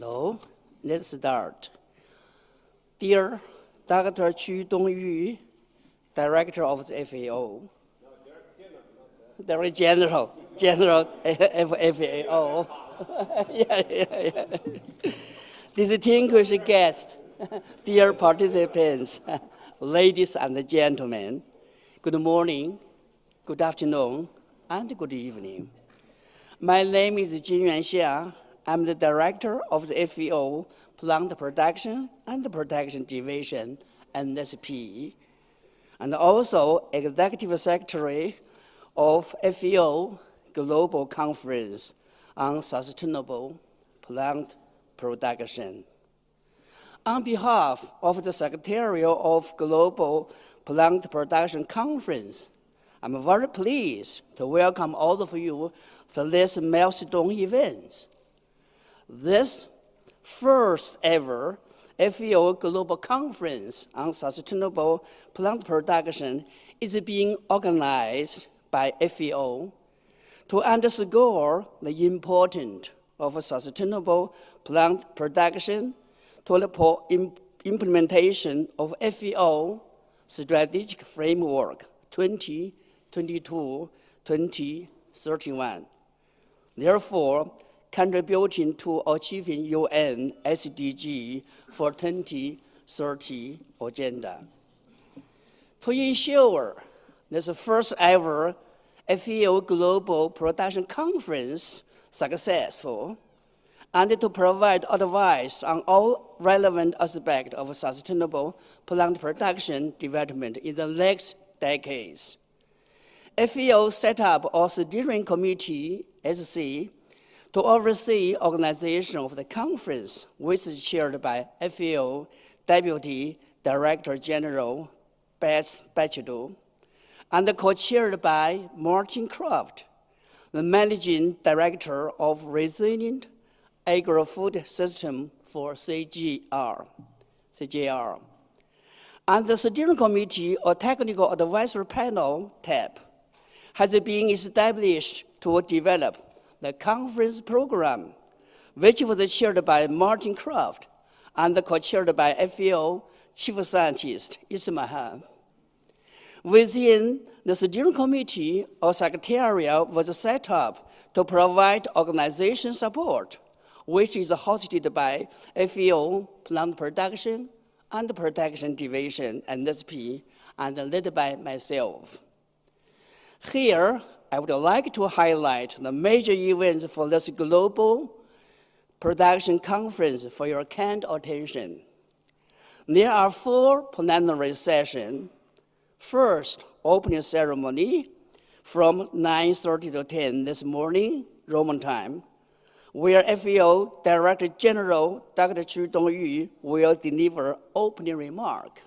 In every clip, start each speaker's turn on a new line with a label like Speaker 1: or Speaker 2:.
Speaker 1: Hello, let's start. Dear Dr. Chu Dongyu, Director of the FAO. Director General FAO. yeah. Distinguished guests, dear participants, ladies and gentlemen, good morning, good afternoon, and good evening. My name is Jinyuan Xia. I'm the Director of the FAO Plant Production and Protection Division, NSP, and also Executive Secretary of FAO Global Conference on Sustainable Plant Production. On behalf of the Secretariat of Global Plant Production Conference, I'm very pleased to welcome all of you to this milestone event. This first ever FAO Global Conference on Sustainable Plant Production is being organized by FAO to underscore the importance of sustainable plant production to the implementation of FAO Strategic Framework 2022-2031. Therefore, contributing to achieving UN SDG for 2030 agenda. To ensure this first ever FAO Global Production Conference successful, and to provide advice on all relevant aspects of sustainable plant production development in the next decades, FAO set up a steering committee, SC, to oversee organization of the conference, which is chaired by FAO Deputy Director General Beth Bachelot, and co-chaired by Martin Kraft, the Managing Director of Resilient Agri-Food System for CGR. And the steering committee or technical advisory panel, TAP, has been established to develop the conference program, which was chaired by Martin Kraft and co-chaired by FAO Chief Scientist Ismail. Within the steering committee, a secretariat was set up to provide organization support, which is hosted by FAO Plant Production and Protection Division, NSP, and led by myself. Here, I would like to highlight the major events for this global production conference for your kind attention. There are 4 plenary sessions. First, opening ceremony from 9:30 to 10 this morning, Roman time, where FAO Director General Dr. Chu Dongyu will deliver opening remark.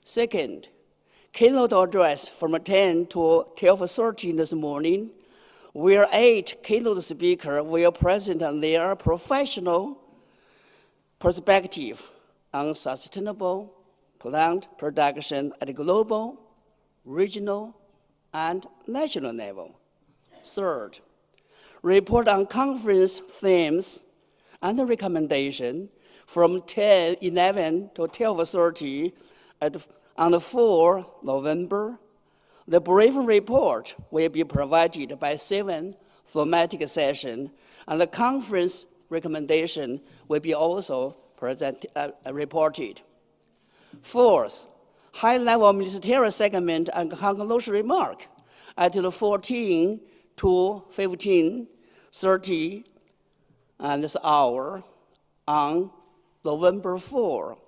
Speaker 1: Second, keynote address from 10 to 12:30 this morning, where 8 keynote speakers will present their professional perspective on sustainable plant production at global, regional, and national level. Third, report on conference themes and recommendation from 11 to 12:30 on the 4th November. The briefing report will be provided by 7 thematic sessions, and the conference recommendation will be also reported. Fourth, high-level ministerial segment and conclusion remark at 14 to 15:30 this hour on November 4,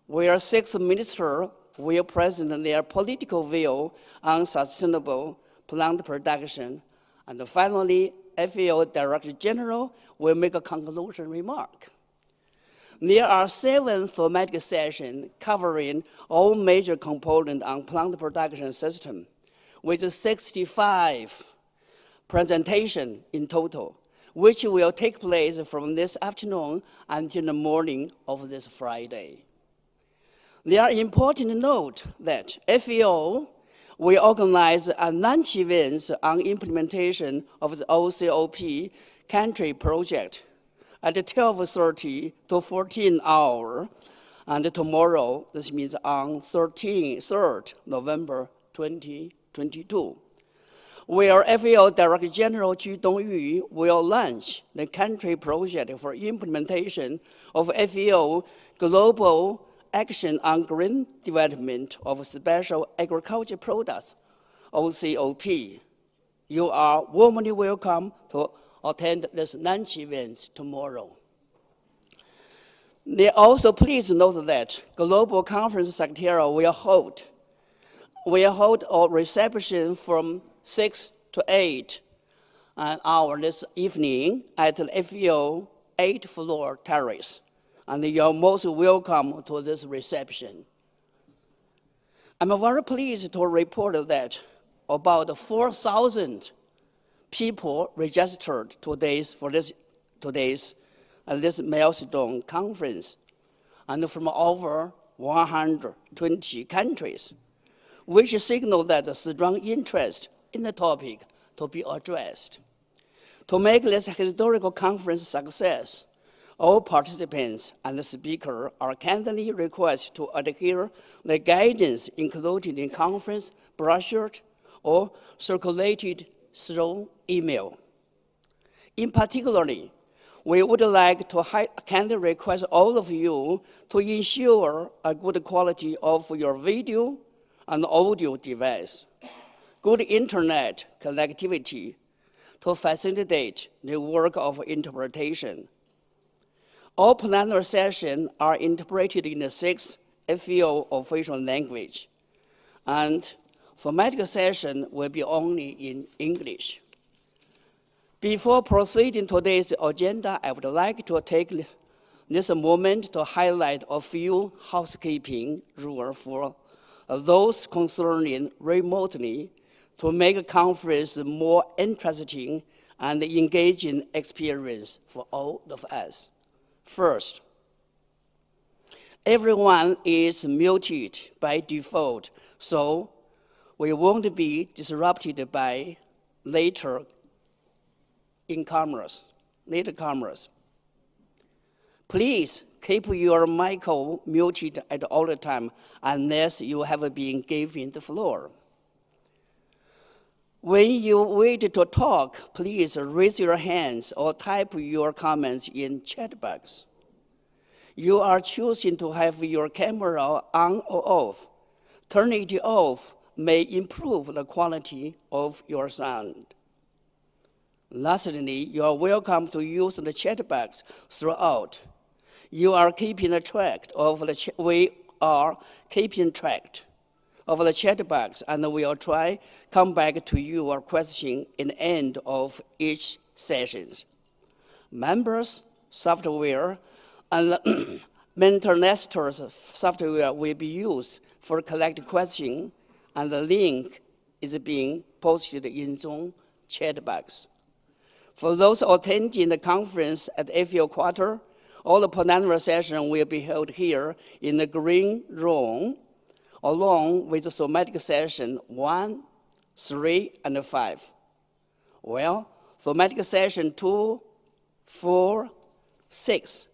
Speaker 1: where 6 ministers will present their political view on sustainable plant production. And finally, FAO Director General will make a conclusion remark. There are 7 thematic sessions covering all major components on plant production system, with 65 presentations in total, which will take place from this afternoon until the morning of this Friday. There are important note that FAO will organize a launch event on implementation of the OCOP country project at 12:30 to 14 hours, and tomorrow, this means on 3rd November 2022. Where FAO Director General Zhu Dongyu will launch the country project for implementation of FAO Global Action on Green Development of Special Agriculture Products, OCOP. You are warmly welcome to attend this lunch event tomorrow. Also, please note that Global Conference Secretariat will hold a reception from 6 to 8 hours this evening at the FAO 8th floor terrace. And you're most welcome to this reception. I'm very pleased to report that about 4,000 people registered for this milestone conference, and from over 120 countries, which signal that a strong interest in the topic to be addressed. To make this historical conference success, all participants and the speaker are kindly requested to adhere the guidance included in conference brochure or circulated through email. In particular, we would like to kindly request all of you to ensure a good quality of your video and audio device, good internet connectivity to facilitate the work of interpretation. All plenary sessions are interpreted in the 6 FAO official language, and thematic session will be only in English. Before proceeding to today's agenda, I would like to take this moment to highlight a few housekeeping rules for those concerning remotely to make a conference more interesting and engaging experience for all of us. First, everyone is muted by default, so we won't be disrupted by later comers. Please keep your mic muted at all the time unless you have been given the floor. When you wait to talk, please raise your hands or type your comments in chat box. You are choosing to have your camera on or off. Turning it off may improve the quality of your sound. Lastly, you are welcome to use the chat box throughout. We are keeping track of the chat box, and we will try come back to your question in the end of each session. Members software and maintenance software will be used for collect questions, and the link is being posted in Zoom chat box. For those attending the conference at FAO Quarter, all the plenary sessions will be held here in the green room, along with the thematic session 1, 3, and 5. Well, thematic session 2, 4, 6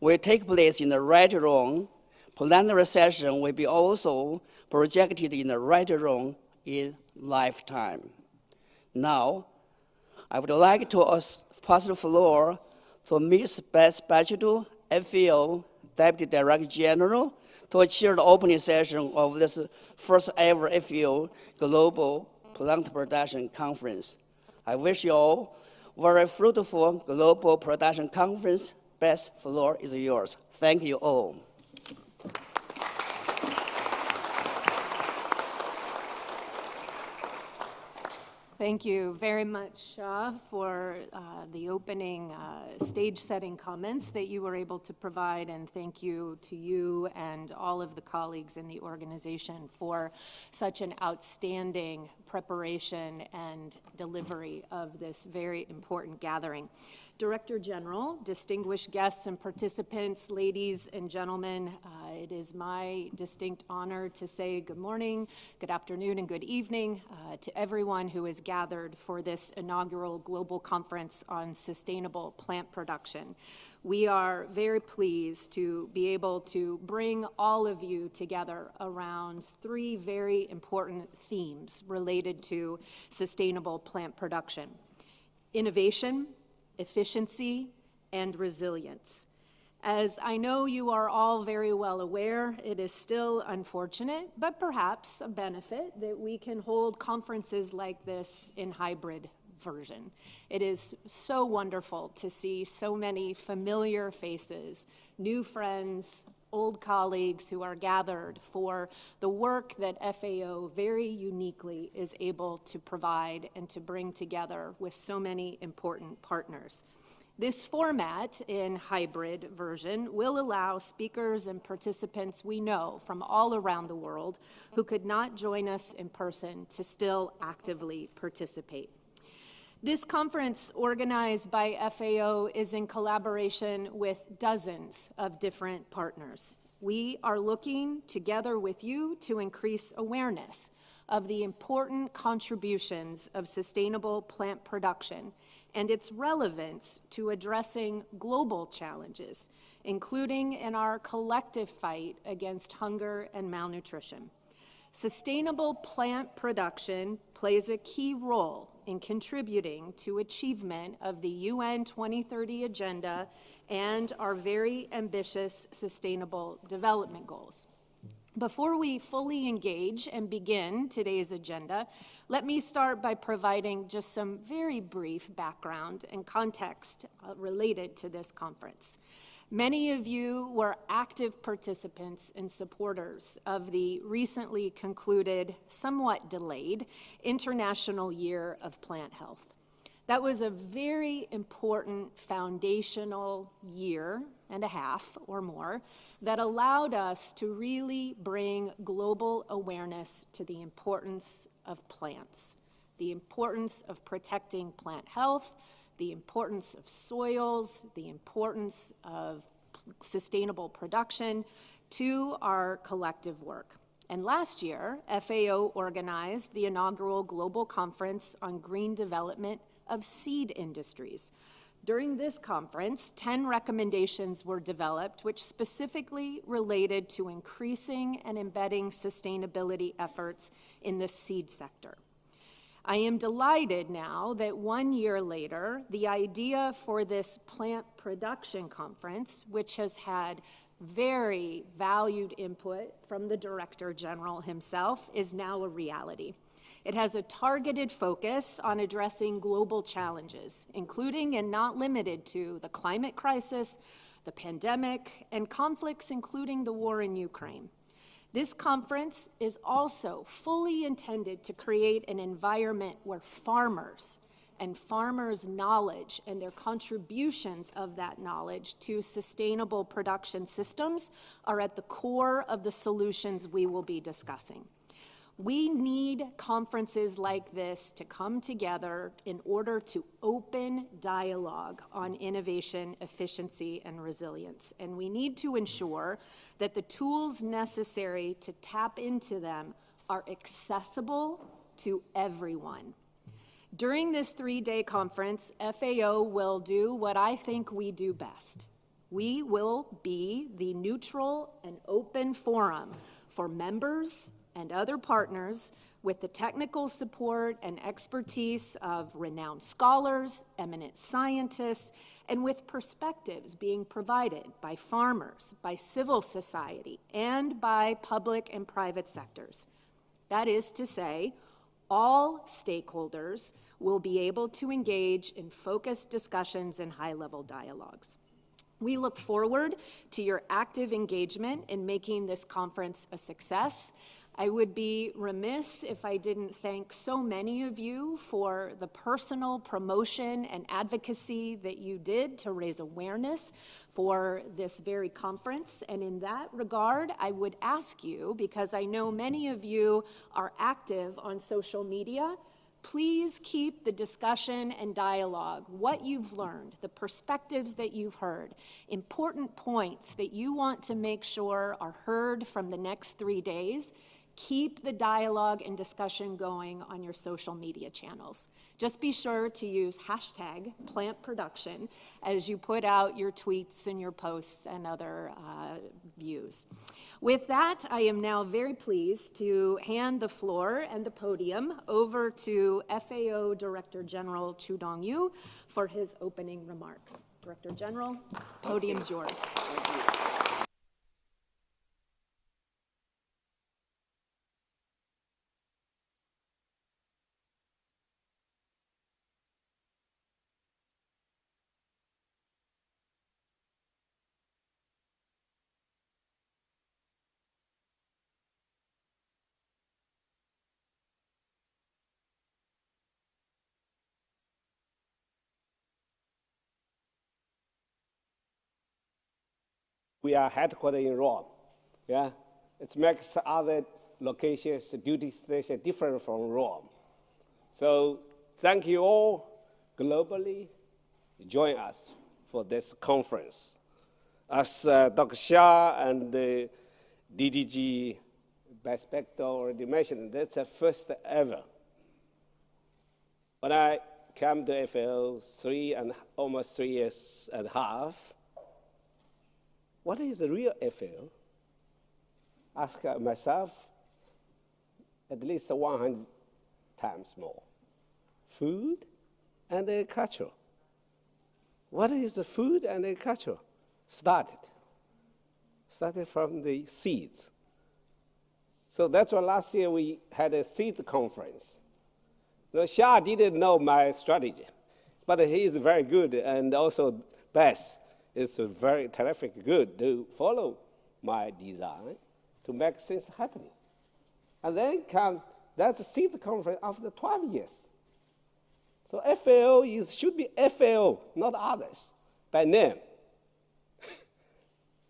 Speaker 1: will take place in the red room. Plenary session will be also projected in the red room in lifetime. Now, I would like to pass the floor to Ms. Beth Bajadu, FAO Deputy Director General, to chair the opening session of this first ever FAO Global Plant Production Conference. I wish you all very fruitful Global Production Conference. Beth, floor is yours. Thank you all.
Speaker 2: Thank you very much for the opening stage-setting comments that you were able to provide, and thank you to you and all of the colleagues in the organization for such an outstanding preparation and delivery of this very important gathering. Director General, distinguished guests and participants, ladies and gentlemen, It is my distinct honor to say good morning, good afternoon, and good evening to everyone who is gathered for this inaugural Global Conference on Sustainable Plant Production. We are very pleased to be able to bring all of you together around three very important themes related to sustainable plant production: innovation, efficiency, and resilience. As I know you are all very well aware, it is still unfortunate, but perhaps a benefit, that we can hold conferences like this in hybrid version. It is so wonderful to see so many familiar faces, new friends, old colleagues who are gathered for the work that FAO very uniquely is able to provide and to bring together with so many important partners. This format in hybrid version will allow speakers and participants we know from all around the world who could not join us in person to still actively participate. This conference, organized by FAO, is in collaboration with dozens of different partners. We are looking together with you to increase awareness of the important contributions of sustainable plant production and its relevance to addressing global challenges, including in our collective fight against hunger and malnutrition. Sustainable plant production plays a key role in contributing to achievement of the UN 2030 Agenda and our very ambitious Sustainable Development Goals. Before we fully engage and begin today's agenda, let me start by providing just some very brief background and context related to this conference. Many of you were active participants and supporters of the recently concluded, somewhat delayed, International Year of Plant Health. That was a very important foundational year and a half or more that allowed us to really bring global awareness to the importance of plants, the importance of protecting plant health, the importance of soils, the importance of sustainable production to our collective work. And last year, FAO organized the inaugural Global Conference on Green Development of Seed Industries. During this conference, 10 recommendations were developed which specifically related to increasing and embedding sustainability efforts in the seed sector. I am delighted now that 1 year later, the idea for this plant production conference, which has had very valued input from the Director General himself, is now a reality. It has a targeted focus on addressing global challenges, including and not limited to the climate crisis, the pandemic, and conflicts including the war in Ukraine. This conference is also fully intended to create an environment where farmers and farmers' knowledge and their contributions of that knowledge to sustainable production systems are at the core of the solutions we will be discussing. We need conferences like this to come together in order to open dialogue on innovation, efficiency, and resilience. And we need to ensure that the tools necessary to tap into them are accessible to everyone. During this 3-day conference, FAO will do what I think we do best. We will be the neutral and open forum for members and other partners with the technical support and expertise of renowned scholars, eminent scientists, and with perspectives being provided by farmers, by civil society, and by public and private sectors. That is to say, all stakeholders will be able to engage in focused discussions and high-level dialogues. We look forward to your active engagement in making this conference a success. I would be remiss if I didn't thank so many of you for the personal promotion and advocacy that you did to raise awareness for this very conference. And in that regard, I would ask you, because I know many of you are active on social media, Please keep the discussion and dialogue, what you've learned, the perspectives that you've heard, important points that you want to make sure are heard from the next 3 days. Keep the dialogue and discussion going on your social media channels. Just be sure to use hashtag #PlantProduction as you put out your tweets and your posts and other views. With that, I am now very pleased to hand the floor and the podium over to FAO Director General Chu Dong-yu for his opening remarks. Director General, podium's yours.
Speaker 3: We are headquartered in Rome. Yeah, it makes other locations, duty station different from Rome. So thank you all globally join us for this conference. As Dr. Shah and the DDG Bespecto already mentioned, that's the first ever. When I came to FAO almost 3 years and a half, what is the real FAO? Ask myself at least 100 times more. Food and agriculture. What is the food and agriculture? Started from the seeds. So that's why last year we had a seed conference. The Shah didn't know my strategy, but he is very good, and also Bess is very terrific good to follow my design to make things happening. And then that's a seed conference after 12 years. So FAO should be FAO, not others, by name.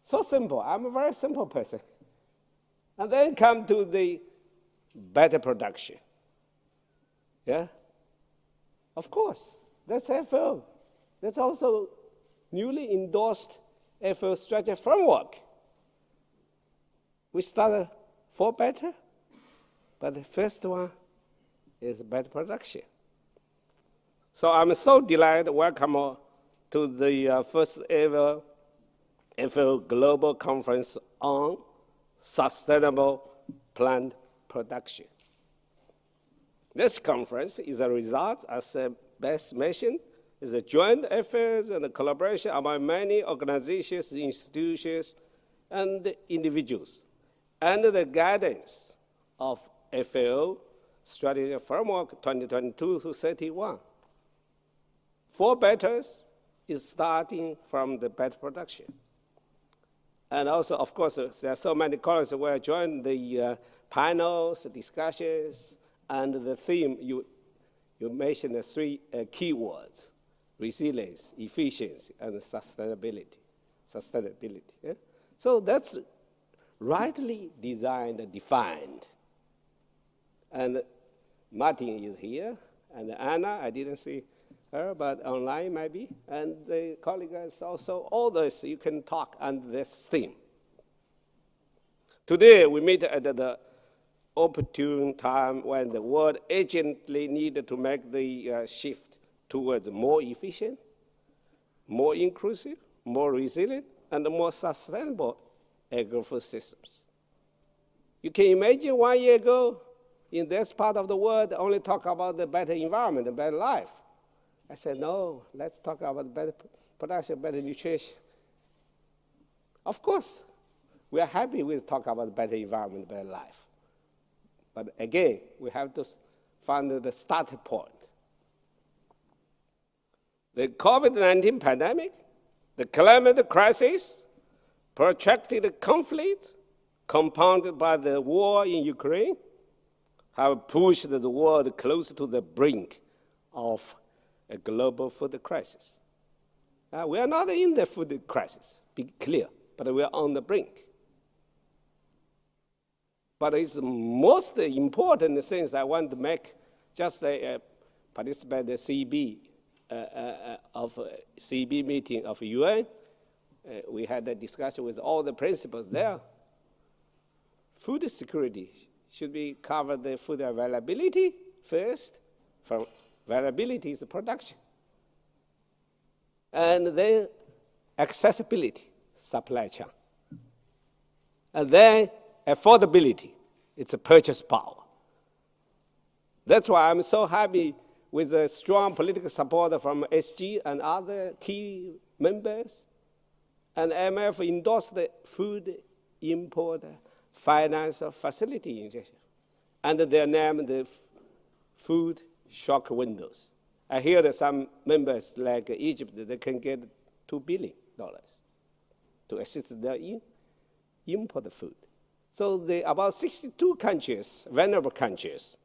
Speaker 3: So simple. I'm a very simple person. And then come to the better production. Yeah? Of course, that's FAO. That's also newly endorsed FAO strategy framework. We started for better, but the first one is better production. So I'm so delighted to welcome to the first ever FAO Global Conference on Sustainable Plant Production. This conference is a result, as Bess mentioned, is a joint effort and a collaboration among many organizations, institutions, and individuals, under the guidance of FAO Strategy Framework 2022 to 31. For Betters is starting from the better production. And also, of course, there are so many colleagues who will join the panels, discussions, and the theme, you mentioned the 3 key words: resilience, efficiency, and sustainability. Yeah? So that's rightly designed and defined. And Martin is here, and Anna, I didn't see her, but online maybe, and the colleagues also, all this, you can talk under this theme. Today, we meet at the opportune time when the world urgently needed to make the shift towards more efficient, more inclusive, more resilient, and more sustainable agri-food systems. You can imagine 1 year ago, in this part of the world, only talk about the better environment, the better life. I said, no, let's talk about better production, better nutrition. Of course, we are happy with talk about better environment, better life. But again, we have to find the starting point. The COVID-19 pandemic, the climate crisis, protracted conflict, compounded by the war in Ukraine, have pushed the world closer to the brink of a global food crisis. We are not in the food crisis, be clear, but we are on the brink. But it's the most important things I want to make just participate in the CB CB meeting of UN. We had a discussion with all the principals there. Food security should be covered the food availability first. From availability is the production. And then accessibility, supply chain. And then affordability, it's a purchase power. That's why I'm so happy with the strong political support from SG and other key members. And IMF endorsed the food import finance facility injection. And they named the food shock windows. I hear that some members like Egypt, they can get $2 billion to assist their import food. So about 62 countries, vulnerable countries,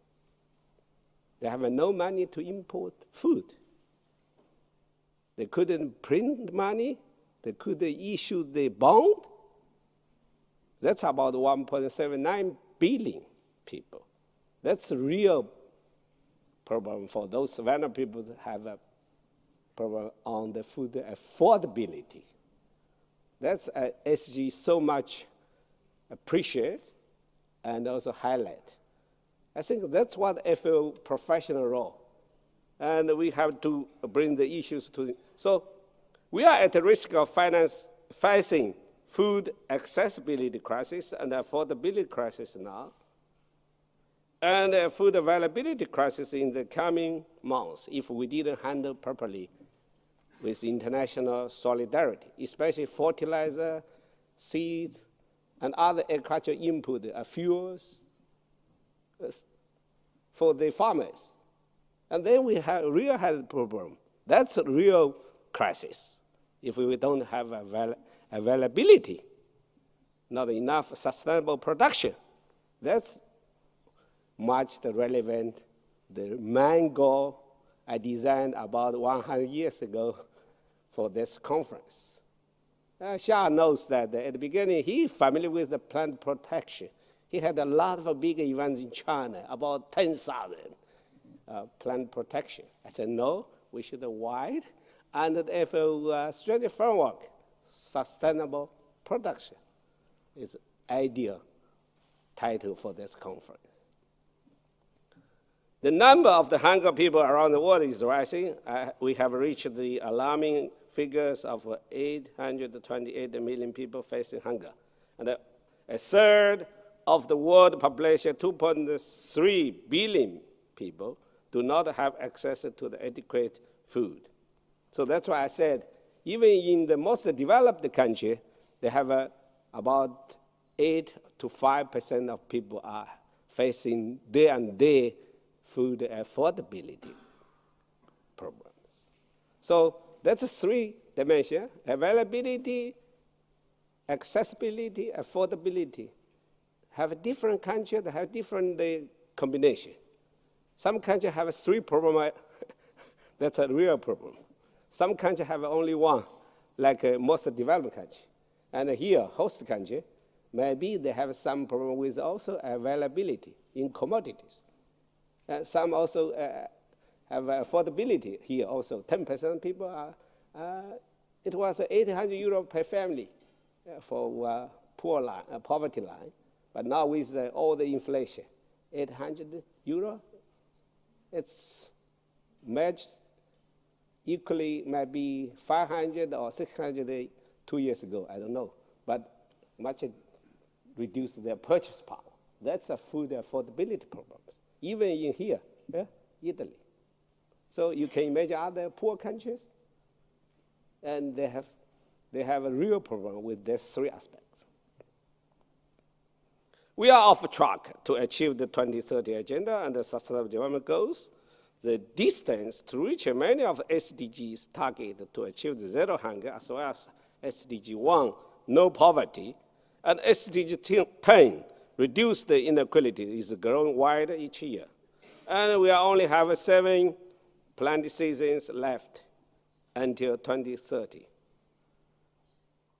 Speaker 3: they have no money to import food. They couldn't print money. They couldn't issue the bond. That's about 1.79 billion people. That's a real problem for those vulnerable people that have a problem on the food affordability. That's SG so much appreciate and also highlight. I think that's what FAO professional role. And we have to bring the issues to, so we are at the risk of facing food accessibility crisis and affordability crisis now, and a food availability crisis in the coming months if we didn't handle properly with international solidarity, especially fertilizer, seeds, and other agricultural input, fuels for the farmers. And then we have a real health problem. That's a real crisis if we don't have availability, not enough sustainable production. That's much relevant, the main goal I designed about 100 years ago for this conference. Xia knows that at the beginning, he's familiar with the plant protection. He had a lot of big events in China, about 10,000 plant protection. I said, no, we should wide under the FAO strategy framework, sustainable production is ideal title for this conference. The number of the hungry people around the world is rising. We have reached the alarming figures of 828 million people facing hunger. And a third of the world population, 2.3 billion people, do not have access to the adequate food. So that's why I said, even in the most developed country, they have about 8 to 5% of people are facing day-and-day food affordability problems. So that's a three dimension: availability, accessibility, affordability. Have different countries that have different combination. Some countries have three problems. That's a real problem. Some countries have only one, like most developed countries. And here, host country, maybe they have some problem with also availability in commodities. Some also have affordability here also. 10% people are, it was 800 euro per family for poverty line. But now with all the inflation, 800 euro, it's matched equally maybe 500 or 600 2 years ago, I don't know. But much reduced their purchase power. That's a food affordability problem. Even in here, Italy. So you can imagine other poor countries, and they have a real problem with these three aspects. We are off track to achieve the 2030 agenda and the sustainable development goals. The distance to reach many of SDGs target to achieve the zero hunger, as well as SDG 1, no poverty, and SDG 10, reduce the inequality, is growing wider each year. And we only have 7 planting seasons left until 2030.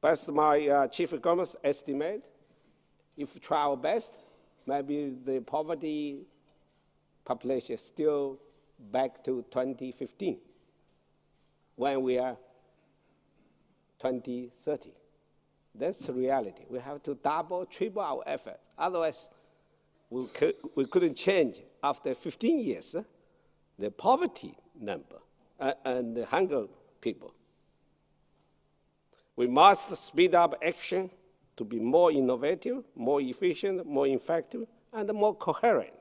Speaker 3: That's my chief economist estimate. If we try our best, maybe the poverty population still back to 2015, when we are 2030. That's the reality. We have to double, triple our effort. Otherwise, we couldn't change after 15 years the poverty number and the hunger people. We must speed up action to be more innovative, more efficient, more effective, and more coherent.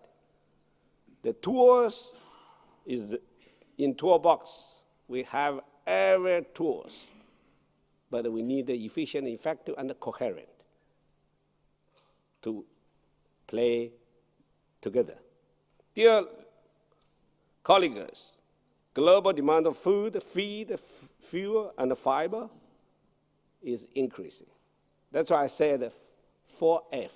Speaker 3: The tools is in toolbox. We have every tools, but we need the efficient, effective, and coherent to play together. Dear colleagues, global demand of food, feed, fuel, and fiber is increasing. That's why I said 4F.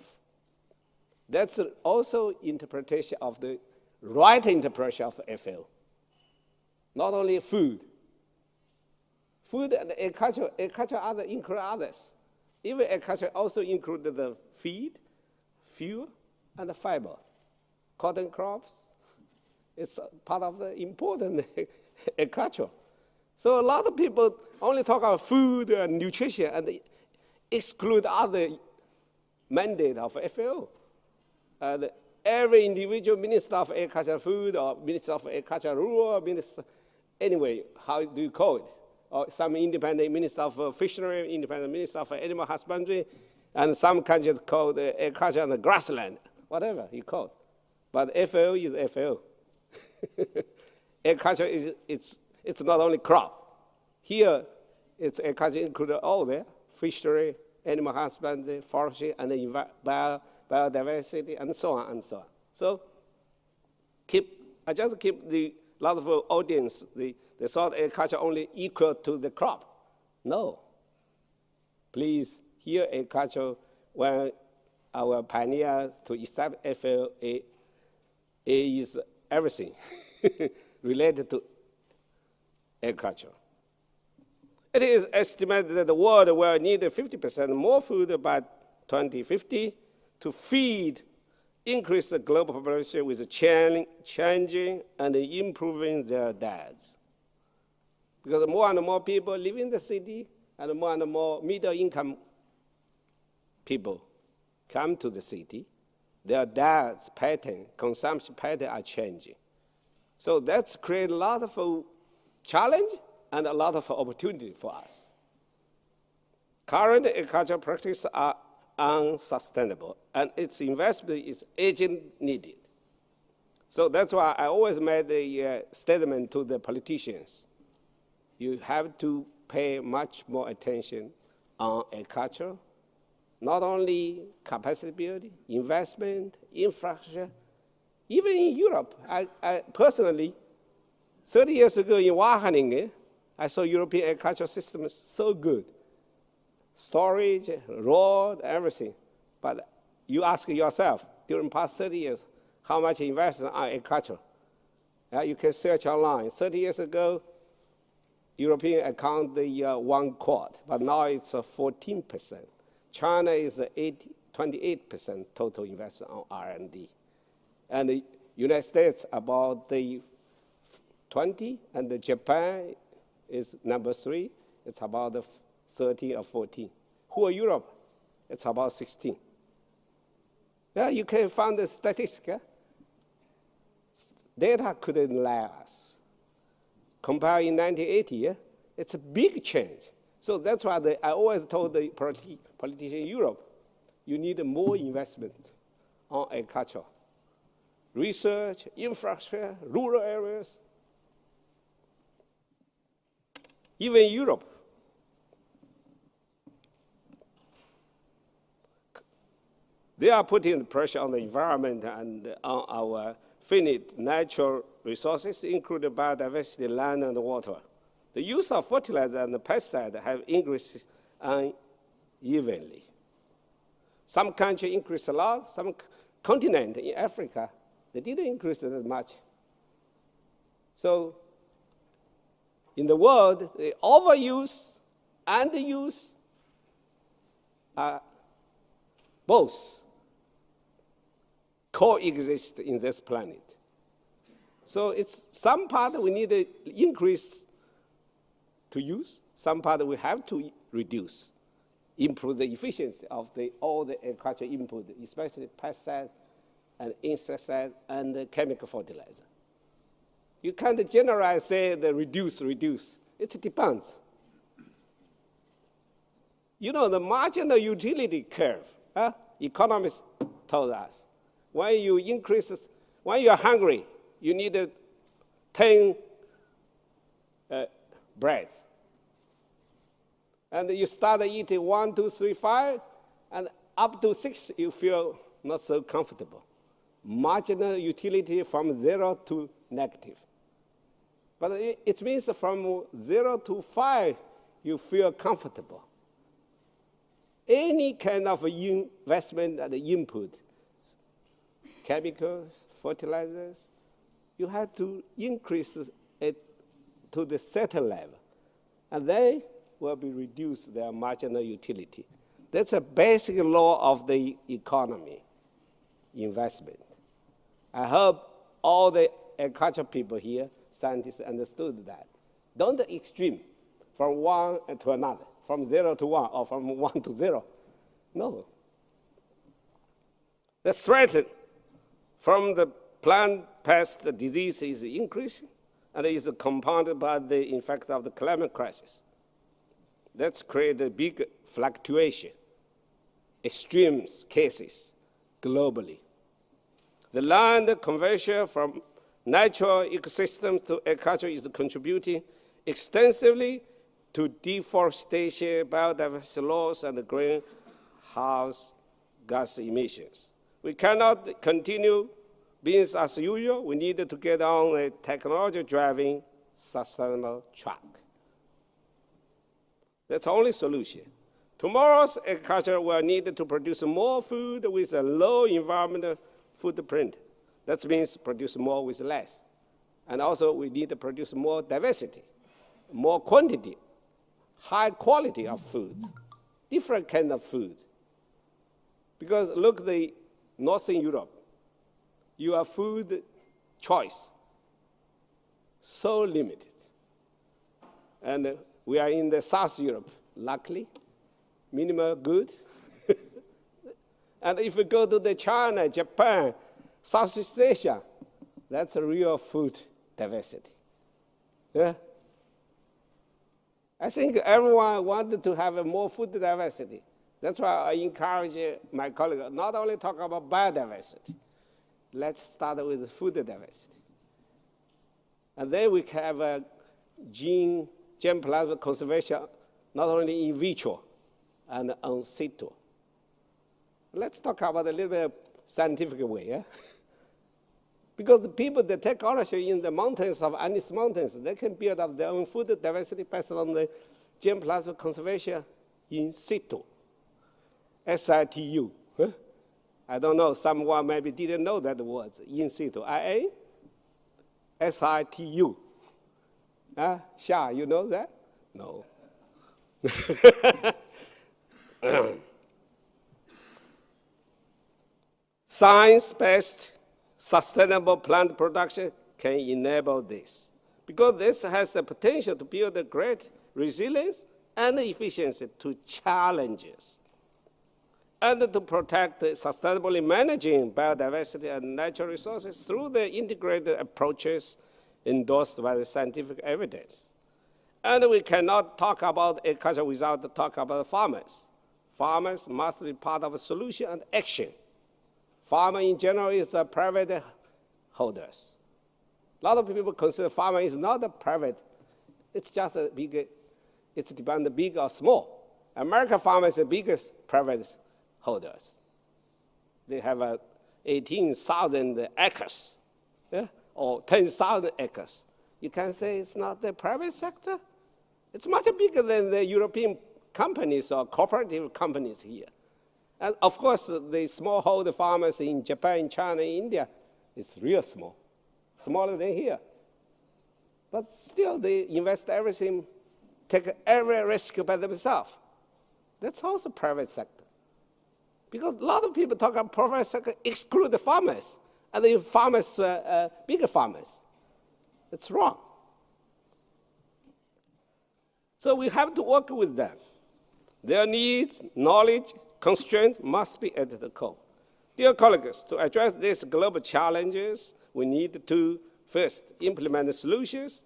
Speaker 3: That's also interpretation of the right interpretation of FAO. Not only food. Food and agriculture other include others. Even agriculture also include the feed, fuel, and fiber. Cotton crops, it's part of the important agriculture. So a lot of people only talk about food and nutrition and exclude other mandate of FAO. And every individual minister of agriculture food or minister of agriculture rural, minister, anyway, how do you call it? Or some independent minister of fishery, independent minister of animal husbandry, and some countries call the agriculture and the grassland, whatever you call it. But FAO is FAO. Agriculture it's not only crop. Here, it's agriculture included all there, fishery, animal husbandry, forestry, and biodiversity, and so on and so on. So I just keep the lot of audience, they thought agriculture only equal to the crop. No. Please, here agriculture, when our pioneers to establish FAO is everything related to agriculture. It is estimated that the world will need 50% more food by 2050 to feed increase the global population with changing and improving their diets. Because more and more people live in the city, and more middle-income people come to the city, their diets pattern, consumption pattern are changing. So that's create a lot of challenge and a lot of opportunity for us. Current agricultural practices are unsustainable, and its investment is urgent needed. So that's why I always made a statement to the politicians. You have to pay much more attention on agriculture, not only capacity building, investment, infrastructure. Even in Europe, I personally, 30 years ago in Wageningen, I saw European agricultural systems so good. Storage, road, everything. But you ask yourself, during past 30 years, how much investment on agriculture? You can search online. 30 years ago, European account the 1/4, but now it's 14%. China is 28% total investment on R&D. And the United States about the 20, and the Japan is number 3. It's about the 13 or 14. Who are Europe? It's about 16. Yeah, you can find the statistics. Data couldn't lie us. Compared in 1980, it's a big change. So that's why I always told the politicians in Europe, you need more investment on agriculture. Research, infrastructure, rural areas. Even in Europe, they are putting pressure on the environment and on our finite natural resources, including biodiversity, land, and water. The use of fertilizer and pesticide have increased unevenly. Some countries increase a lot, some continent in Africa, they didn't increase that much. So in the world, the overuse and the use are both coexist in this planet. So it's some part we need to increase to use, some part we have to reduce, improve the efficiency of all the agricultural input, especially pesticide and insecticide and chemical fertilizer. You can't generalize, say, the reduce. It depends. You know, the marginal utility curve, economists told us, when you're hungry, you need 10 breads. And you start eating 1, 2, 3, 5, and up to 6, you feel not so comfortable. Marginal utility from 0 to negative. But it means from 0 to 5, you feel comfortable. Any kind of investment and input, chemicals, fertilizers, you have to increase it to the certain level. And they will be reduced their marginal utility. That's a basic law of the economy, investment. I hope all the agriculture people here, scientists, understood that. Don't extreme from one to another, from 0 to 1, or from 1 to 0. No. The threat from the plant pest disease is increasing, and is compounded by the effect of the climate crisis. That's created a big fluctuation, extreme cases globally. The land conversion from natural ecosystems to agriculture is contributing extensively to deforestation, biodiversity loss, and greenhouse gas emissions. We cannot continue business as usual. We need to get on a technology-driven, sustainable track. That's the only solution. Tomorrow's agriculture will need to produce more food with a low environmental footprint. That means produce more with less. And also, we need to produce more diversity, more quantity, high quality of foods, different kind of food. Because look, the Northern Europe, your food choice so limited. And we are in the South Europe, luckily, minimal good. And if you go to the China, Japan, Southeast Asia, that's a real food diversity. Yeah? I think everyone wanted to have a more food diversity. That's why I encourage my colleagues not only talk about biodiversity. Let's start with food diversity. And then we have a germplasm conservation, not only in vitro and in situ. Let's talk about a little bit scientific way. Yeah? Because the people that take ownership in the mountains of Andes Mountains, they can build up their own food diversity based on the germplasm conservation in situ, SITU. Huh? I don't know, someone maybe didn't know that word, in situ, IA, SITU. Sha, you know that? No. Science-based sustainable plant production can enable this, because this has the potential to build a great resilience and efficiency to challenges, and to protect sustainably managing biodiversity and natural resources through the integrated approaches endorsed by the scientific evidence. And we cannot talk about agriculture without talking about farmers. Farmers must be part of a solution and action. Farmer in general is a private holders. A lot of people consider farmer is not a private. It's just a big, it's depends on big or small. American farmer is the biggest private holders. They have 18,000 acres, yeah? Or 10,000 acres. You can say it's not the private sector. It's much bigger than the European companies or cooperative companies here. And of course, the smallholder farmers in Japan, China, India, it's real small, smaller than here. But still, they invest everything, take every risk by themselves. That's also private sector. Because a lot of people talk about private sector exclude the farmers, and the farmers, bigger farmers. It's wrong. So we have to work with them. Their needs, knowledge, constraints must be at the core. Dear colleagues, to address these global challenges, we need to first implement solutions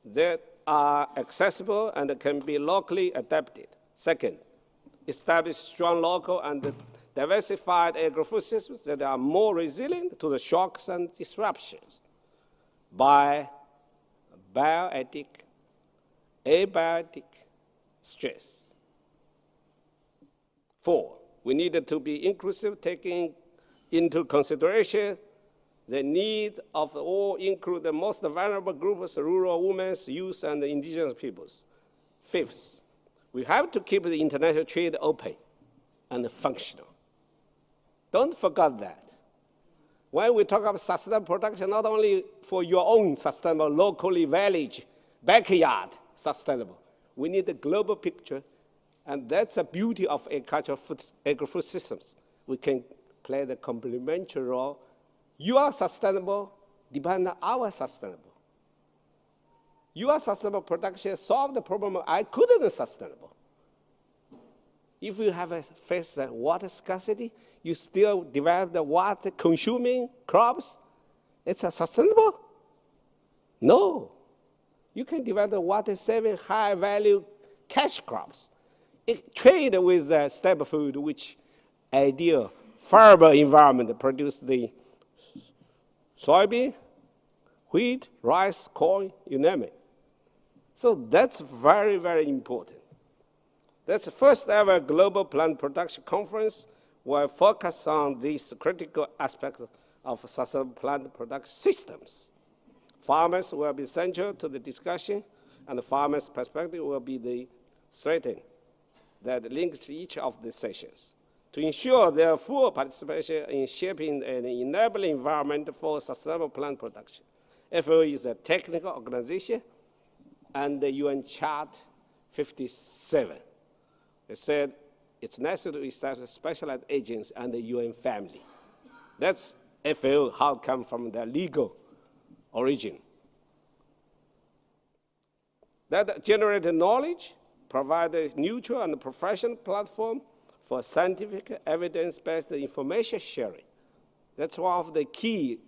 Speaker 3: that are accessible and can be locally adapted. Second, establish strong local and diversified agri-food systems that are more resilient to the shocks and disruptions by abiotic stress. 4, we needed to be inclusive, taking into consideration the need of all, include the most vulnerable groups, rural women, youth, and indigenous peoples. 5th, we have to keep the international trade open and functional. Don't forget that. When we talk about sustainable production, not only for your own sustainable, locally village, backyard sustainable, we need a global picture, and that's the beauty of agricultural agri-food systems. We can play the complementary role. Your sustainable depends on our sustainable. Your sustainable production solved the problem I couldn't sustainable. If you have faced water scarcity, you still develop the water-consuming crops, it's sustainable? No. You can develop the water-saving, high-value cash crops. Trade with staple food, which ideal, favorable environment produce the soybean, wheat, rice, corn, you name it. So that's very, very important. That's the first ever global plant production conference where focus on these critical aspects of sustainable plant production systems. Farmers will be central to the discussion, and the farmers' perspective will be the thread that links each of the sessions. To ensure their full participation in shaping an enabling environment for sustainable plant production, FAO is a technical organization, and the UN Chart 57. They said it's necessary to establish specialized agents and the UN family. That's FAO, how it comes from their legal origin. That generated knowledge, provide a neutral and professional platform for scientific evidence-based information sharing. That's one of the key,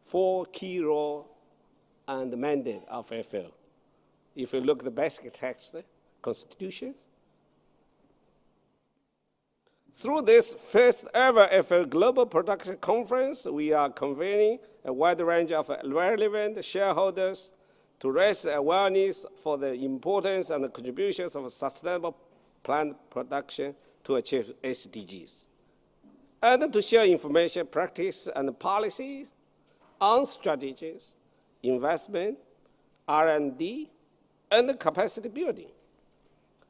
Speaker 3: 4 key roles and mandate of FAO. If you look at the basic text, Constitution. Through this first ever FAO Global Production Conference, we are convening a wide range of relevant shareholders to raise awareness for the importance and the contributions of sustainable plant production to achieve SDGs, and to share information, practice, and policies on strategies, investment, R&D, and capacity building.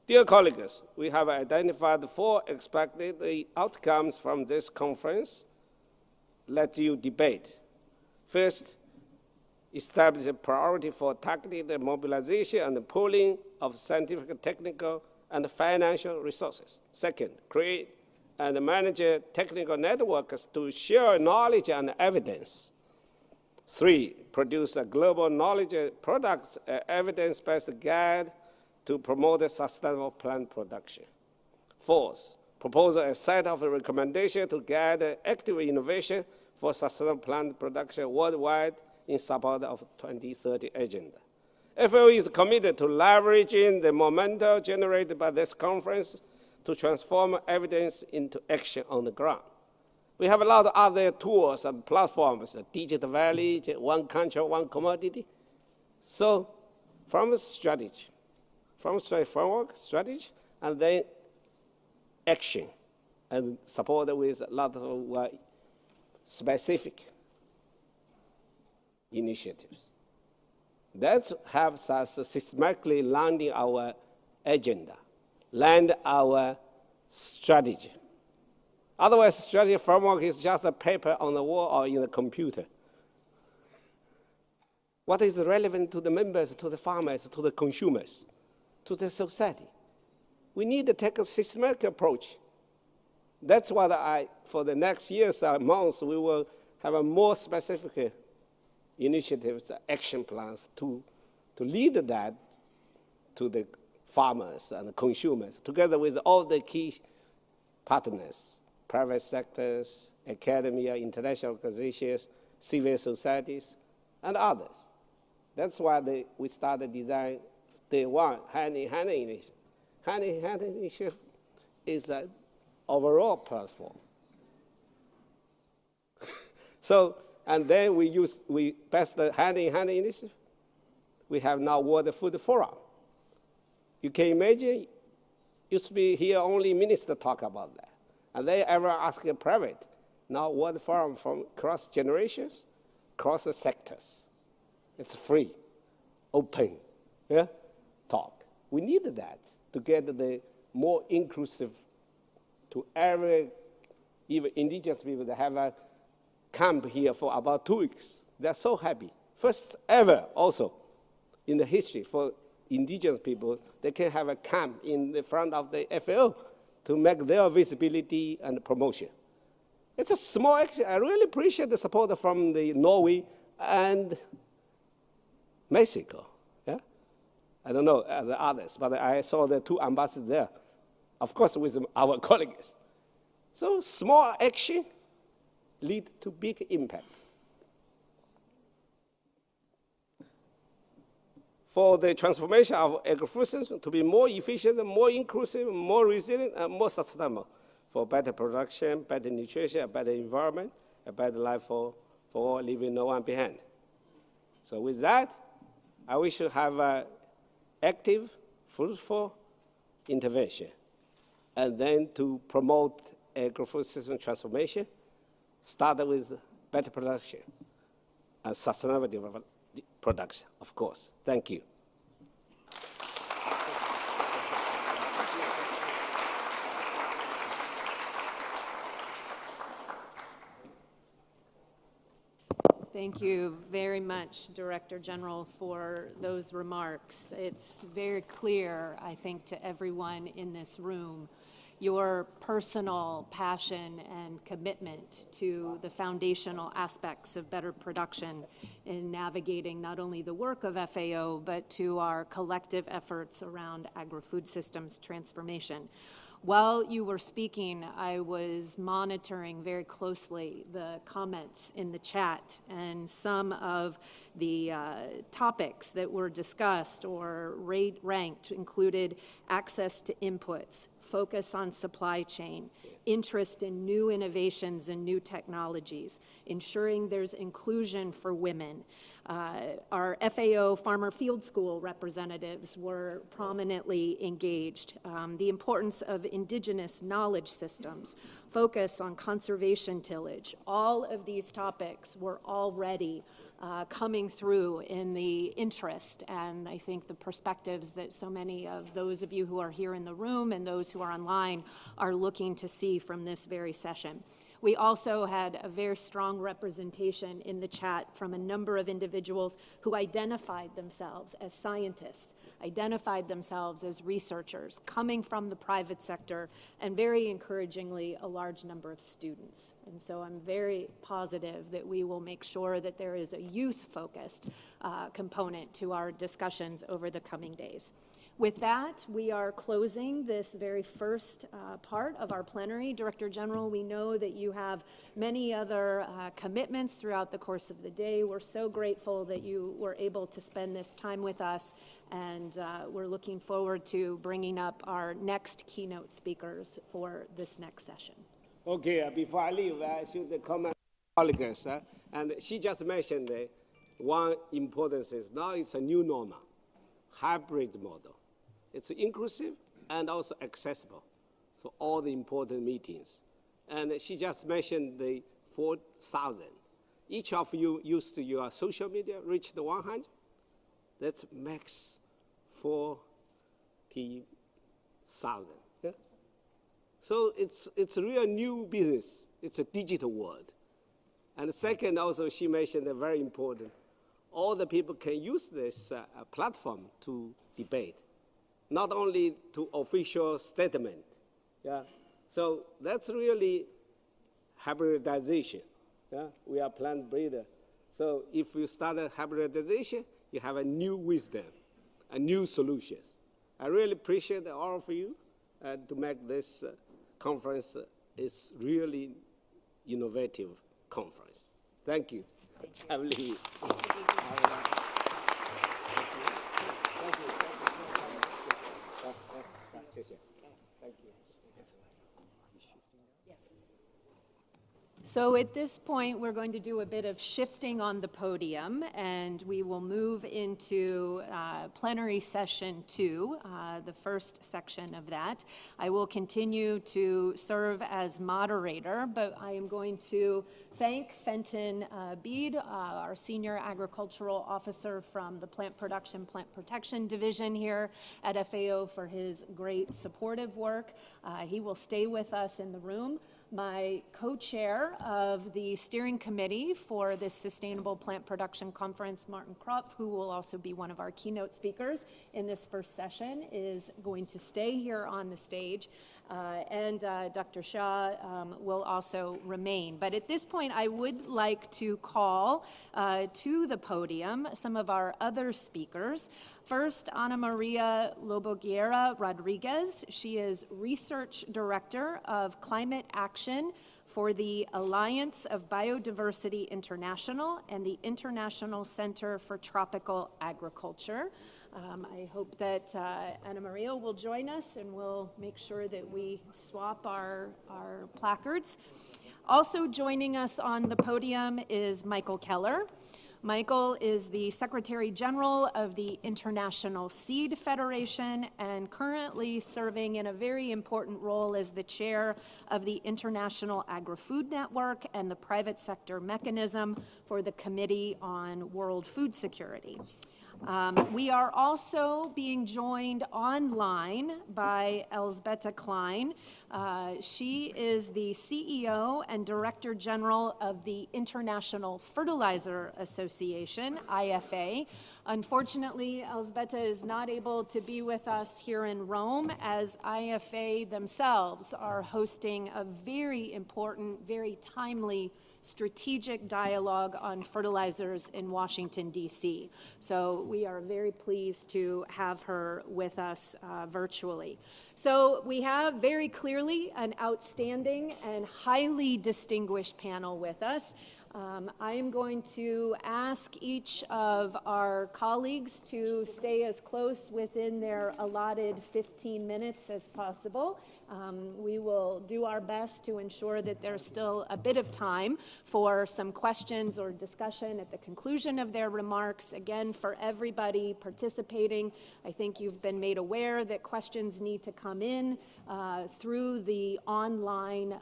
Speaker 3: Dear colleagues, we have identified 4 expected outcomes from this conference. Let you debate. First, establish a priority for targeted mobilization and pooling of scientific, technical, and financial resources. Second, create and manage technical networks to share knowledge and evidence. 3, produce a global knowledge products evidence-based guide to promote sustainable plant production. 4th, propose a set of recommendations to guide active innovation for sustainable plant production worldwide in support of 2030 agenda. FAO is committed to leveraging the momentum generated by this conference to transform evidence into action on the ground. We have a lot of other tools and platforms, digital valley, one country, one commodity. So from strategy, framework, strategy, and then action, and supported with a lot of specific initiatives. That helps us systematically landing our agenda, land our strategy. Otherwise, strategy framework is just a paper on the wall or in the computer. What is relevant to the members, to the farmers, to the consumers, to the society? We need to take a systematic approach. That's what for the next years or months, we will have a more specific initiatives, action plans to lead that to the farmers and the consumers, together with all the key partners, private sectors, academia, international organizations, civil societies, and others. That's why we started design day one, hand-in-hand initiative. Hand-in-hand initiative is an overall platform. So, and then we passed the hand-in-hand initiative. We have now World Food Forum. You can imagine, used to be here only minister talk about that. And they ever ask a private. Now World Forum from cross generations, cross sectors. It's free, open, yeah, talk. We need that to get the more inclusive to every, even indigenous people that have a camp here for about 2 weeks. They're so happy. First ever also in the history for indigenous people, they can have a camp in the front of the FAO to make their visibility and promotion. It's a small action. I really appreciate the support from the Norway and Mexico. Yeah? I don't know the others, but I saw the 2 ambassadors there, of course with our colleagues. So small action lead to big impact. For the transformation of agri-food system to be more efficient, more inclusive, more resilient, and more sustainable for better production, better nutrition, a better environment, a better life for all, leaving no one behind. So with that, I wish to have an active, fruitful intervention, and then to promote agri-food system transformation, start with better production and sustainable development. Production, of course. Thank you.
Speaker 2: Thank you very much, Director General, for those remarks. It's very clear, I think, to everyone in this room, your personal passion and commitment to the foundational aspects of better production in navigating not only the work of FAO, but to our collective efforts around agri-food systems transformation. While you were speaking, I was monitoring very closely the comments in the chat, and some of the topics that were discussed or ranked included access to inputs, focus on supply chain, interest in new innovations and new technologies, ensuring there's inclusion for women. Our FAO Farmer Field School representatives were prominently engaged. The importance of indigenous knowledge systems, focus on conservation tillage, all of these topics were already coming through in the interest and I think the perspectives that so many of those of you who are here in the room and those who are online are looking to see from this very session. We also had a very strong representation in the chat from a number of individuals who identified themselves as scientists, identified themselves as researchers coming from the private sector, and very encouragingly, a large number of students. And so I'm very positive that we will make sure that there is a youth-focused component to our discussions over the coming days. With that, we are closing this very first part of our plenary. Director General, we know that you have many other commitments throughout the course of the day. We're so grateful that you were able to spend this time with us, and we're looking forward to bringing up our next keynote speakers for this next session.
Speaker 3: Okay, before I leave, I should comment on colleagues, and she just mentioned one importance is now it's a new normal, hybrid model. It's inclusive and also accessible to all the important meetings. And she just mentioned the 4,000. Each of you used your social media, reached 100. That's max 40,000. Yeah? So it's a real new business. It's a digital world. And second, also, she mentioned a very important, all the people can use this platform to debate. Not only to official statement, yeah. So that's really hybridization, yeah. We are plant breeder, So if you start a hybridization, you have a new wisdom, a new solutions. I really appreciate all of you to make this conference is really innovative conference. Thank you. I will leave you.
Speaker 2: So at this point, we're going to do a bit of shifting on the podium, and we will move into plenary session 2, the first section of that. I will continue to serve as moderator, but I am going to thank Fenton Bede, our Senior Agricultural Officer from the Plant Production, Plant Protection Division here at FAO for his great supportive work. He will stay with us in the room. My co-chair of the steering committee for this Sustainable Plant Production Conference, Martin Kropf, who will also be one of our keynote speakers in this first session, is going to stay here on the stage. And Dr. Shah will also remain. But at this point, I would like to call to the podium some of our other speakers. First, Ana Maria Loboguera Rodriguez. She is Research Director of Climate Action for the Alliance of Biodiversity International and the International Center for Tropical Agriculture. I hope that Ana Maria will join us, and we'll make sure that we swap our placards. Also joining us on the podium is Michael Keller. Michael is the Secretary General of the International Seed Federation and currently serving in a very important role as the chair of the International Agri-Food Network and the Private Sector Mechanism for the Committee on World Food Security. We are also being joined online by Elsbeta Klein. She is the CEO and Director General of the International Fertilizer Association, IFA. Unfortunately, Elsbeta is not able to be with us here in Rome, as IFA themselves are hosting a very important, very timely strategic dialogue on fertilizers in Washington, D.C. So we are very pleased to have her with us virtually. So we have very clearly an outstanding and highly distinguished panel with us. I am going to ask each of our colleagues to stay as close within their allotted 15 minutes as possible. We will do our best to ensure that there's still a bit of time for some questions or discussion at the conclusion of their remarks. Again, for everybody participating, I think you've been made aware that questions need to come in through the online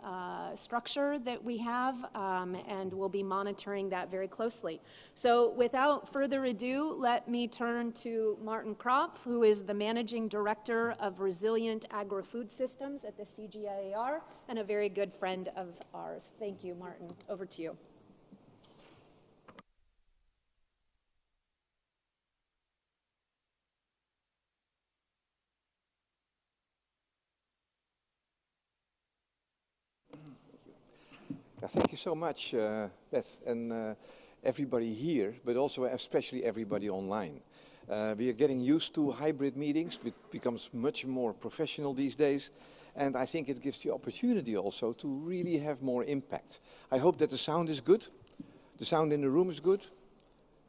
Speaker 2: structure that we have, and we'll be monitoring that very closely. So without further ado, let me turn to Martin Kropf, who is the Managing Director of Resilient Agri-Food Systems at the CGIAR and a very good friend of ours. Thank you, Martin. Over to you.
Speaker 4: Thank you so much, Beth, and everybody here, but also especially everybody online. We are getting used to hybrid meetings. It becomes much more professional these days, and I think it gives the opportunity also to really have more impact. I hope that the sound is good. The sound in the room is good,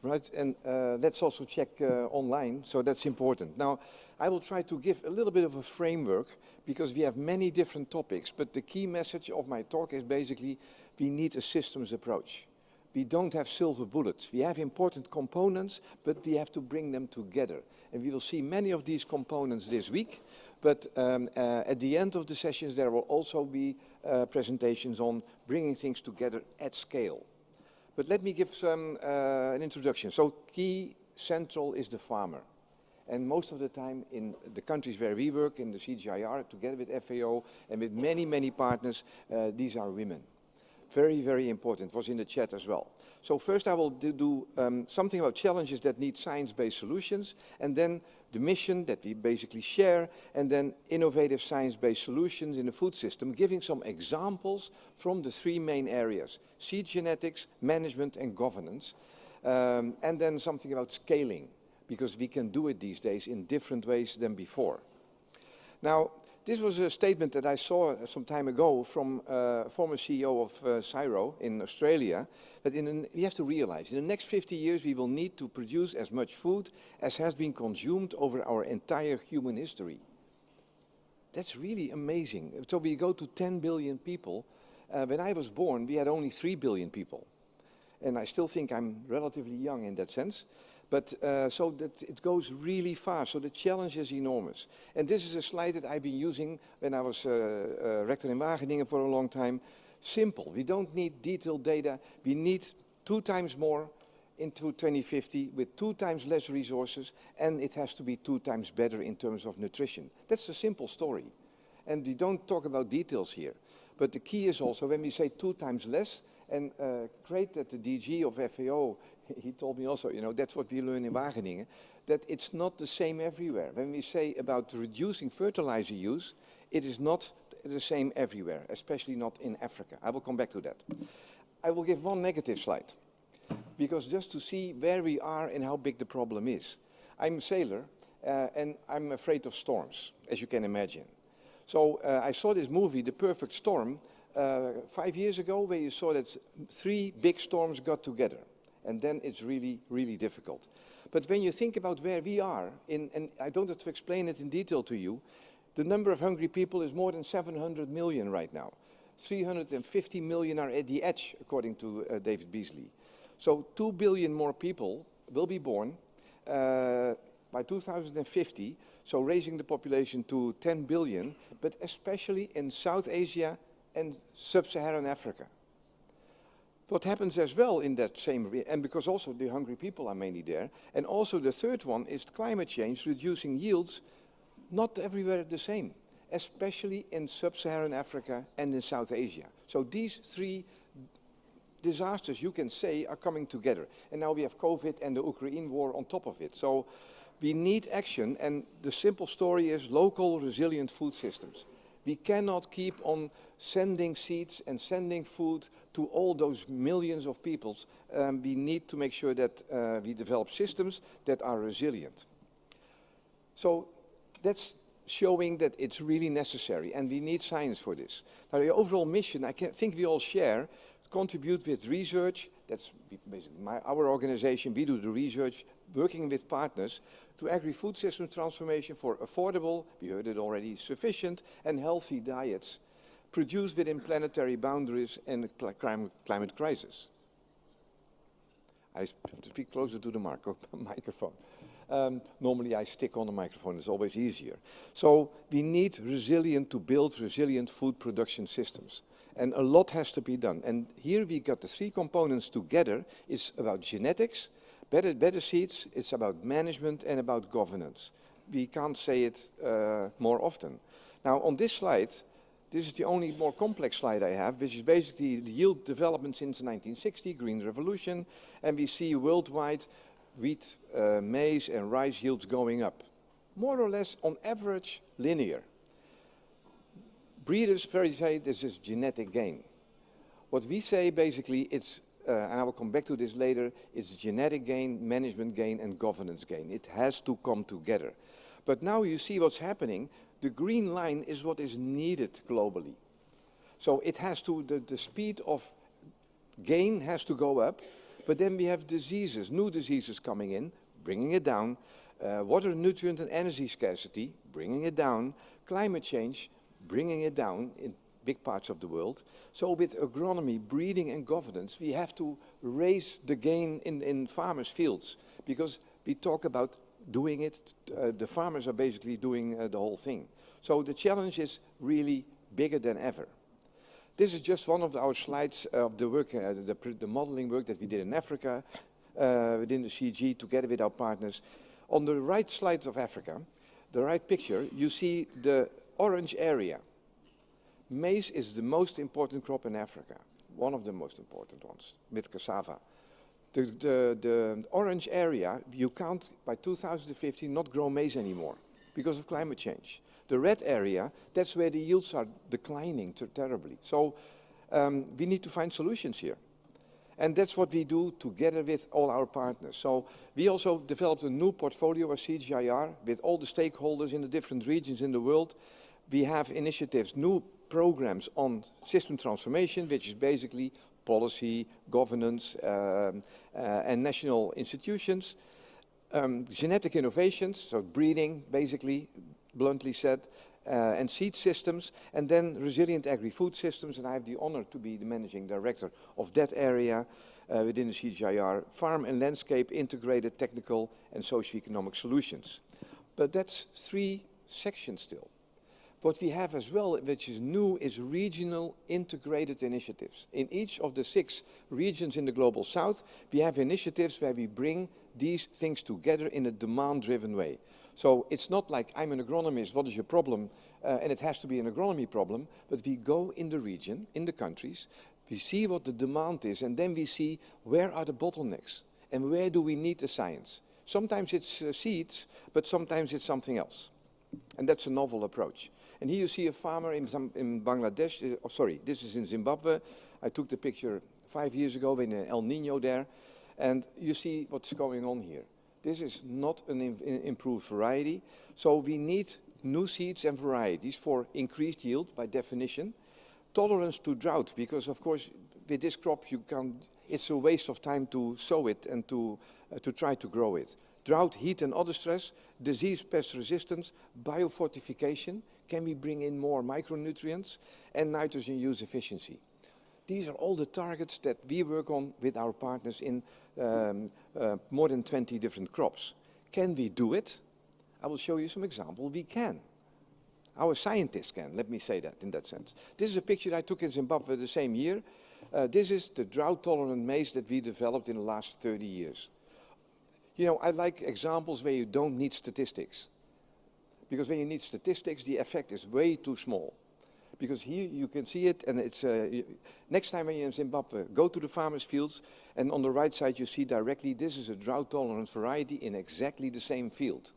Speaker 4: right? And let's also check online, so that's important. Now, I will try to give a little bit of a framework because we have many different topics, but the key message of my talk is basically we need a systems approach. We don't have silver bullets. We have important components, but we have to bring them together. And we will see many of these components this week, but at the end of the sessions there will also be presentations on bringing things together at scale. But let me give some an introduction. So key central is the farmer. And most of the time in the countries where we work, in the CGIAR, together with FAO and with many, many partners, these are women. Very, very important. It was in the chat as well. So first I will do something about challenges that need science-based solutions, and then the mission that we basically share, and then innovative science-based solutions in the food system, giving some examples from the three main areas: seed genetics, management, and governance. And then something about scaling, because we can do it these days in different ways than before. Now, this was a statement that I saw some time ago from former CEO of Cyro in Australia, that we have to realize, in the next 50 years we will need to produce as much food as has been consumed over our entire human history. That's really amazing. So we go to 10 billion people. When I was born, we had only 3 billion people. And I still think I'm relatively young in that sense. But so that it goes really fast, so the challenge is enormous. And this is a slide that I've been using when I was rector in Wageningen for a long time. Simple, we don't need detailed data, we need 2 times more into 2050 with 2 times less resources, and it has to be 2 times better in terms of nutrition. That's a simple story. And we don't talk about details here. But the key is also when we say 2 times less, and great that the DG of FAO, he told me also, you know, that's what we learn in Wageningen, that it's not the same everywhere. When we say about reducing fertilizer use, it is not the same everywhere, especially not in Africa. I will come back to that. I will give one negative slide, because just to see where we are and how big the problem is. I'm a sailor, and I'm afraid of storms, as you can imagine. So I saw this movie, The Perfect Storm, 5 years ago, where you saw that 3 big storms got together. And then it's really, really difficult. But when you think about where we are, and I don't have to explain it in detail to you, the number of hungry people is more than 700 million right now. 350 million are at the edge, according to David Beasley. So 2 billion more people will be born by 2050, so raising the population to 10 billion, but especially in South Asia and Sub-Saharan Africa. What happens as well in that same, and because also the hungry people are mainly there, and also the third one is climate change, reducing yields, not everywhere the same, especially in Sub-Saharan Africa and in South Asia. So these 3 disasters, you can say, are coming together. And now we have COVID and the Ukraine war on top of it. So we need action, and the simple story is local resilient food systems. We cannot keep on sending seeds and sending food to all those millions of people. We need to make sure that we develop systems that are resilient. So that's showing that it's really necessary, and we need science for this. Now, the overall mission, I think we all share, contribute with research. That's basically our organization. We do the research, working with partners to agri-food system transformation for affordable, we heard it already, sufficient and healthy diets produced within planetary boundaries and the climate crisis. I have to speak closer to the microphone. Normally I stick on the microphone, it's always easier. So we need to build resilient food production systems. And a lot has to be done. And here we got the 3 components together. It's about genetics, better seeds, it's about management and about governance. We can't say it more often. Now on this slide, this is the only more complex slide I have, which is basically the yield development since 1960, Green Revolution, and we see worldwide wheat, maize and rice yields going up. More or less on average linear. Breeders say this is genetic gain. What we say basically it's, and I will come back to this later, it's genetic gain, management gain and governance gain. It has to come together. But now you see what's happening. The green line is what is needed globally. So it has to, the speed of gain has to go up, but then we have diseases, new diseases coming in, bringing it down, water, nutrient and energy scarcity, bringing it down, climate change, bringing it down in big parts of the world. So with agronomy, breeding and governance, we have to raise the gain in farmers' fields, because we talk about doing it, the farmers are basically doing the whole thing. So the challenge is really bigger than ever. This is just one of our slides of the work, the modeling work that we did in Africa, within the CG, together with our partners. On the right slide of Africa, the right picture, you see the orange area. Maize is the most important crop in Africa, one of the most important ones, with cassava. The orange area, you can't, by 2050, not grow maize anymore because of climate change. The red area, that's where the yields are declining terribly. So we need to find solutions here. And that's what we do together with all our partners. So we also developed a new portfolio of CGIAR with all the stakeholders in the different regions in the world. We have initiatives, new programs on system transformation, which is basically policy, governance, and national institutions. Genetic innovations, so breeding, basically, bluntly said, and seed systems, and then resilient agri-food systems, and I have the honor to be the managing director of that area within the CGIAR, farm and landscape integrated technical and socio-economic solutions. But that's 3 sections still. What we have as well, which is new, is regional integrated initiatives. In each of the 6 regions in the Global South, we have initiatives where we bring these things together in a demand-driven way. So it's not like I'm an agronomist, what is your problem? And it has to be an agronomy problem, but we go in the region, in the countries, we see what the demand is, and then we see where are the bottlenecks, and where do we need the science. Sometimes it's seeds, but sometimes it's something else. And that's a novel approach. And here you see a farmer in Bangladesh, this is in Zimbabwe. I took the picture 5 years ago in El Nino there, and you see what's going on here. This is not an improved variety, so we need new seeds and varieties for increased yield by definition. Tolerance to drought, because of course with this crop you can't, it's a waste of time to sow it and to try to grow it. Drought, heat and other stress, disease, pest resistance, biofortification, can we bring in more micronutrients, and nitrogen use efficiency. These are all the targets that we work on with our partners in more than 20 different crops. Can we do it? I will show you some examples. We can. Our scientists can, let me say that in that sense. This is a picture I took in Zimbabwe the same year. This is the drought-tolerant maize that we developed in the last 30 years. You know, I like examples where you don't need statistics. Because when you need statistics, the effect is way too small. Because here you can see it, and it's next time when you're in Zimbabwe, go to the farmers' fields, and on the right side you see directly this is a drought-tolerant variety in exactly the same field.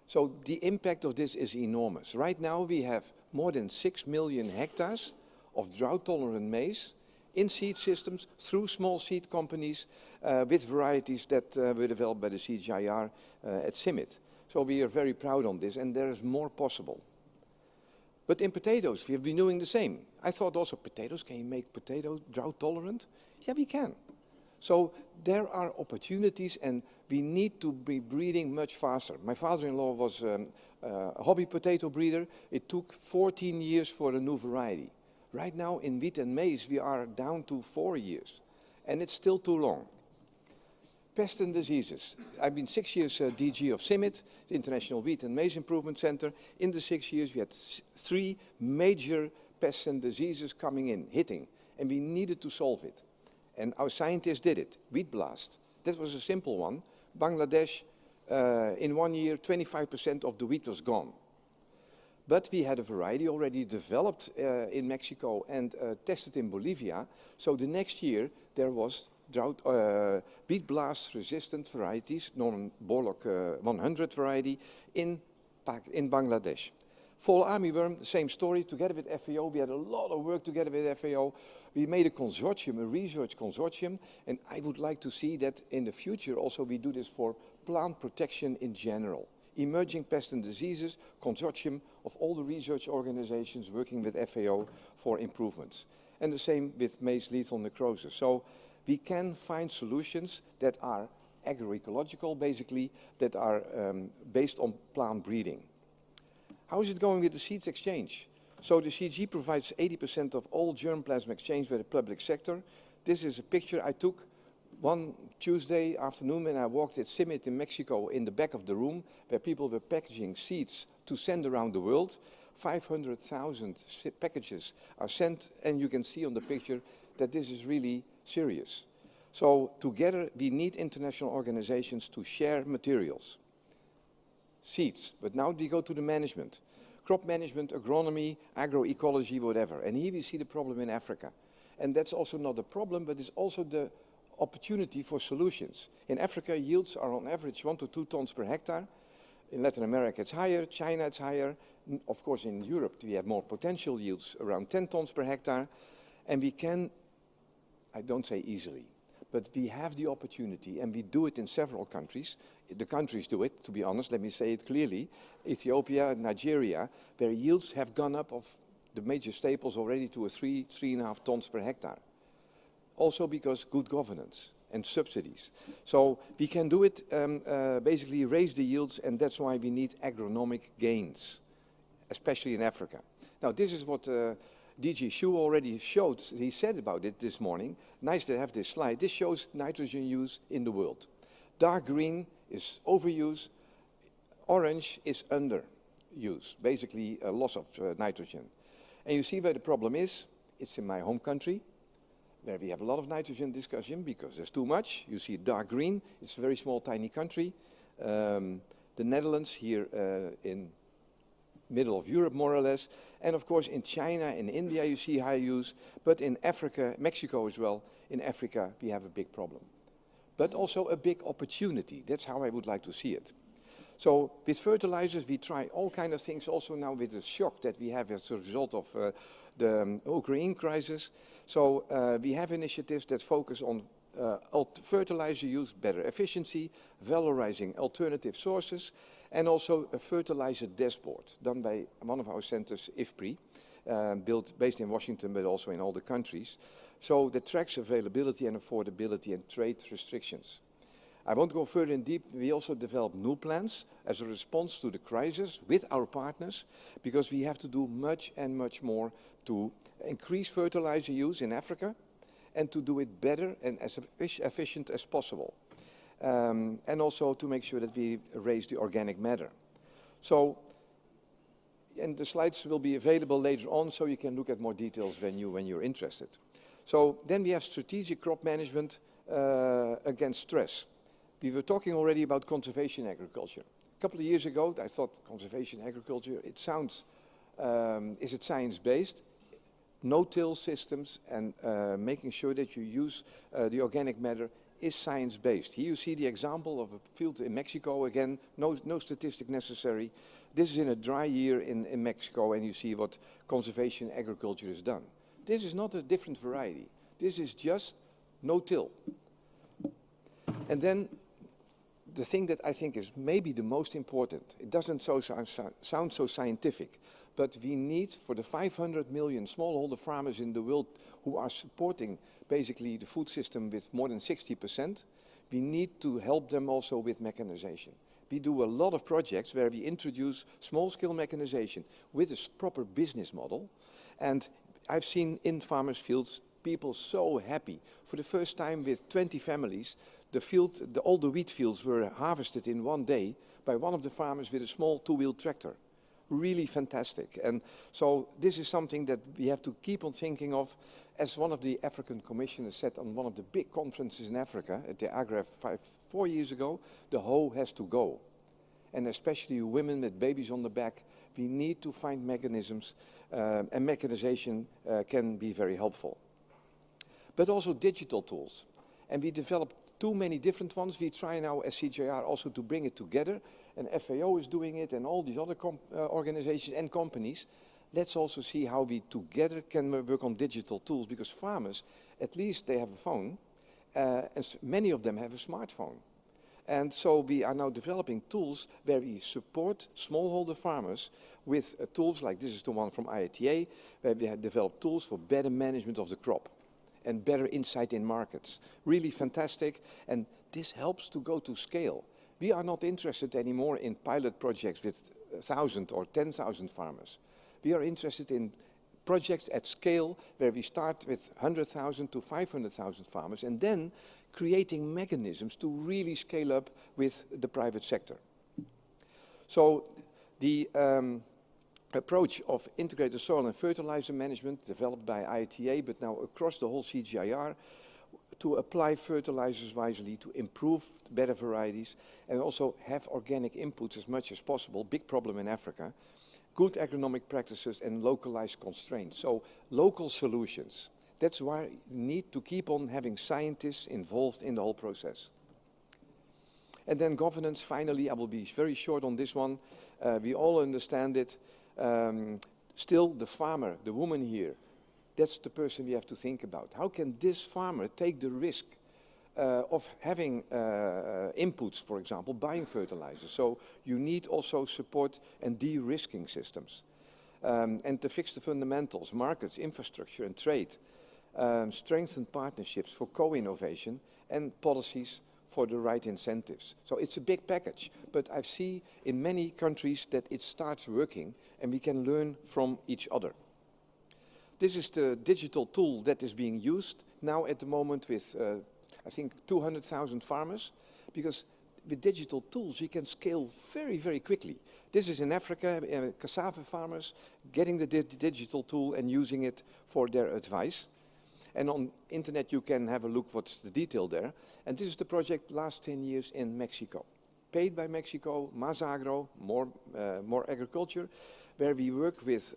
Speaker 4: So the impact of this is enormous. Right now we have more than 6 million hectares of drought-tolerant maize in seed systems through small seed companies with varieties that were developed by the CGIAR at CIMMYT. So we are very proud on this, and there is more possible. But in potatoes, we have been doing the same. I thought also potatoes, can you make potatoes drought tolerant? Yeah, we can. So there are opportunities, and we need to be breeding much faster. My father-in-law was a hobby potato breeder. It took 14 years for a new variety. Right now in wheat and maize, we are down to 4 years, and it's still too long. Pests and diseases. I've been 6 years DG of CIMMYT, the International Wheat and Maize Improvement Center. In the 6 years, we had 3 major pests and diseases coming in, hitting, and we needed to solve it. And our scientists did it. Wheat blast. That was a simple one. Bangladesh, in 1 year, 25% of the wheat was gone. But we had a variety already developed in Mexico and tested in Bolivia. So the next year, there was drought, wheat blast resistant varieties, non-Borlock 100 variety in Bangladesh. Fall armyworm, same story, together with FAO. We had a lot of work together with FAO. We made a consortium, a research consortium, and I would like to see that in the future also we do this for plant protection in general. Emerging pests and diseases, consortium of all the research organizations working with FAO for improvements. And the same with maize lethal necrosis. So we can find solutions that are agroecological, basically, that are based on plant breeding. How is it going with the seeds exchange? So the CG provides 80% of all germplasm exchange with the public sector. This is a picture I took one Tuesday afternoon when I walked at CIMMYT in Mexico in the back of the room, where people were packaging seeds to send around the world. 500,000 packages are sent, and you can see on the picture that this is really serious. So together we need international organizations to share materials. Seeds, but now we go to the management. Crop management, agronomy, agroecology, whatever. And here we see the problem in Africa. And that's also not a problem, but it's also the opportunity for solutions. In Africa, yields are on average 1 to 2 tons per hectare. In Latin America, it's higher. China, it's higher. Of course, in Europe, we have more potential yields, around 10 tons per hectare. And we can, I don't say easily, But we have the opportunity, and we do it in several countries. The countries do it, to be honest, let me say it clearly. Ethiopia, Nigeria, their yields have gone up of the major staples already to a 3.5 tons per hectare. Also because good governance and subsidies. So we can do it, basically raise the yields, and that's why we need agronomic gains, especially in Africa. Now this is what DG Shu already showed. He said about it this morning. Nice to have this slide. This shows nitrogen use in the world. Dark green is overuse, orange is underuse, basically a loss of nitrogen. And you see where the problem is. It's in my home country, where we have a lot of nitrogen discussion because there's too much. You see dark green, it's a very small, tiny country. The Netherlands here in middle of Europe, more or less. And of course in China and India you see high use, but in Africa, Mexico as well, in Africa we have a big problem. But also a big opportunity. That's how I would like to see it. So with fertilizers we try all kind of things, also now with the shock that we have as a result of the Ukraine crisis. So we have initiatives that focus on fertilizer use, better efficiency, valorizing alternative sources, and also a fertilizer dashboard done by one of our centers, IFPRI, based in Washington but also in all the countries. So that tracks availability and affordability and trade restrictions. I won't go further in deep. We also developed new plans as a response to the crisis with our partners, because we have to do much and much more to increase fertilizer use in Africa and to do it better and as efficient as possible. And also to make sure that we raise the organic matter. So, and the slides will be available later on, so you can look at more details when you're interested. So then we have strategic crop management against stress. We were talking already about conservation agriculture. A couple of years ago, I thought conservation agriculture, it sounds, is it science-based? No-till systems and making sure that you use the organic matter is science-based. Here you see the example of a field in Mexico. Again, no statistic necessary. This is in a dry year in Mexico, and you see what conservation agriculture has done. This is not a different variety. This is just no-till. And then the thing that I think is maybe the most important, it doesn't sound so scientific, but we need, for the 500 million smallholder farmers in the world who are supporting basically the food system with more than 60%, we need to help them also with mechanization. We do a lot of projects where we introduce small-scale mechanization with a proper business model. And I've seen in farmers' fields people so happy. For the first time with 20 families, all the wheat fields were harvested in one day by one of the farmers with a small two-wheel tractor. Really fantastic. And so this is something that we have to keep on thinking of. As one of the African commissioners said on one of the big conferences in Africa, at the Agref 4 years ago, the hoe has to go. And especially women with babies on the back, we need to find mechanisms, and mechanization can be very helpful. But also digital tools. And we developed too many different ones. We try now as CGIAR also to bring it together, and FAO is doing it, and all these other organizations and companies. Let's also see how we together can work on digital tools, because farmers, at least they have a phone, and many of them have a smartphone. And so we are now developing tools where we support smallholder farmers with tools like, this is the one from IATA, where we have developed tools for better management of the crop and better insight in markets. Really fantastic, and this helps to go to scale. We are not interested anymore in pilot projects with 1,000 or 10,000 farmers. We are interested in projects at scale where we start with 100,000 to 500,000 farmers and then creating mechanisms to really scale up with the private sector. So the approach of integrated soil and fertilizer management developed by IATA, but now across the whole CGIAR, to apply fertilizers wisely, to improve better varieties, and also have organic inputs as much as possible. Big problem in Africa. Good agronomic practices and localized constraints. So local solutions. That's why we need to keep on having scientists involved in the whole process. And then governance, finally, I will be very short on this one. We all understand it. Still, the farmer, the woman here, that's the person we have to think about. How can this farmer take the risk of having inputs, for example, buying fertilizers. So you need also support and de-risking systems. And to fix the fundamentals, markets, infrastructure and trade, strengthen partnerships for co-innovation and policies for the right incentives. So it's a big package, but I see in many countries that it starts working and we can learn from each other. This is the digital tool that is being used now at the moment with, I think, 200,000 farmers, because with digital tools you can scale very, very quickly. This is in Africa, cassava farmers getting the digital tool and using it for their advice. And on internet you can have a look what's the detail there. And this is the project last 10 years in Mexico. Paid by Mexico, Más Agro, more agriculture, where we work with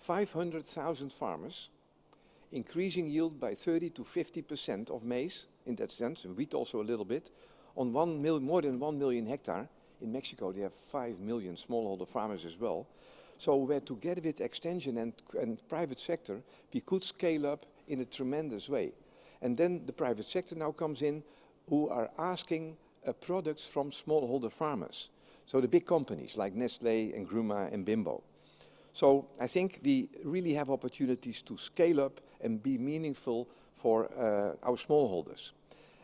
Speaker 4: 500,000 farmers, increasing yield by 30 to 50% of maize, in that sense, and wheat also a little bit, on more than 1 million hectare. In Mexico they have 5 million smallholder farmers as well. So where together with extension and private sector, we could scale up in a tremendous way. And then the private sector now comes in, who are asking products from smallholder farmers. So the big companies like Nestlé and Gruma and Bimbo. So I think we really have opportunities to scale up and be meaningful for our smallholders.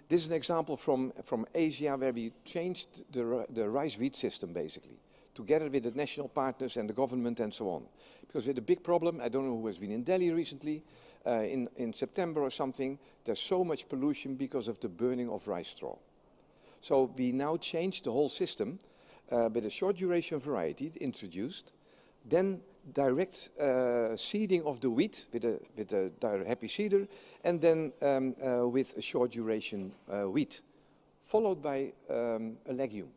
Speaker 4: This is an example from Asia where we changed the rice wheat system basically, together with the national partners and the government and so on. Because we had a big problem, I don't know who has been in Delhi recently, in September or something, there's so much pollution because of the burning of rice straw. So we now changed the whole system with a short duration variety introduced, then direct seeding of the wheat with a happy seeder, and then with a short duration wheat, followed by a legume.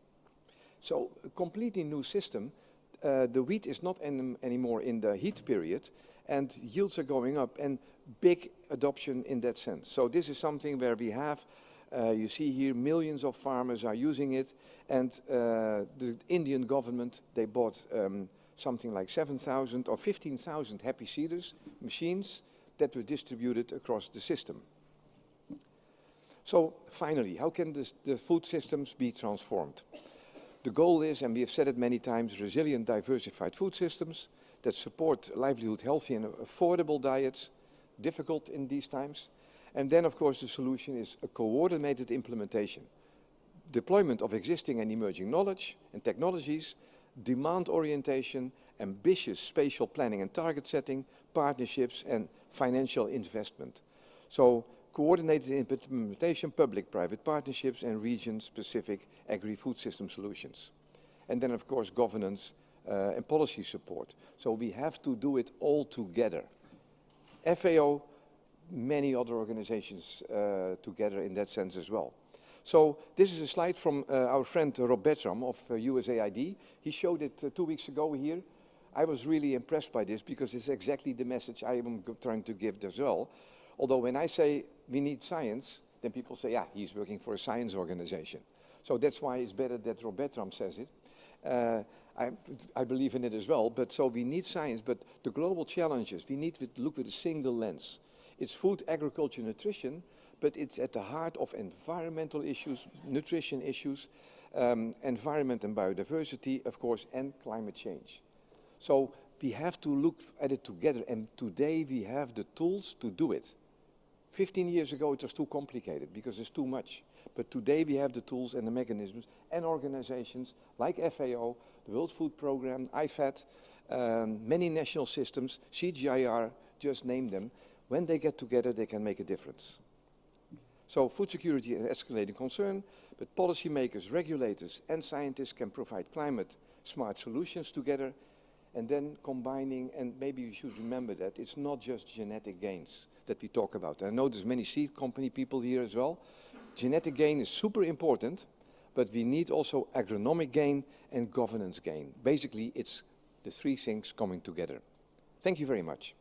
Speaker 4: So a completely new system. The wheat is not anymore in the heat period, and yields are going up, and big adoption in that sense. So this is something where we have, you see here, millions of farmers are using it, and the Indian government, they bought something like 7,000 or 15,000 happy seeders, machines that were distributed across the system. So finally, how can the food systems be transformed? The goal is, and we have said it many times, resilient, diversified food systems that support livelihood, healthy and affordable diets, difficult in these times. And then, of course, the solution is a coordinated implementation. Deployment of existing and emerging knowledge and technologies, demand orientation, ambitious spatial planning and target setting, partnerships and financial investment. So coordinated implementation, public-private partnerships and region-specific agri-food system solutions. And then, of course, governance and policy support. So we have to do it all together. FAO, many other organizations together in that sense as well. So this is a slide from our friend Rob Bertram of USAID. He showed it 2 weeks ago here. I was really impressed by this because it's exactly the message I am trying to give as well. Although when I say we need science, then people say, yeah, he's working for a science organization. So that's why it's better that Rob Bertram says it. I believe in it as well, but so we need science, but the global challenges, we need to look with a single lens. It's food, agriculture, nutrition, but it's at the heart of environmental issues, nutrition issues, environment and biodiversity, of course, and climate change. So we have to look at it together, and today we have the tools to do it. 15 years ago it was too complicated because there's too much. But today we have the tools and the mechanisms and organizations like FAO, the World Food Programme, IFAD, many national systems, CGIAR, just name them. When they get together, they can make a difference. So food security is an escalating concern, but policymakers, regulators and scientists can provide climate smart solutions together, and then combining, and maybe you should remember that it's not just genetic gains that we talk about. I know there's many seed company people here as well. Genetic gain is super important, but we need also agronomic gain and governance gain. Basically, it's the three things coming together. Thank you very much.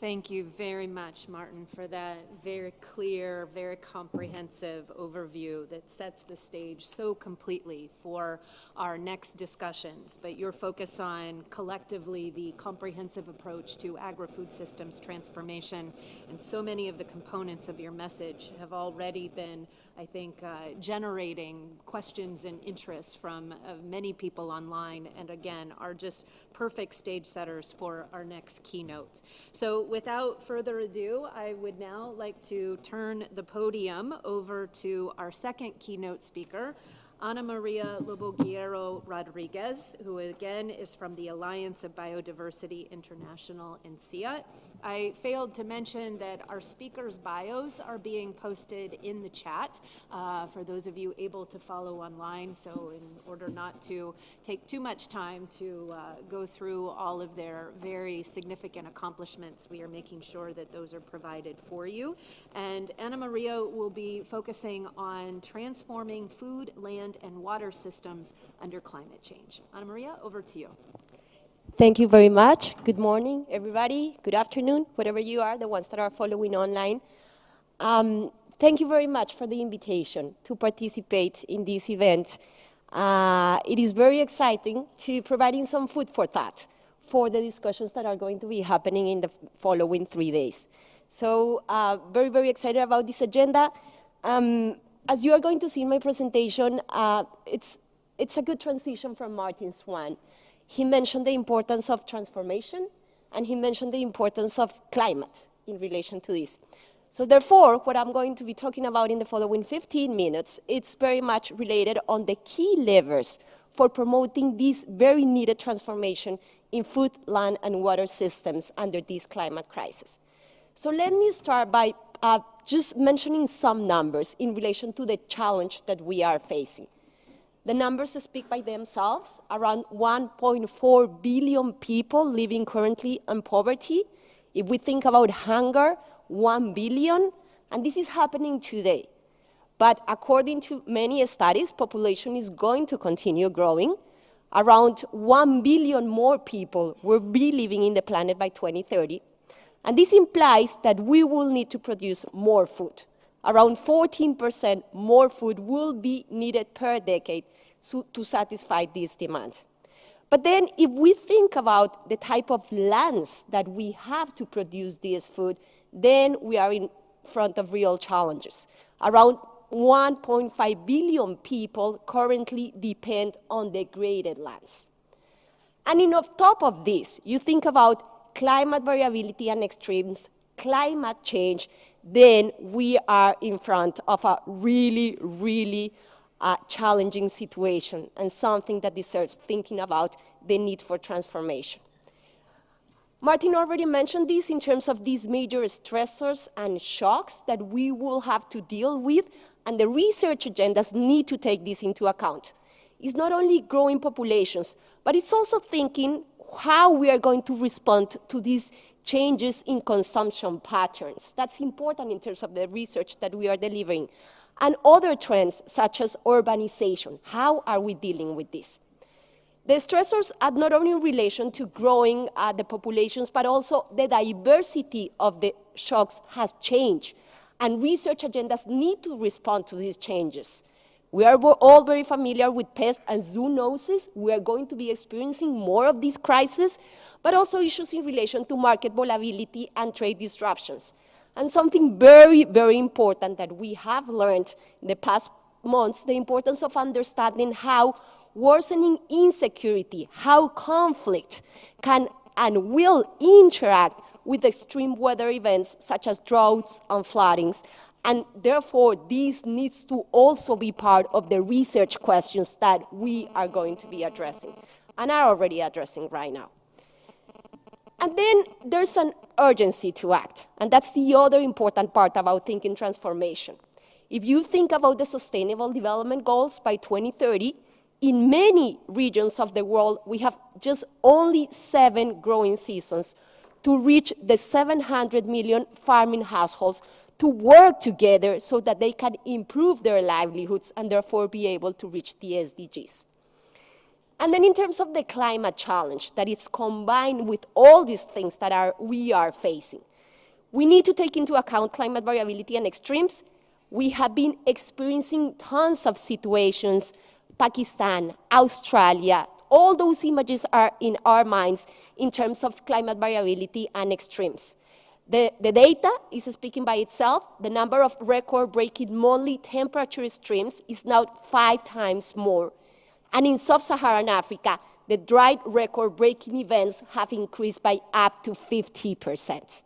Speaker 2: Thank you very much, Martin, for that very clear, very comprehensive overview that sets the stage so completely for our next discussions. But your focus on collectively the comprehensive approach to agri-food systems transformation, and so many of the components of your message have already been, I think, generating questions and interest from many people online, and again, are just perfect stage setters for our next keynote. So without further ado, I would now like to turn the podium over to our second keynote speaker, Ana Maria Loboguero Rodriguez, who again is from the Alliance of Biodiversity International in SIAT. I failed to mention that our speakers' bios are being posted in the chat for those of you able to follow online. So in order not to take too much time to go through all of their very significant accomplishments, we are making sure that those are provided for you. And Ana Maria will be focusing on transforming food, land, and water systems under climate change. Ana Maria, over to you.
Speaker 5: Thank you very much. Good morning, everybody. Good afternoon, wherever you are, the ones that are following online. Thank you very much for the invitation to participate in this event. It is very exciting to providing some food for thought for the discussions that are going to be happening in the following 3 days. So very, very excited about this agenda. As you are going to see in my presentation, it's a good transition from Martin's one. He mentioned the importance of transformation, and he mentioned the importance of climate in relation to this. So therefore, what I'm going to be talking about in the following 15 minutes, it's very much related on the key levers for promoting this very needed transformation in food, land, and water systems under this climate crisis. So let me start by just mentioning some numbers in relation to the challenge that we are facing. The numbers speak by themselves. Around 1.4 billion people living currently in poverty. If we think about hunger, 1 billion, and this is happening today. But according to many studies, population is going to continue growing. Around 1 billion more people will be living in the planet by 2030. And this implies that we will need to produce more food. Around 14% more food will be needed per decade to satisfy these demands. But then if we think about the type of lands that we have to produce this food, then we are in front of real challenges. Around 1.5 billion people currently depend on degraded lands. And on top of this, you think about climate variability and extremes, climate change, then we are in front of a really, really challenging situation and something that deserves thinking about the need for transformation. Martin already mentioned this in terms of these major stressors and shocks that we will have to deal with, and the research agendas need to take this into account. It's not only growing populations, but it's also thinking how we are going to respond to these changes in consumption patterns. That's important in terms of the research that we are delivering. And other trends, such as urbanization. How are we dealing with this? The stressors are not only in relation to growing the populations, but also the diversity of the shocks has changed. And research agendas need to respond to these changes. We are all very familiar with pests and zoonosis. We are going to be experiencing more of these crises, but also issues in relation to market volatility and trade disruptions. And something very, very important that we have learned in the past months, the importance of understanding how worsening insecurity, how conflict can and will interact with extreme weather events such as droughts and floodings. And therefore, this needs to also be part of the research questions that we are going to be addressing and are already addressing right now. And then there's an urgency to act, and that's the other important part about thinking transformation. If you think about the Sustainable Development Goals by 2030, in many regions of the world, we have just only 7 growing seasons to reach the 700 million farming households to work together so that they can improve their livelihoods and therefore be able to reach the SDGs. And then in terms of the climate challenge, that it's combined with all these things that we are facing. We need to take into account climate variability and extremes. We have been experiencing tons of situations, Pakistan, Australia, all those images are in our minds in terms of climate variability and extremes. The data is speaking by itself. The number of record-breaking monthly temperature extremes is now 5 times more. And in sub-Saharan Africa, the dry record-breaking events have increased by up to 50%.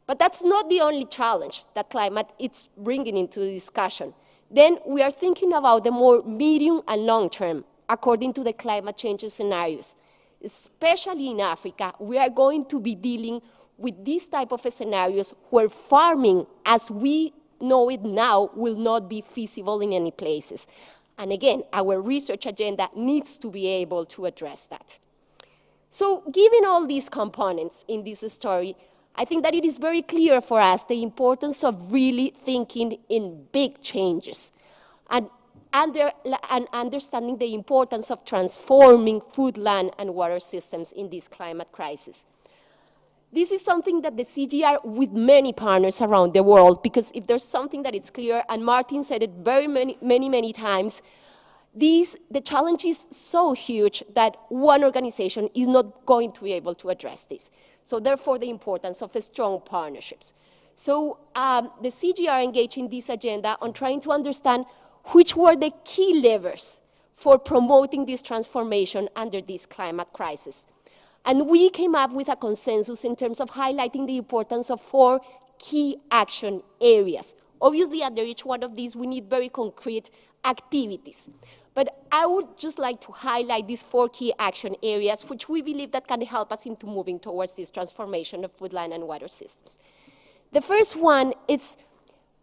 Speaker 5: But that's not the only challenge that climate is bringing into the discussion. Then we are thinking about the more medium and long term, according to the climate change scenarios. Especially in Africa, we are going to be dealing with these type of scenarios where farming, as we know it now, will not be feasible in any places. And again, our research agenda needs to be able to address that. So given all these components in this story, I think that it is very clear for us the importance of really thinking in big changes and understanding the importance of transforming food, land, and water systems in this climate crisis. This is something that the CGR, with many partners around the world, because if there's something that is clear, and Martin said it very many times, the challenge is so huge that one organization is not going to be able to address this. So therefore, the importance of strong partnerships. So the CGR engaged in this agenda on trying to understand which were the key levers for promoting this transformation under this climate crisis. And we came up with a consensus in terms of highlighting the importance of 4 key action areas. Obviously, under each one of these, we need very concrete activities. But I would just like to highlight these 4 key action areas, which we believe that can help us into moving towards this transformation of food, land, and water systems. The first one, it's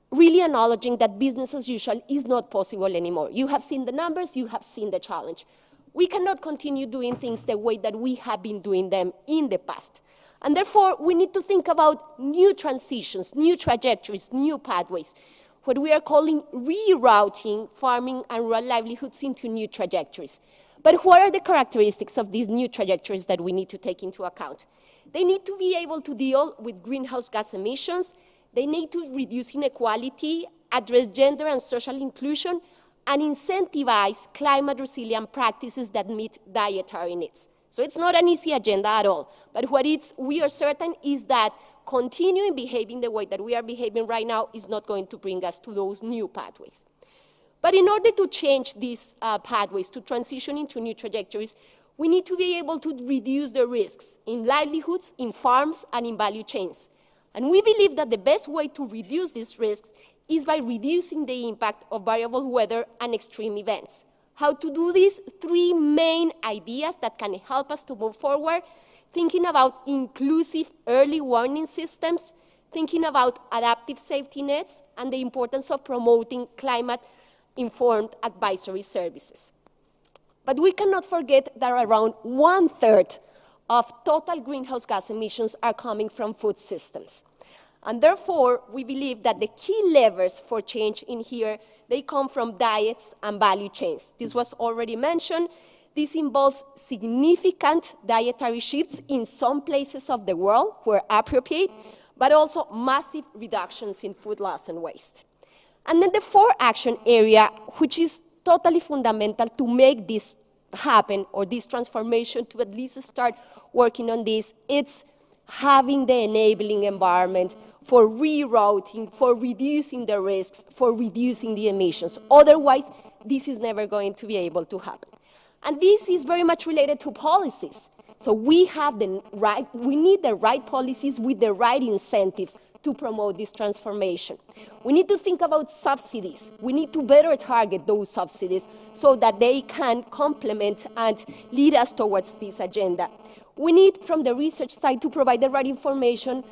Speaker 5: really acknowledging that business as usual is not possible anymore. You have seen the numbers, you have seen the challenge. We cannot continue doing things the way that we have been doing them in the past. And therefore, we need to think about new transitions, new trajectories, new pathways, what we are calling rerouting farming and rural livelihoods into new trajectories. But what are the characteristics of these new trajectories that we need to take into account? They need to be able to deal with greenhouse gas emissions. They need to reduce inequality, address gender and social inclusion, and incentivize climate-resilient practices that meet dietary needs. So it's not an easy agenda at all. But what we are certain is that continuing behaving the way that we are behaving right now is not going to bring us to those new pathways. But in order to change these pathways, to transition into new trajectories, we need to be able to reduce the risks in livelihoods, in farms, and in value chains. And we believe that the best way to reduce these risks is by reducing the impact of variable weather and extreme events. How to do this? 3 main ideas that can help us to move forward: thinking about inclusive early warning systems, thinking about adaptive safety nets, and the importance of promoting climate-informed advisory services. But we cannot forget that around 1/3 of total greenhouse gas emissions are coming from food systems. And therefore, we believe that the key levers for change in here, they come from diets and value chains. This was already mentioned. This involves significant dietary shifts in some places of the world where appropriate, but also massive reductions in food loss and waste. And then the 4th action area, which is totally fundamental to make this happen, or this transformation, to at least start working on this, it's having the enabling environment for rerouting, for reducing the risks, for reducing the emissions. Otherwise, this is never going to be able to happen. And this is very much related to policies. So we need the right policies with the right incentives to promote this transformation. We need to think about subsidies. We need to better target those subsidies so that they can complement and lead us towards this agenda. We need, from the research side, to provide the right information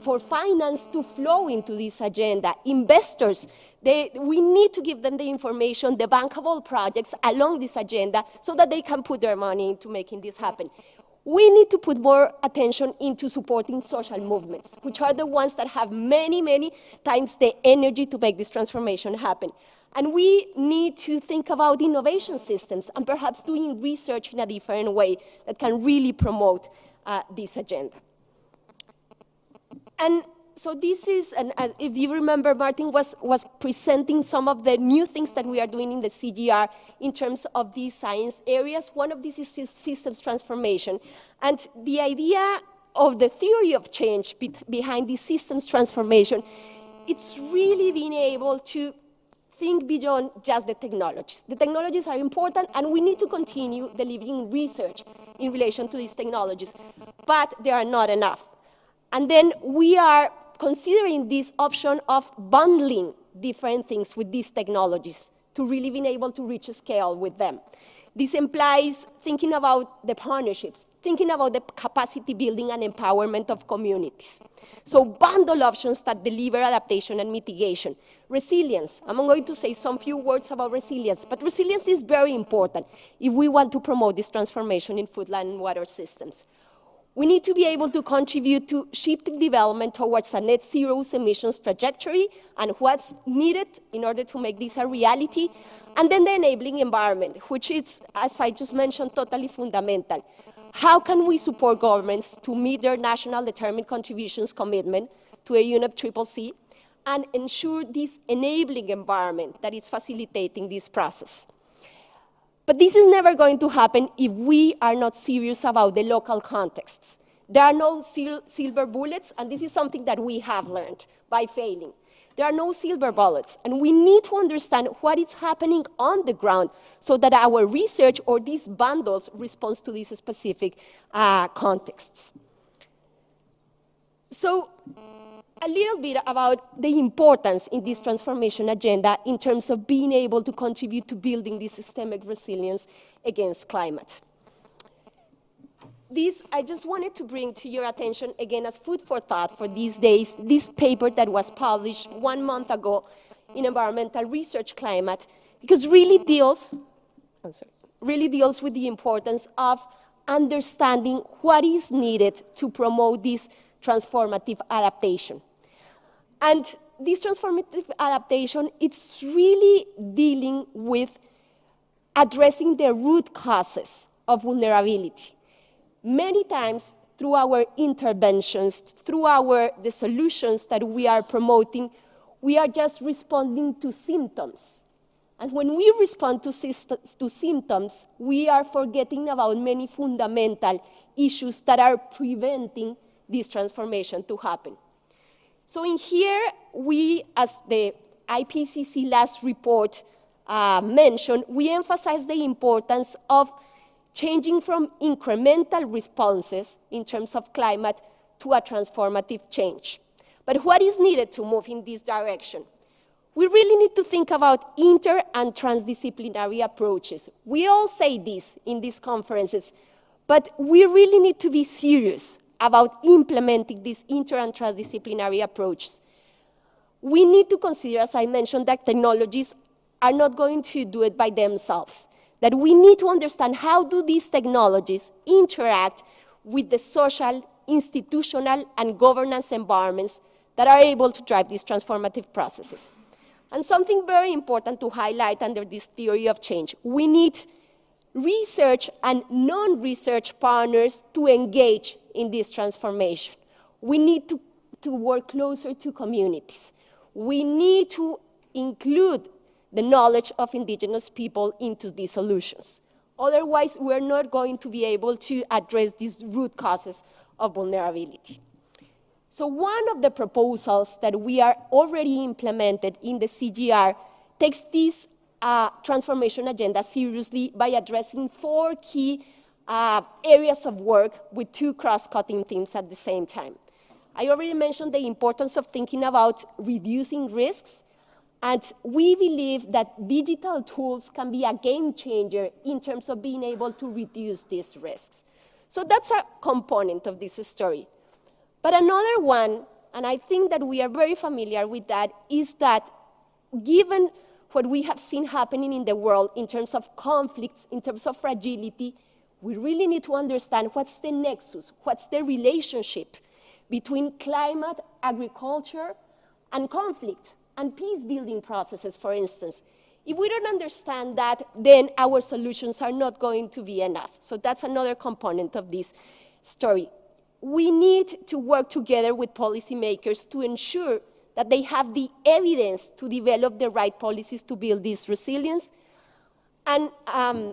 Speaker 5: for finance to flow into this agenda. Investors, we need to give them the information, the bankable projects along this agenda so that they can put their money into making this happen. We need to put more attention into supporting social movements, which are the ones that have many times the energy to make this transformation happen. And we need to think about innovation systems and perhaps doing research in a different way that can really promote this agenda. And so this is, and if you remember, Martin was presenting some of the new things that we are doing in the CGR in terms of these science areas. One of these is systems transformation. And the idea of the theory of change behind this systems transformation, it's really being able to think beyond just the technologies. The technologies are important, and we need to continue delivering research in relation to these technologies, but they are not enough. And then we are considering this option of bundling different things with these technologies to really being able to reach a scale with them. This implies thinking about the partnerships, thinking about the capacity building and empowerment of communities. So bundle options that deliver adaptation and mitigation. Resilience, I'm going to say some few words about resilience, but resilience is very important if we want to promote this transformation in food, land, and water systems. We need to be able to contribute to shifting development towards a net zero emissions trajectory and what's needed in order to make this a reality. And then the enabling environment, which is, as I just mentioned, totally fundamental. How can we support governments to meet their national determined contributions commitment to a UNEP-CCC and ensure this enabling environment that is facilitating this process? But this is never going to happen if we are not serious about the local contexts. There are no silver bullets, and this is something that we have learned by failing. There are no silver bullets, and we need to understand what is happening on the ground so that our research or these bundles responds to these specific contexts. So, a little bit about the importance in this transformation agenda in terms of being able to contribute to building this systemic resilience against climate. This, I just wanted to bring to your attention, again, as food for thought for these days, this paper that was published 1 month ago in Environmental Research Climate, because really deals with the importance of understanding what is needed to promote this transformative adaptation. And this transformative adaptation, it's really dealing with addressing the root causes of vulnerability. Many times, through our interventions, through the solutions that we are promoting, we are just responding to symptoms. And when we respond to symptoms, we are forgetting about many fundamental issues that are preventing this transformation to happen. So in here, we, as the IPCC last report mentioned, we emphasize the importance of changing from incremental responses in terms of climate to a transformative change. But what is needed to move in this direction? We really need to think about inter- and transdisciplinary approaches. We all say this in these conferences, but we really need to be serious about implementing these inter- and transdisciplinary approaches. We need to consider, as I mentioned, that technologies are not going to do it by themselves, that we need to understand how do these technologies interact with the social, institutional, and governance environments that are able to drive these transformative processes. And something very important to highlight under this theory of change, we need research and non-research partners to engage in this transformation. We need to work closer to communities. We need to include the knowledge of indigenous people into these solutions. Otherwise, we're not going to be able to address these root causes of vulnerability. So one of the proposals that we are already implemented in the CGR takes this transformation agenda seriously by addressing 4 key areas of work with 2 cross-cutting themes at the same time. I already mentioned the importance of thinking about reducing risks, and we believe that digital tools can be a game changer in terms of being able to reduce these risks. So that's a component of this story. But another one, and I think that we are very familiar with that, is that given what we have seen happening in the world in terms of conflicts, in terms of fragility, we really need to understand what's the nexus, what's the relationship between climate, agriculture, and conflict, and peace-building processes, for instance. If we don't understand that, then our solutions are not going to be enough. So that's another component of this story. we need to work together with policymakers to ensure that they have the evidence to develop the right policies to build this resilience. And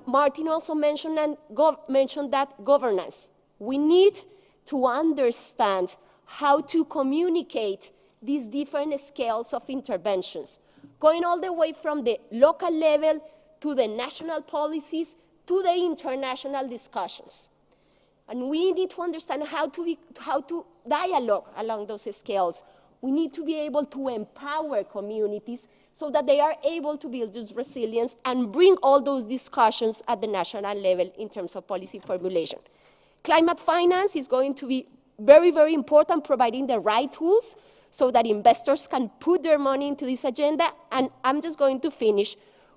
Speaker 5: Martin also mentioned that governance. We need to understand how to communicate these different scales of interventions, going all the way from the local level to the national policies to the international discussions. And we need to understand how to dialogue along those scales. We need to be able to empower communities so that they are able to build this resilience and bring all those discussions at the national level in terms of policy formulation. Climate finance is going to be very, very important, providing the right tools so that investors can put their money into this agenda. And I'm just going to finish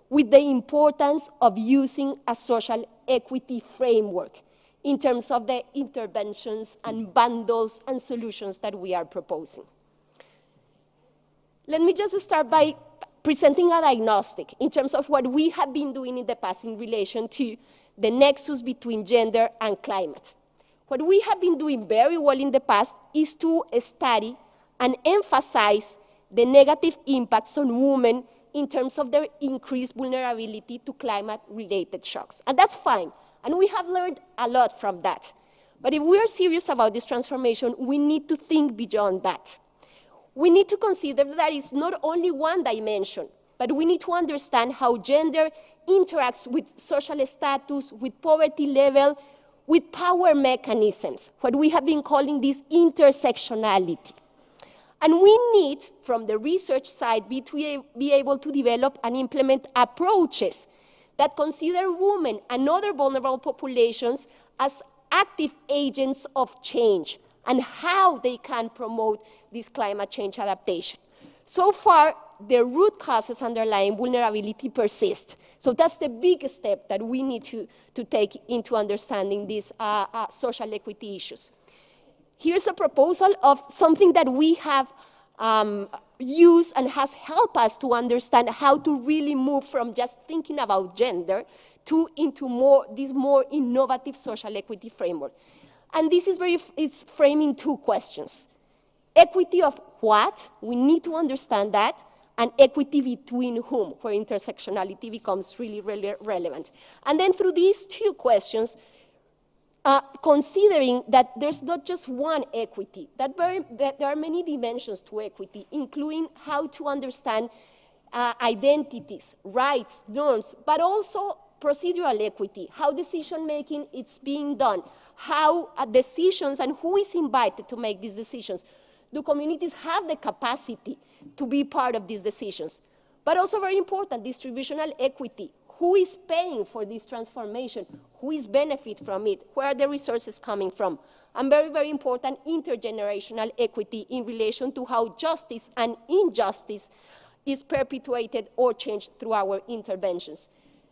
Speaker 5: with the importance of using a social equity framework in terms of the interventions and bundles and solutions that we are proposing. Let me just start by presenting a diagnostic in terms of what we have been doing in the past in relation to the nexus between gender and climate. What we have been doing very well in the past is to study and emphasize the negative impacts on women in terms of their increased vulnerability to climate-related shocks. And that's fine. And we have learned a lot from that. But if we are serious about this transformation, we need to think beyond that. We need to consider that it's not only one dimension, but we need to understand how gender interacts with social status, with poverty level, with power mechanisms, what we have been calling this intersectionality. And we need, from the research side, be able to develop and implement approaches that consider women and other vulnerable populations as active agents of change and how they can promote this climate change adaptation. So far, the root causes underlying vulnerability persist. So that's the big step that we need to take into understanding these social equity issues. Here's a proposal of something that we have used and has helped us to understand how to really move from just thinking about gender into this more innovative social equity framework. And this is it's framing two questions. Equity of what? We need to understand that. And equity between whom, where intersectionality becomes really, really relevant. And then through these two questions, considering that there's not just one equity, that there are many dimensions to equity, including how to understand identities, rights, norms, but also procedural equity, how decision-making is being done, how decisions and who is invited to make these decisions. Do communities have the capacity to be part of these decisions? But also very important, distributional equity. Who is paying for this transformation? Who is benefit from it? Where are the resources coming from? And very, very important, intergenerational equity in relation to how justice and injustice is perpetuated or changed through our interventions.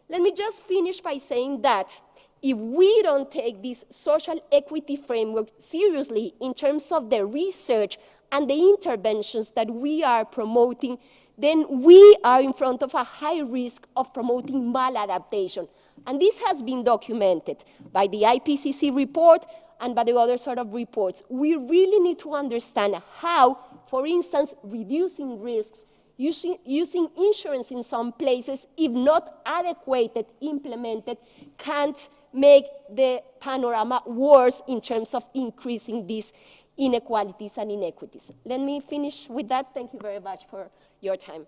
Speaker 5: Let me just finish by saying that if we don't take this social equity framework seriously in terms of the research and the interventions that we are promoting, then we are in front of a high risk of promoting maladaptation. And this has been documented by the IPCC report and by the other sort of reports. We really need to understand how, for instance, reducing risks, using insurance in some places, if not adequately implemented, can't make the panorama worse in terms of increasing these inequalities and inequities. Let me finish with that. Thank you very much for your time.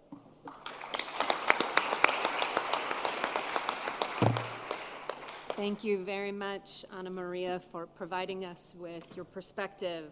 Speaker 2: Thank you very much, Ana Maria, for providing us with your perspective,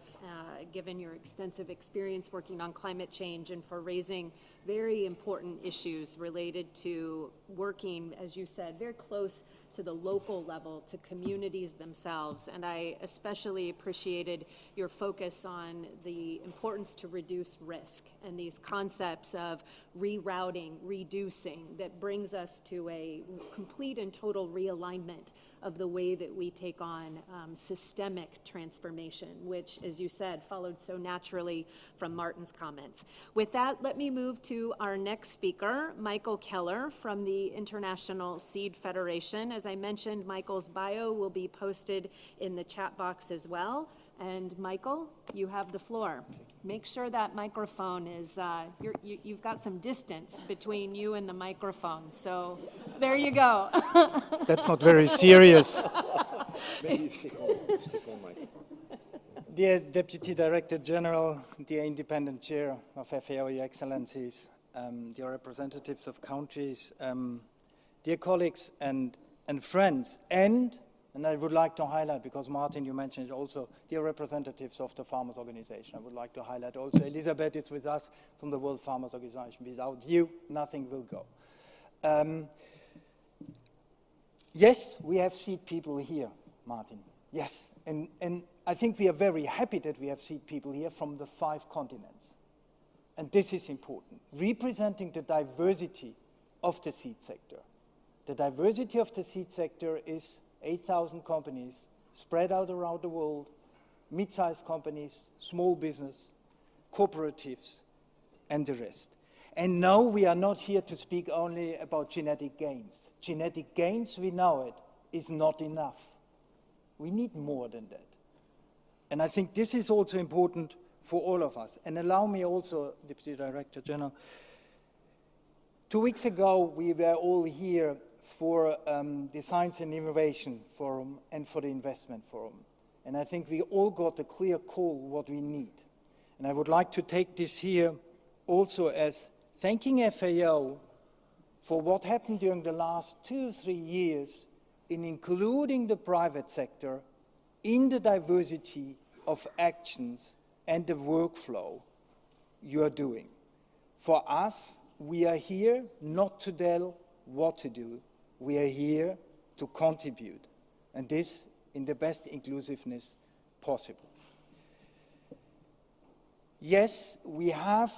Speaker 2: given your extensive experience working on climate change, and for raising very important issues related to working, as you said, very close to the local level, to communities themselves. And I especially appreciated your focus on the importance to reduce risk and these concepts of rerouting, reducing, that brings us to a complete and total realignment of the way that we take on systemic transformation, which, as you said, followed so naturally from Martin's comments. With that, let me move to our next speaker, Michael Keller from the International Seed Federation. As I mentioned, Michael's bio will be posted in the chat box as well. And Michael, you have the floor. Make sure that microphone is, you've got some distance between you and the microphone, so there you go.
Speaker 6: That's not very serious.
Speaker 4: Maybe stick on microphone.
Speaker 6: Dear Deputy Director General, dear Independent Chair of FAO, Your Excellencies, dear representatives of countries, dear colleagues and friends, and I would like to highlight, because Martin, you mentioned it also, dear representatives of the Farmers Organization, I would like to highlight also, Elisabeth is with us from the World Farmers Organization. Without you, nothing will go. Yes, we have seed people here, Martin, yes, and I think we are very happy that we have seed people here from the 5 continents. And this is important, representing the diversity of the seed sector. The diversity of the seed sector is 8,000 companies spread out around the world, mid-sized companies, small business, cooperatives, and the rest. And no, we are not here to speak only about genetic gains. Genetic gains, we know it, is not enough. We need more than that. And I think this is also important for all of us. And allow me also, Deputy Director General, 2 weeks ago we were all here for the Science and Innovation Forum and for the Investment Forum. And I think we all got a clear call what we need. And I would like to take this here also as thanking FAO for what happened during the last 2 or 3 years in including the private sector in the diversity of actions and the workflow you are doing. For us, we are here not to tell what to do. We are here to contribute, and this in the best inclusiveness possible. Yes, we have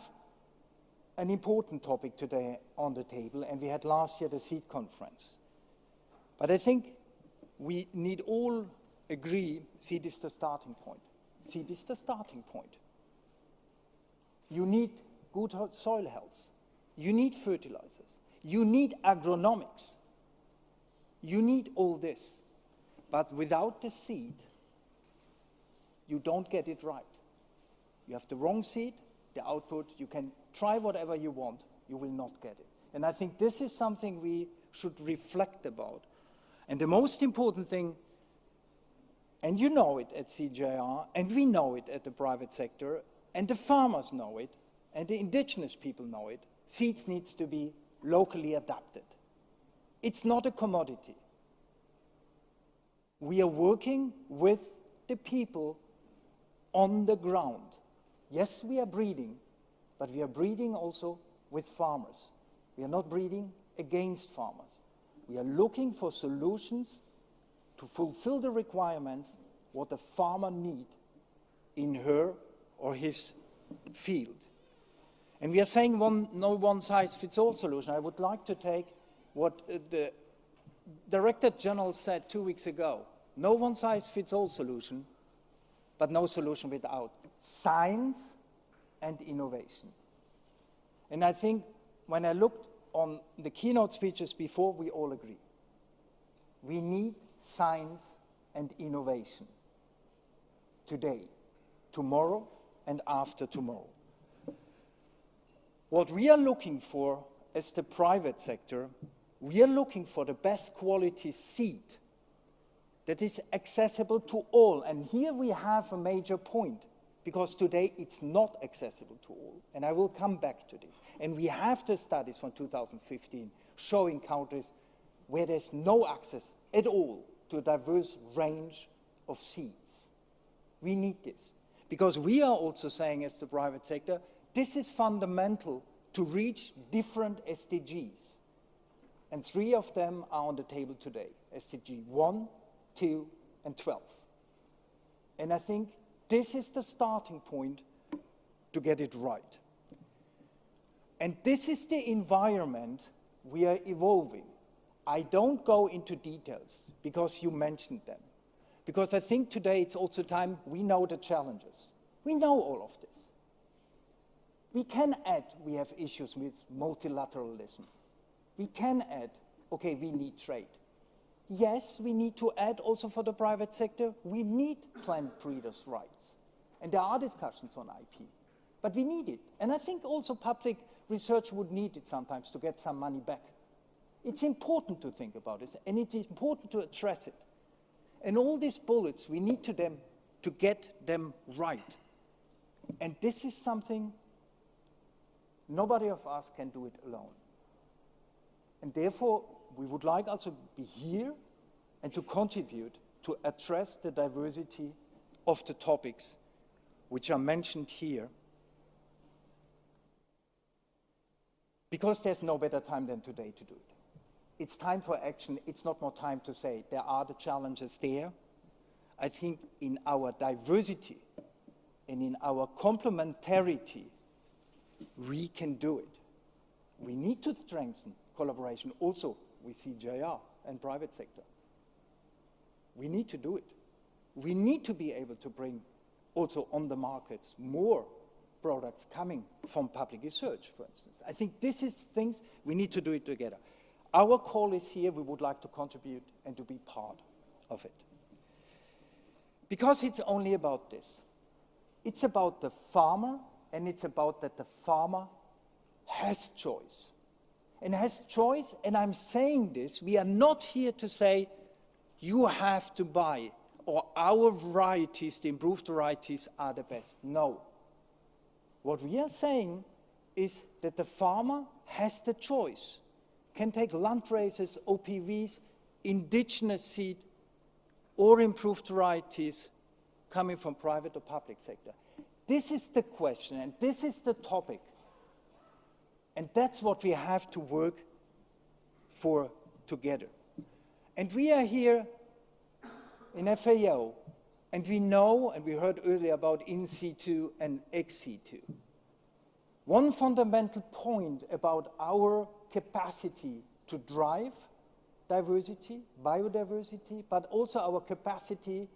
Speaker 6: an important topic today on the table, and we had last year the seed conference. But I think we need all agree seed is the starting point. Seed is the starting point. You need good soil health. You need fertilizers. You need agronomics. You need all this. But without the seed, you don't get it right. You have the wrong seed, the output, you can try whatever you want, you will not get it. And I think this is something we should reflect about. And the most important thing, and you know it at CGIAR, and we know it at the private sector, and the farmers know it, and the indigenous people know it, seeds needs to be locally adapted. It's not a commodity. We are working with the people on the ground. Yes, we are breeding, but we are breeding also with farmers. We are not breeding against farmers. We are looking for solutions to fulfill the requirements what the farmer needs in her or his field. And we are saying no one-size-fits-all solution. I would like to take what the Director General said 2 weeks ago. No one-size-fits-all solution, but no solution without science and innovation. And I think when I looked on the keynote speeches before, we all agree. We need science and innovation today, tomorrow, and after tomorrow. What we are looking for as the private sector, we are looking for the best quality seed that is accessible to all. And here we have a major point, because today it's not accessible to all. And I will come back to this. And we have the studies from 2015 showing countries where there's no access at all to a diverse range of seeds. We need this, because we are also saying as the private sector, this is fundamental to reach different SDGs. And 3 of them are on the table today, SDG 1, 2, and 12. And I think this is the starting point to get it right. And this is the environment we are evolving. I don't go into details because you mentioned them. Because I think today it's also time we know the challenges. We know all of this. We can add, we have issues with multilateralism. We can add, okay, we need trade. Yes, we need to add also for the private sector, we need plant breeders' rights. And there are discussions on IP, but we need it. And I think also public research would need it sometimes to get some money back. It's important to think about this, and it is important to address it. And all these bullets, we need to get them right. And this is something nobody of us can do it alone. And therefore, we would like also to be here and to contribute to address the diversity of the topics which are mentioned here. Because there's no better time than today to do it. It's time for action. It's not more time to say there are the challenges there. I think in our diversity and in our complementarity, we can do it. We need to strengthen collaboration also with CJR and private sector. We need to do it. We need to be able to bring also on the markets more products coming from public research, for instance. I think this is things we need to do it together. Our call is here. We would like to contribute and to be part of it. Because it's only about this. It's about the farmer, and it's about that the farmer has choice. And has choice, and I'm saying this, we are not here to say, you have to buy, or our varieties, the improved varieties, are the best. No. What we are saying is that the farmer has the choice. Can take landraces, OPVs, indigenous seed, or improved varieties coming from private or public sector. This is the question, and this is the topic. And that's what we have to work for together. And we are here in FAO, and we know, and we heard earlier about in situ and ex situ. One fundamental point about our capacity to drive diversity, biodiversity, but also our capacity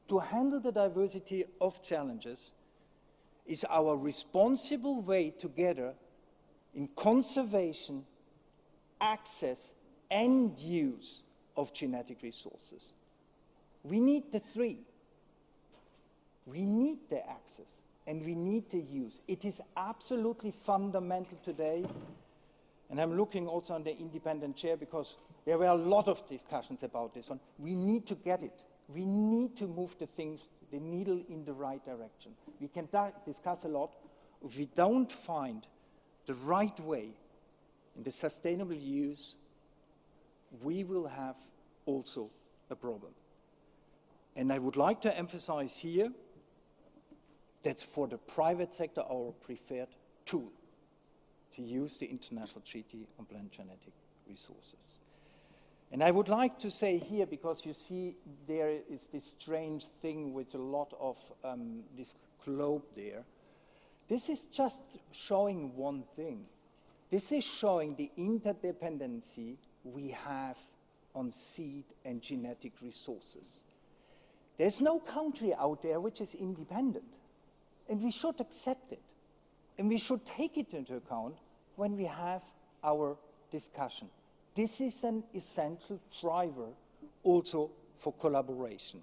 Speaker 6: to handle the diversity of challenges is our responsible way together in conservation, access, and use of genetic resources. We need the three. We need the access, and we need the use. It is absolutely fundamental today, and I'm looking also on the independent chair because there were a lot of discussions about this one. We need to get it. We need to move the needle in the right direction. We can discuss a lot. If we don't find the right way in the sustainable use, we will have also a problem. And I would like to emphasize here, that's for the private sector our preferred tool to use the International Treaty on Plant Genetic Resources. And I would like to say here, because you see there is this strange thing with a lot of this globe there. This is just showing one thing. This is showing the interdependency we have on seed and genetic resources. There's no country out there which is independent, and we should accept it. And we should take it into account when we have our discussion. This is an essential driver also for collaboration.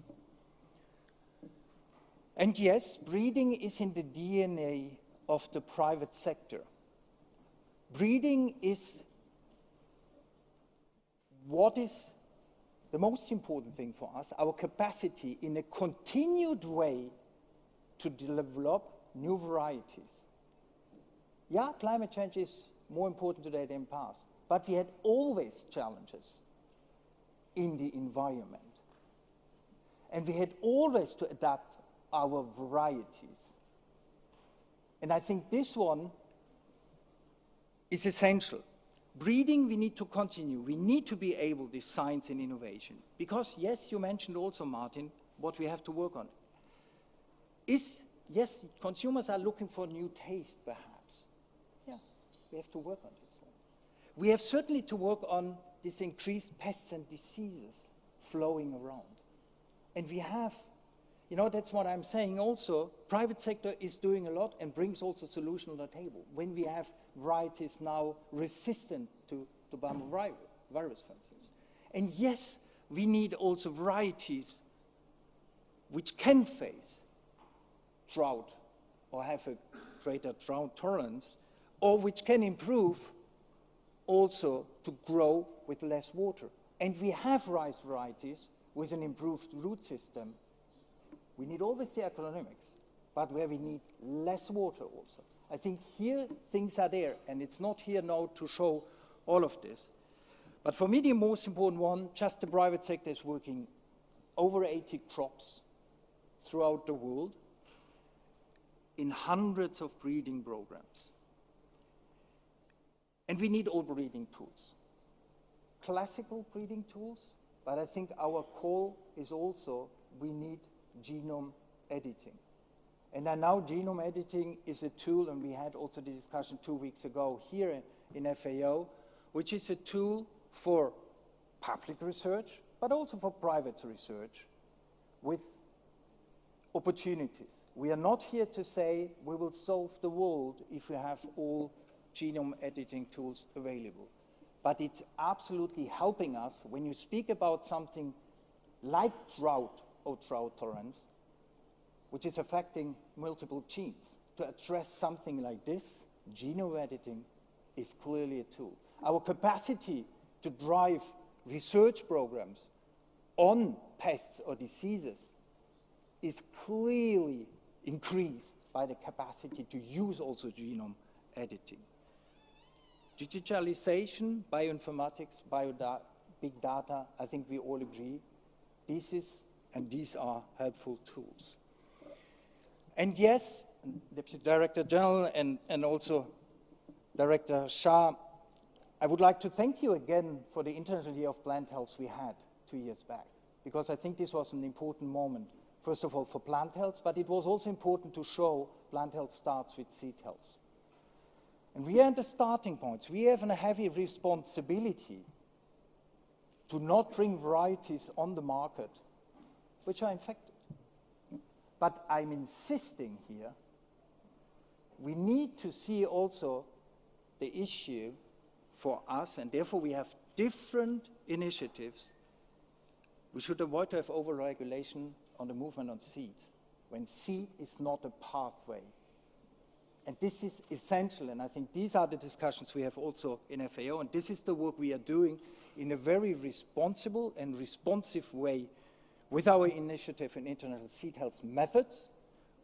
Speaker 6: And yes, breeding is in the DNA of the private sector. Breeding is what is the most important thing for us, our capacity in a continued way to develop new varieties. Yeah, climate change is more important today than past, but we had always challenges in the environment. And we had always to adapt our varieties. And I think this one is essential. Breeding, we need to continue. We need to be able to science and innovation. Because, yes, you mentioned also, Martin, what we have to work on. Yes, consumers are looking for new taste, perhaps. Yeah, we have to work on this one. We have certainly to work on this increased pests and diseases flowing around. And we have, you know, that's what I'm saying also, private sector is doing a lot and brings also solution on the table. When we have varieties now resistant to Bama virus, for instance. And yes, we need also varieties which can face drought or have a greater drought tolerance, or which can improve also to grow with less water. And we have rice varieties with an improved root system. We need always the agronomics, but where we need less water also. I think here things are there, and it's not here now to show all of this. But for me, the most important one, just the private sector is working over 80 crops throughout the world in hundreds of breeding programs. And we need all breeding tools. Classical breeding tools, but I think our call is also we need genome editing. And now genome editing is a tool, and we had also the discussion 2 weeks ago here in FAO, which is a tool for public research, but also for private research with opportunities. We are not here to say we will solve the world if we have all genome editing tools available. But it's absolutely helping us when you speak about something like drought or drought tolerance, which is affecting multiple genes. To address something like this, genome editing is clearly a tool. Our capacity to drive research programs on pests or diseases is clearly increased by the capacity to use also genome editing. Digitalization, bioinformatics, big data, I think we all agree, these are helpful tools. And yes, Deputy Director General and also Director Shah, I would like to thank you again for the International Year of Plant Health we had 2 years back, because I think this was an important moment, first of all for plant health, but it was also important to show plant health starts with seed health. And we are at the starting points. We have a heavy responsibility to not bring varieties on the market which are infected. But I'm insisting here, we need to see also the issue for us, and therefore we have different initiatives. We should avoid to have overregulation on the movement on seed, when seed is not a pathway. And this is essential, and I think these are the discussions we have also in FAO, and this is the work we are doing in a very responsible and responsive way with our initiative in international seed health methods,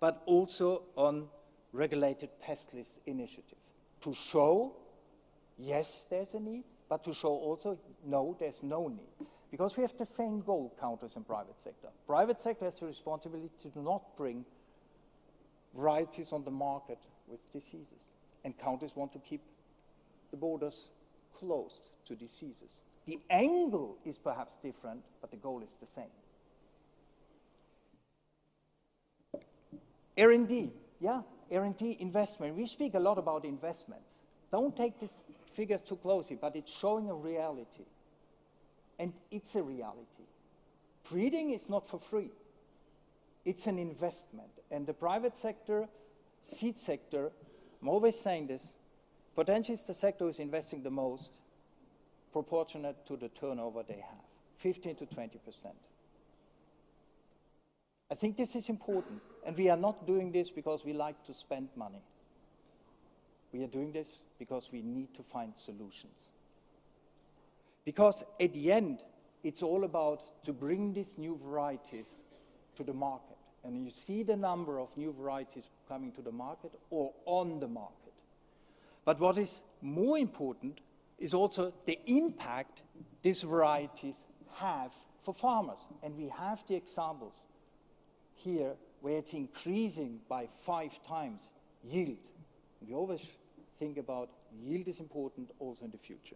Speaker 6: but also on regulated pest list initiative, to show, yes, there's a need, but to show also, no, there's no need. Because we have the same goal, counters and private sector. Private sector has the responsibility to not bring varieties on the market with diseases. And countries want to keep the borders closed to diseases. The angle is perhaps different, but the goal is the same. R&D, yeah, R&D investment. We speak a lot about investments. Don't take these figures too closely, but it's showing a reality. And it's a reality. Breeding is not for free. It's an investment. And the private sector, seed sector, I'm always saying this, potentially it's the sector who's investing the most proportionate to the turnover they have, 15 to 20%. I think this is important. And we are not doing this because we like to spend money. We are doing this because we need to find solutions. Because at the end, it's all about to bring these new varieties to the market. And you see the number of new varieties coming to the market or on the market. But what is more important is also the impact these varieties have for farmers. And we have the examples here where it's increasing by 5 times yield. We always think about yield is important also in the future.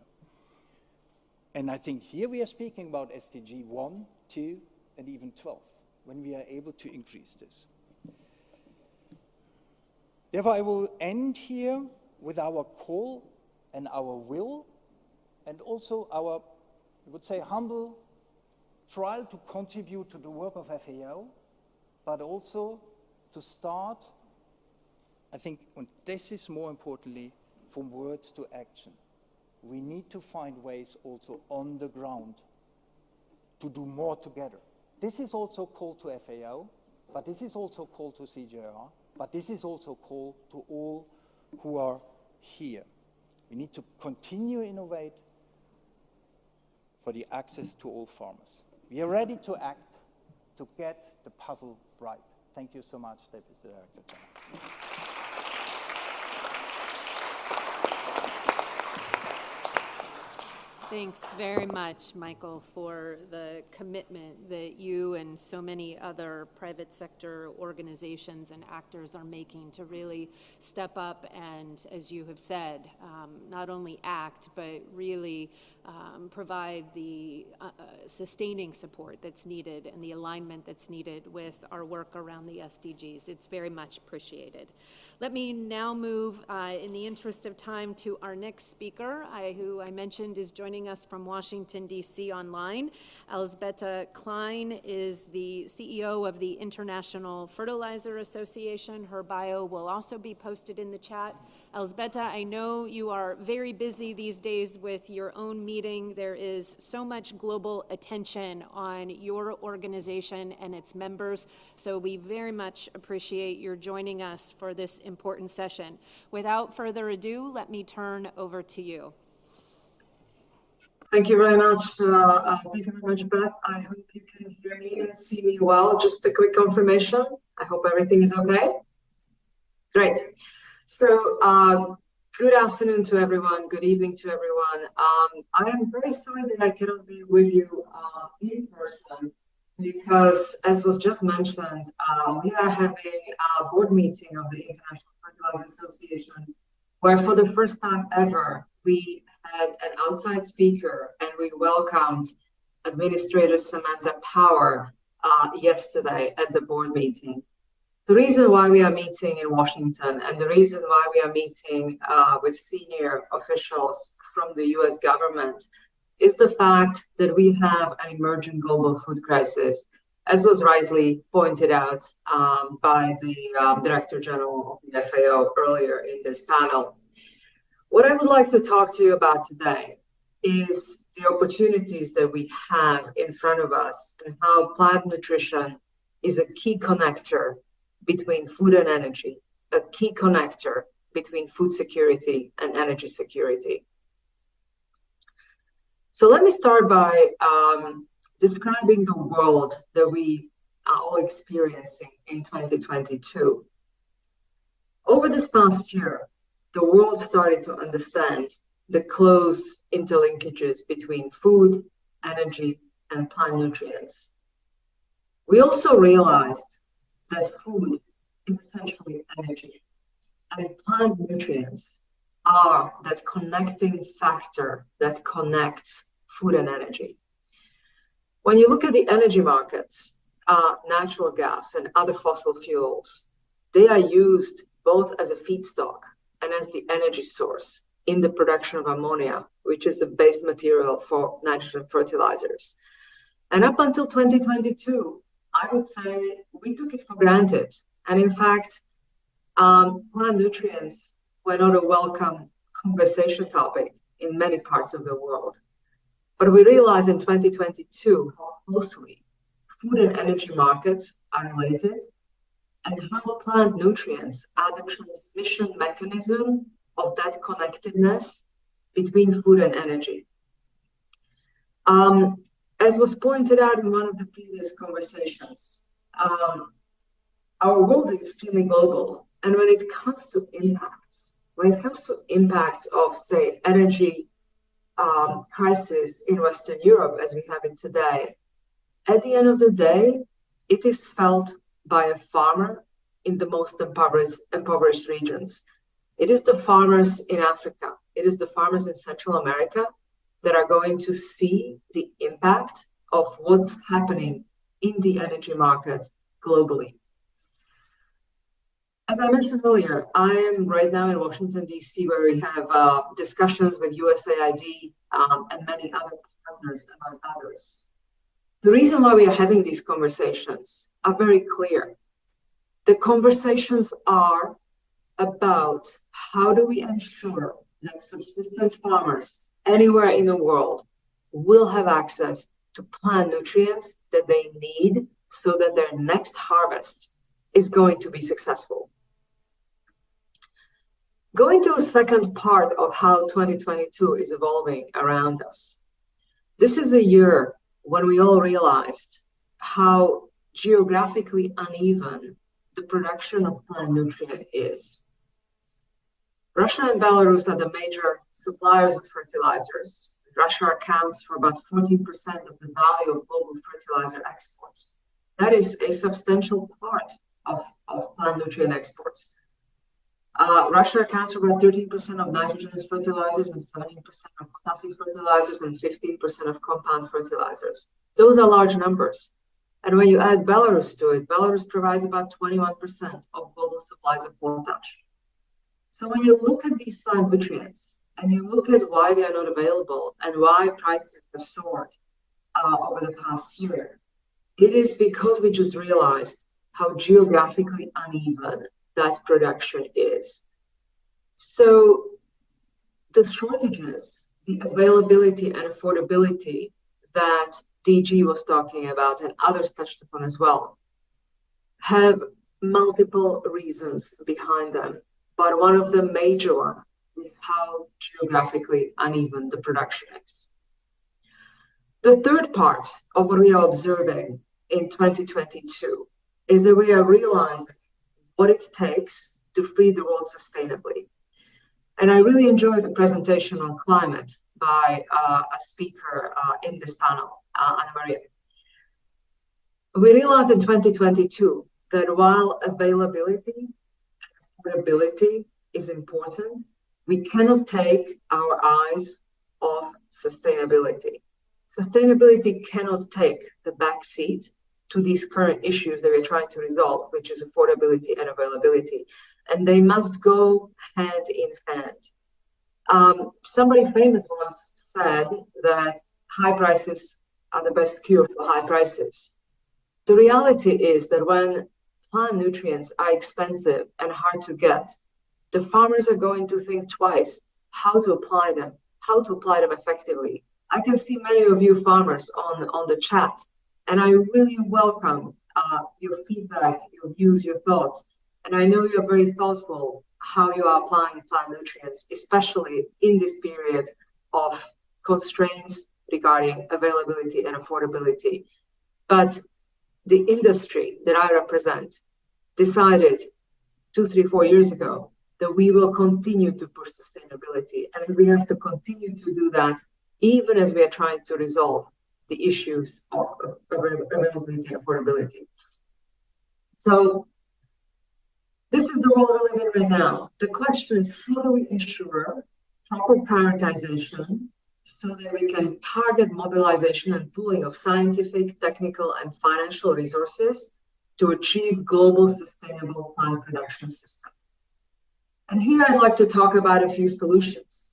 Speaker 6: And I think here we are speaking about SDG 1, 2, and even 12, when we are able to increase this. Therefore, I will end here with our call and our will, and also our, I would say, humble trial to contribute to the work of FAO, but also to start, I think, and this is more importantly, from words to action. We need to find ways also on the ground to do more together. This is also called to FAO, but this is also called to CJR, but this is also called to all who are here. We need to continue innovate for the access to all farmers. We are ready to act to get the puzzle right. Thank you so much, Deputy Director General.
Speaker 2: Thanks very much, Michael, for the commitment that you and so many other private sector organizations and actors are making to really step up and, as you have said, not only act, but really provide the sustaining support that's needed and the alignment that's needed with our work around the SDGs. It's very much appreciated. Let me now move, in the interest of time, to our next speaker, who I mentioned is joining us from Washington, D.C. online. Elsbeta Klein is the CEO of the International Fertilizer Association. Her bio will also be posted in the chat. Elsbeta, I know you are very busy these days with your own meeting. There is so much global attention on your organization and its members, so we very much appreciate your joining us for this important session. Without further ado, let me turn over to you.
Speaker 7: Thank you very much. Thank you very much, Beth. I hope you can hear me and see me well. Just a quick confirmation. I hope everything is okay. Great. So, good afternoon to everyone. Good evening to everyone. I am very sorry that I cannot be with you in person because, as was just mentioned, we are having a board meeting of the International Fertilizer Association, where for the first time ever, we had an outside speaker and we welcomed Administrator Samantha Power yesterday at the board meeting. The reason why we are meeting in Washington and the reason why we are meeting with senior officials from the US government is the fact that we have an emerging global food crisis, as was rightly pointed out by the Director General of the FAO earlier in this panel. What I would like to talk to you about today is the opportunities that we have in front of us and how plant nutrition is a key connector between food and energy, a key connector between food security and energy security. So let me start by describing the world that we are all experiencing in 2022. Over this past year, the world started to understand the close interlinkages between food, energy, and plant nutrients. We also realized that food is essentially energy, and plant nutrients are that connecting factor that connects food and energy. When you look at the energy markets, natural gas and other fossil fuels, they are used both as a feedstock and as the energy source in the production of ammonia, which is the base material for nitrogen fertilizers. And up until 2022, I would say we took it for granted. And in fact, plant nutrients were not a welcome conversation topic in many parts of the world. But we realized in 2022 how closely food and energy markets are related and how plant nutrients are the transmission mechanism of that connectedness between food and energy. As was pointed out in one of the previous conversations, our world is extremely global. And when it comes to impacts of, say, energy crisis in Western Europe, as we have it today, at the end of the day, it is felt by a farmer in the most impoverished regions. It is the farmers in Africa, it is the farmers in Central America that are going to see the impact of what's happening in the energy market globally. As I mentioned earlier, I am right now in Washington, D.C., where we have discussions with USAID and many other partners, among others. The reason why we are having these conversations are very clear. The conversations are about how do we ensure that subsistence farmers anywhere in the world will have access to plant nutrients that they need so that their next harvest is going to be successful. Going to a second part of how 2022 is evolving around us. This is a year when we all realized how geographically uneven the production of plant nutrient is. Russia and Belarus are the major suppliers of fertilizers. Russia accounts for about 14% of the value of global fertilizer exports. That is a substantial part of plant nutrient exports. Russia accounts for about 13% of nitrogenous fertilizers and 17% of potassium fertilizers and 15% of compound fertilizers. Those are large numbers. And when you add Belarus to it, Belarus provides about 21% of global supplies of potash. So when you look at these plant nutrients and you look at why they are not available and why prices have soared over the past year, it is because we just realized how geographically uneven that production is. So the shortages, the availability and affordability that DG was talking about and others touched upon as well, have multiple reasons behind them. But one of the major ones is how geographically uneven the production is. The third part of what we are observing in 2022 is that we are realizing what it takes to feed the world sustainably. And I really enjoyed the presentation on climate by a speaker in this panel, Anna Maria. We realized in 2022 that while availability and affordability is important, we cannot take our eyes off sustainability. Sustainability cannot take the back seat to these current issues that we're trying to resolve, which is affordability and availability. And they must go hand in hand. Somebody famous once said that high prices are the best cure for high prices. The reality is that when plant nutrients are expensive and hard to get, the farmers are going to think twice how to apply them effectively. I can see many of you farmers on the chat, and I really welcome your feedback, your views, your thoughts. And I know you're very thoughtful how you are applying plant nutrients, especially in this period of constraints regarding availability and affordability. But the industry that I represent decided 2, 3, 4 years ago that we will continue to push sustainability, and we have to continue to do that even as we are trying to resolve the issues of availability and affordability. So this is the world we live in right now. The question is, how do we ensure proper prioritization so that we can target mobilization and pooling of scientific, technical, and financial resources to achieve global sustainable plant production system? And here I'd like to talk about a few solutions.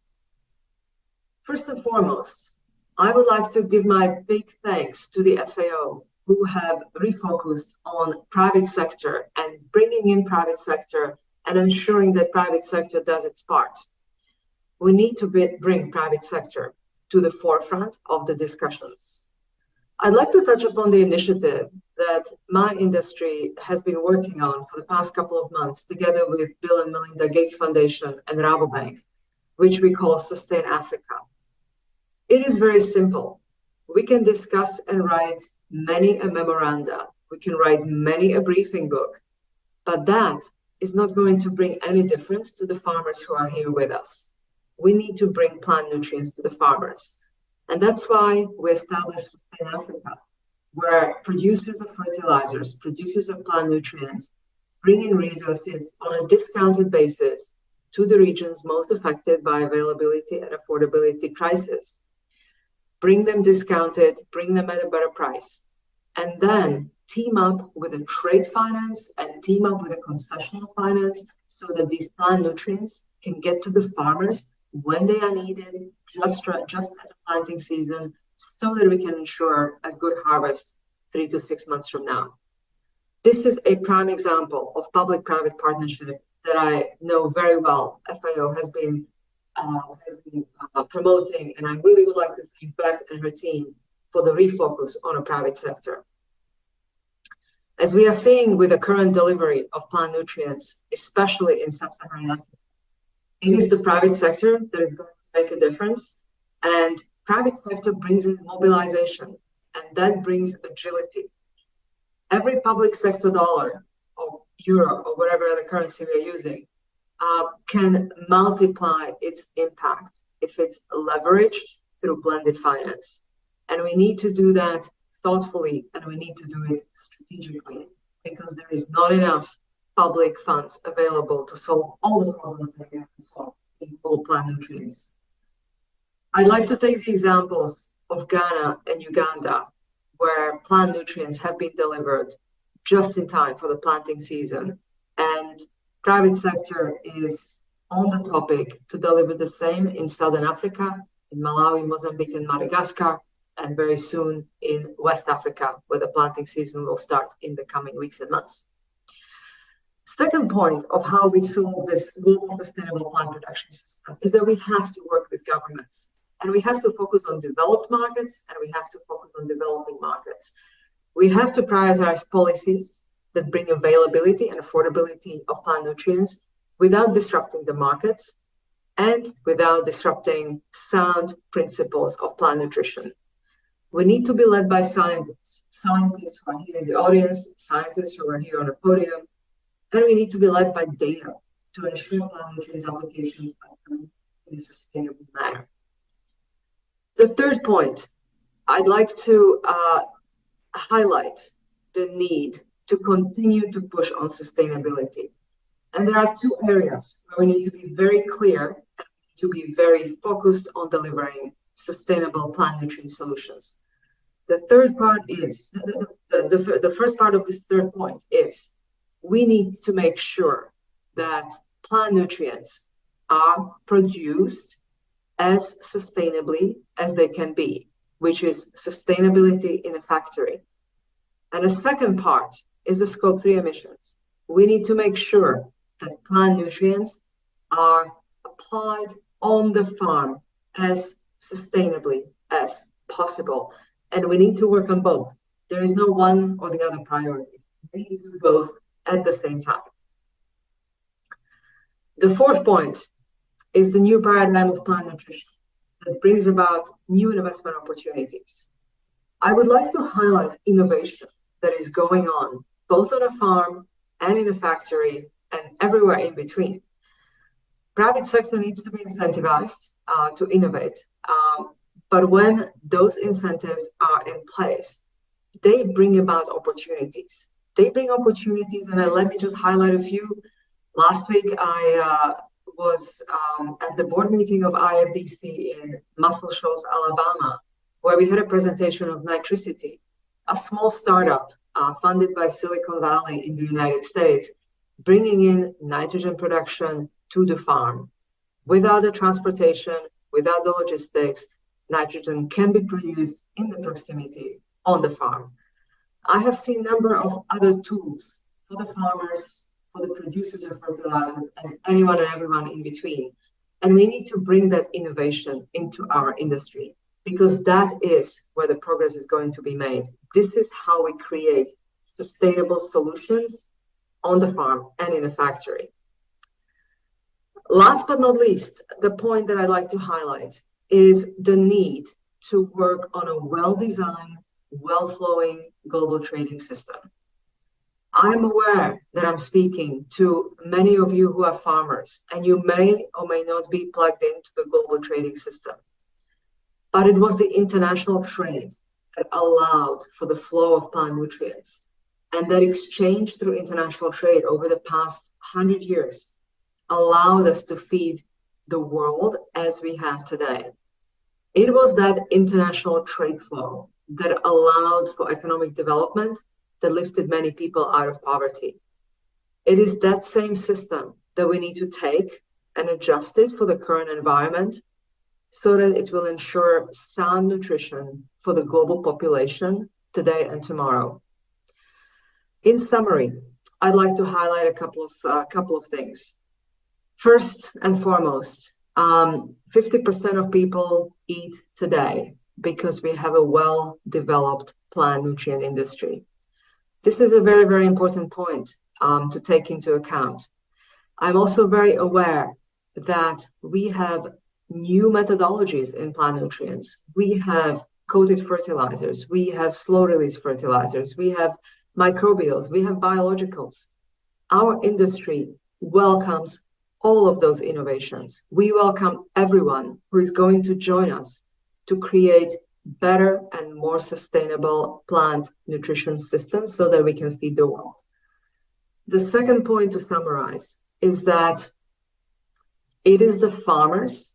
Speaker 7: First and foremost, I would like to give my big thanks to the FAO, who have refocused on private sector and bringing in private sector and ensuring that private sector does its part. We need to bring private sector to the forefront of the discussions. I'd like to touch upon the initiative that my industry has been working on for the past couple of months, together with Bill and Melinda Gates Foundation and Rabobank, which we call Sustain Africa. It is very simple. We can discuss and write many a memoranda. We can write many a briefing book, but that is not going to bring any difference to the farmers who are here with us. We need to bring plant nutrients to the farmers. And that's why we established Sustain Africa, where producers of fertilizers, producers of plant nutrients, bring in resources on a discounted basis to the regions most affected by availability and affordability crisis. Bring them discounted, bring them at a better price, and then team up with a trade finance and team up with a concessional finance so that these plant nutrients can get to the farmers when they are needed, just at the planting season, so that we can ensure a good harvest 3 to 6 months from now. This is a prime example of public-private partnership that I know very well. FAO has been promoting, and I really would like to thank Beth and her team for the refocus on a private sector. As we are seeing with the current delivery of plant nutrients, especially in sub-Saharan Africa, it is the private sector that is going to make a difference, and private sector brings in mobilization, and that brings agility. Every public sector dollar or euro or whatever other currency we are using can multiply its impact if it's leveraged through blended finance. And we need to do that thoughtfully, and we need to do it strategically, because there is not enough public funds available to solve all the problems that we have to solve in all plant nutrients. I'd like to take the examples of Ghana and Uganda, where plant nutrients have been delivered just in time for the planting season, and private sector is on the topic to deliver the same in Southern Africa, in Malawi, Mozambique, and Madagascar, and very soon in West Africa, where the planting season will start in the coming weeks and months. Second point of how we solve this global sustainable plant production system is that we have to work with governments, and we have to focus on developed markets, and we have to focus on developing markets. We have to prioritize policies that bring availability and affordability of plant nutrients without disrupting the markets and without disrupting sound principles of plant nutrition. We need to be led by scientists who are here in the audience, scientists who are here on the podium, and we need to be led by data to ensure plant nutrients applications are done in a sustainable manner. The third point, I'd like to highlight the need to continue to push on sustainability. And there are two areas where we need to be very clear and to be very focused on delivering sustainable plant nutrient solutions. The third part is, the first part of this third point is, we need to make sure that plant nutrients are produced as sustainably as they can be, which is sustainability in a factory. And the second part is the scope 3 emissions. We need to make sure that plant nutrients are applied on the farm as sustainably as possible. And we need to work on both. There is no one or the other priority. We need to do both at the same time. The fourth point is the new paradigm of plant nutrition that brings about new investment opportunities. I would like to highlight innovation that is going on both on a farm and in a factory and everywhere in between. Private sector needs to be incentivized to innovate, but when those incentives are in place, they bring about opportunities. They bring opportunities, and let me just highlight a few. Last week, I was at the board meeting of IFDC in Muscle Shoals, Alabama, where we had a presentation of Nitricity, a small startup funded by Silicon Valley in the United States, bringing in nitrogen production to the farm. Without the transportation, without the logistics, nitrogen can be produced in the proximity on the farm. I have seen a number of other tools for the farmers, for the producers of fertilizer, and anyone and everyone in between. And we need to bring that innovation into our industry, because that is where the progress is going to be made. This is how we create sustainable solutions on the farm and in a factory. Last but not least, the point that I'd like to highlight is the need to work on a well-designed, well-flowing global trading system. I'm aware that I'm speaking to many of you who are farmers, and you may or may not be plugged into the global trading system. But it was the international trade that allowed for the flow of plant nutrients. And that exchange through international trade over the past 100 years allowed us to feed the world as we have today. It was that international trade flow that allowed for economic development that lifted many people out of poverty. It is that same system that we need to take and adjust it for the current environment so that it will ensure sound nutrition for the global population today and tomorrow. In summary, I'd like to highlight a couple of things. First and foremost, 50% of people eat today because we have a well-developed plant nutrient industry. This is a very, very important point to take into account. I'm also very aware that we have new methodologies in plant nutrients. We have coated fertilizers, we have slow-release fertilizers, we have microbials, we have biologicals. Our industry welcomes all of those innovations. We welcome everyone who is going to join us to create better and more sustainable plant nutrition systems so that we can feed the world. The second point to summarize is that it is the farmers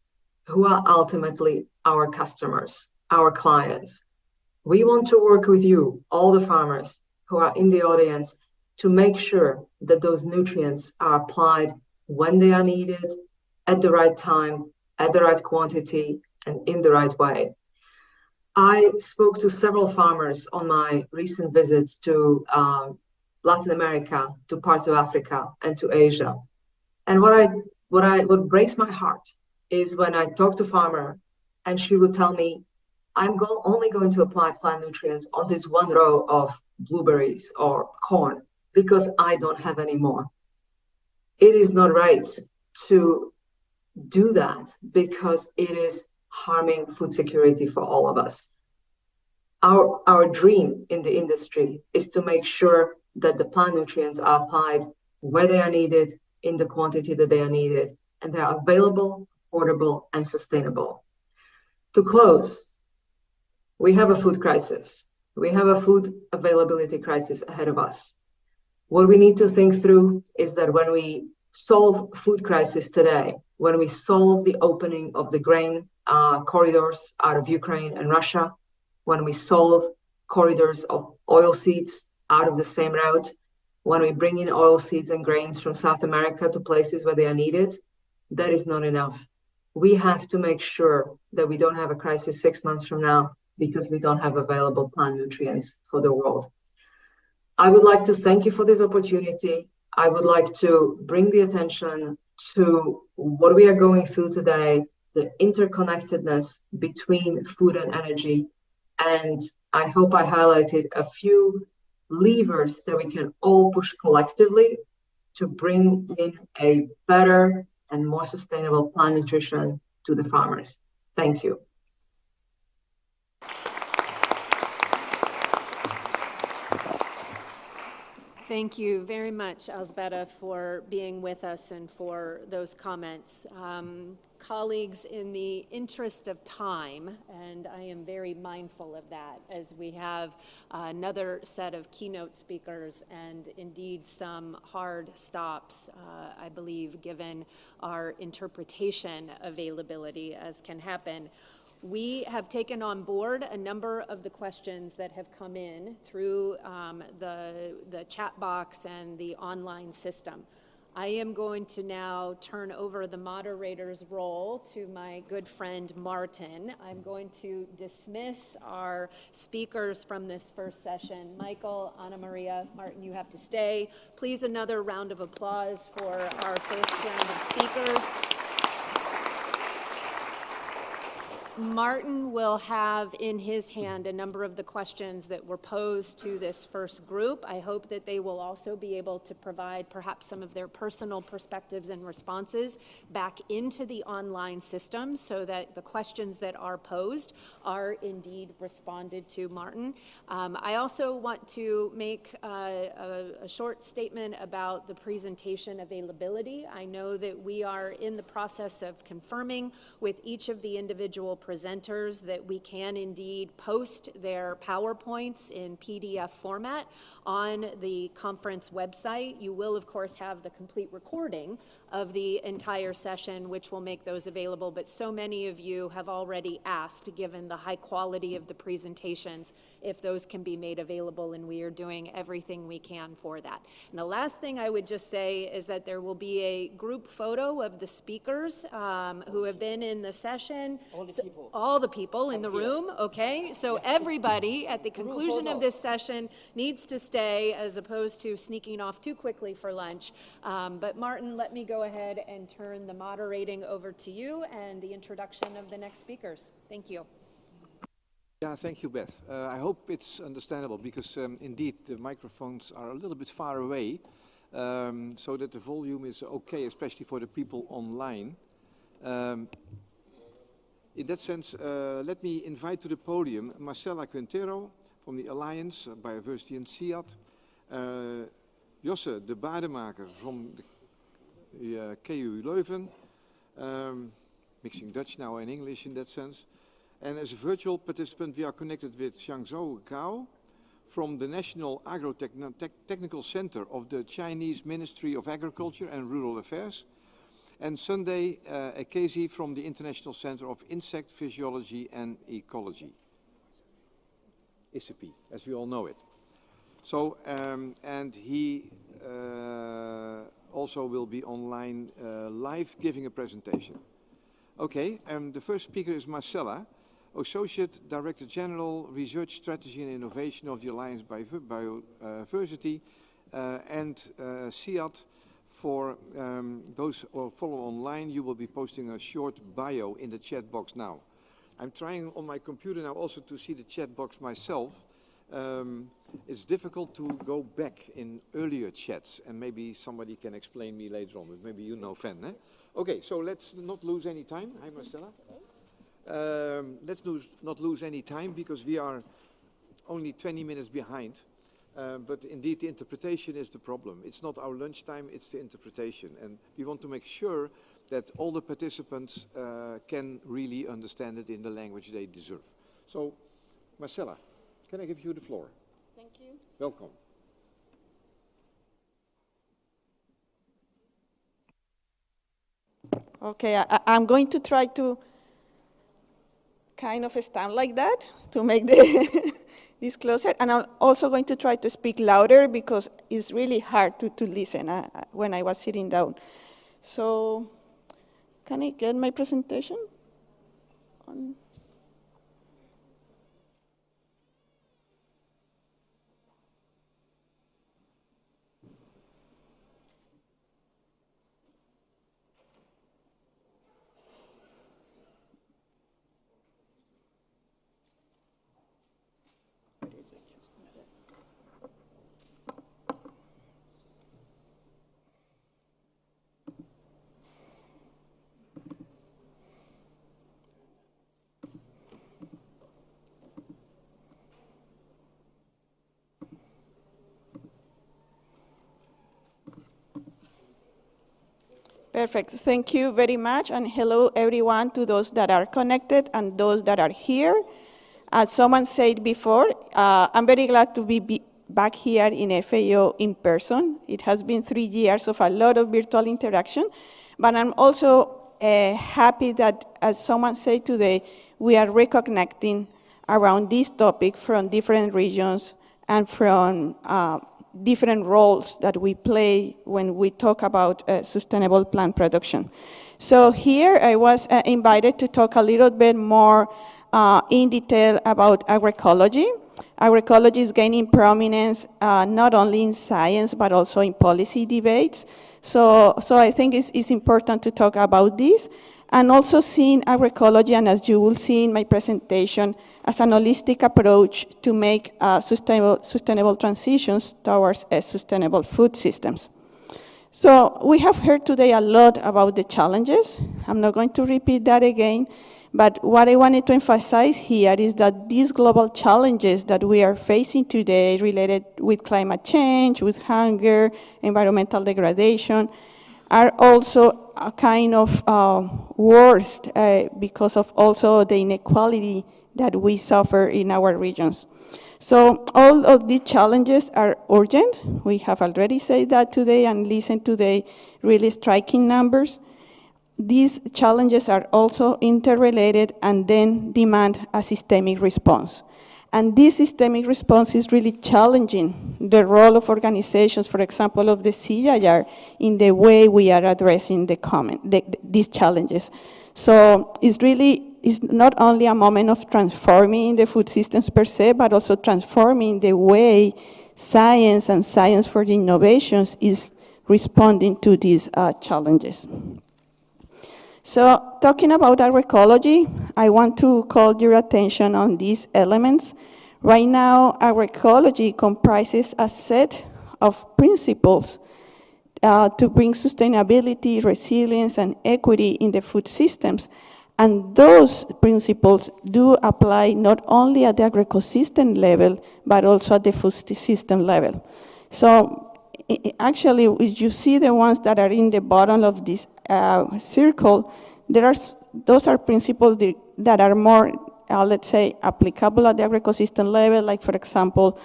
Speaker 7: who are ultimately our customers, our clients. We want to work with you, all the farmers who are in the audience, to make sure that those nutrients are applied when they are needed, at the right time, at the right quantity, and in the right way. I spoke to several farmers on my recent visits to Latin America, to parts of Africa, and to Asia. And what breaks my heart is when I talk to a farmer and she would tell me, I'm only going to apply plant nutrients on this one row of blueberries or corn because I don't have any more. It is not right to do that because it is harming food security for all of us. Our dream in the industry is to make sure that the plant nutrients are applied where they are needed, in the quantity that they are needed, and they are available, affordable, and sustainable. To close, we have a food crisis. We have a food availability crisis ahead of us. What we need to think through is that when we solve food crisis today, when we solve the opening of the grain corridors out of Ukraine and Russia, when we solve corridors of oil seeds out of the same route, when we bring in oil seeds and grains from South America to places where they are needed, that is not enough. We have to make sure that we don't have a crisis 6 months from now because we don't have available plant nutrients for the world. I would like to thank you for this opportunity. I would like to bring the attention to what we are going through today, the interconnectedness between food and energy. And I hope I highlighted a few levers that we can all push collectively to bring in a better and more sustainable plant nutrition to the farmers. Thank you.
Speaker 2: Thank you very much, Elżbieta, for being with us and for those comments. Colleagues, in the interest of time, and I am very mindful of that as we have another set of keynote speakers and indeed some hard stops, I believe, given our interpretation availability, as can happen. We have taken on board a number of the questions that have come in through the chat box and the online system. I am going to now turn over the moderator's role to my good friend Martin. I'm going to dismiss our speakers from this first session. Michael, Anna Maria, Martin, you have to stay. Please, another round of applause for our first round of speakers. Martin will have in his hand a number of the questions that were posed to this first group. I hope that they will also be able to provide perhaps some of their personal perspectives and responses back into the online system so that the questions that are posed are indeed responded to, Martin. I also want to make a short statement about the presentation availability. I know that we are in the process of confirming with each of the individual presenters that we can indeed post their PowerPoints in PDF format on the conference website. You will, of course, have the complete recording of the entire session, which will make those available, but so many of you have already asked, given the high quality of the presentations, if those can be made available, and we are doing everything we can for that. And the last thing I would just say is that there will be a group photo of the speakers who have been in the session. All the people in the room, okay? So everybody at the conclusion of this session needs to stay as opposed to sneaking off too quickly for lunch. But Martin, let me go ahead and turn the moderating over to you and the introduction of the next speakers. Thank you.
Speaker 4: Yeah, thank you, Beth. I hope it's understandable because indeed the microphones are a little bit far away, so that the volume is okay, especially for the people online. In that sense, let me invite to the podium Marcela Quintero from the Alliance Biodiversity and SIAD, Josse de Bademaker from the KU Leuven, mixing Dutch now and English in that sense. And as a virtual participant, we are connected with Xiangzhou Gao from the National Agro-Technical Center of the Chinese Ministry of Agriculture and Rural Affairs, and Sunday Ekezi from the International Center of Insect Physiology and Ecology, ICP, as we all know it. So, and he also will be online live giving a presentation. Okay, the first speaker is Marcela, Associate Director General, Research Strategy and Innovation of the Alliance Biodiversity, and SIAD. For those who follow online, you will be posting a short bio in the chat box now. I'm trying on my computer now also to see the chat box myself. It's difficult to go back in earlier chats, and maybe somebody can explain me later on, but maybe you know Fen, eh? Okay, so let's not lose any time. Hi, Marcela. Let's not lose any time because we are only 20 minutes behind. But indeed, the interpretation is the problem. It's not our lunchtime, it's the interpretation. And we want to make sure that all the participants can really understand it in the language they deserve. So, Marcela, can I give you the floor?
Speaker 5: Thank you.
Speaker 4: Welcome.
Speaker 8: Okay, I'm going to try to kind of stand like that to make the this closer, and I'm also going to try to speak louder because it's really hard to listen when I was sitting down. So, can I get my presentation on? Perfect. Thank you very much, and hello everyone to those that are connected and those that are here. As someone said before, I'm very glad to be back here in FAO in person. It has been 3 years of a lot of virtual interaction, but I'm also happy that, as someone said today, we are reconnecting around this topic from different regions and from different roles that we play when we talk about sustainable plant production. So here I was invited to talk a little bit more in detail about agroecology. Agroecology is gaining prominence not only in science but also in policy debates. So I think it's important to talk about this, and also seeing agroecology, and as you will see in my presentation, as an holistic approach to make sustainable transitions towards sustainable food systems. So we have heard today a lot about the challenges. I'm not going to repeat that again, but what I wanted to emphasize here is that these global challenges that we are facing today related with climate change, with hunger, environmental degradation, are also a kind of worst because of also the inequality that we suffer in our regions. So all of these challenges are urgent. We have already said that today and listened to the really striking numbers. These challenges are also interrelated and then demand a systemic response. And this systemic response is really challenging the role of organizations, for example, of the CIR, in the way we are addressing these challenges. So it's not only a moment of transforming the food systems per se, but also transforming the way science and science for innovations is responding to these challenges. So talking about agroecology, I want to call your attention on these elements. Right now, agroecology comprises a set of principles to bring sustainability, resilience, and equity in the food systems. And those principles do apply not only at the agroecosystem level, but also at the food system level. So actually, if you see the ones that are in the bottom of this circle, those are principles that are more, let's say, applicable at the agroecosystem level, like, for example,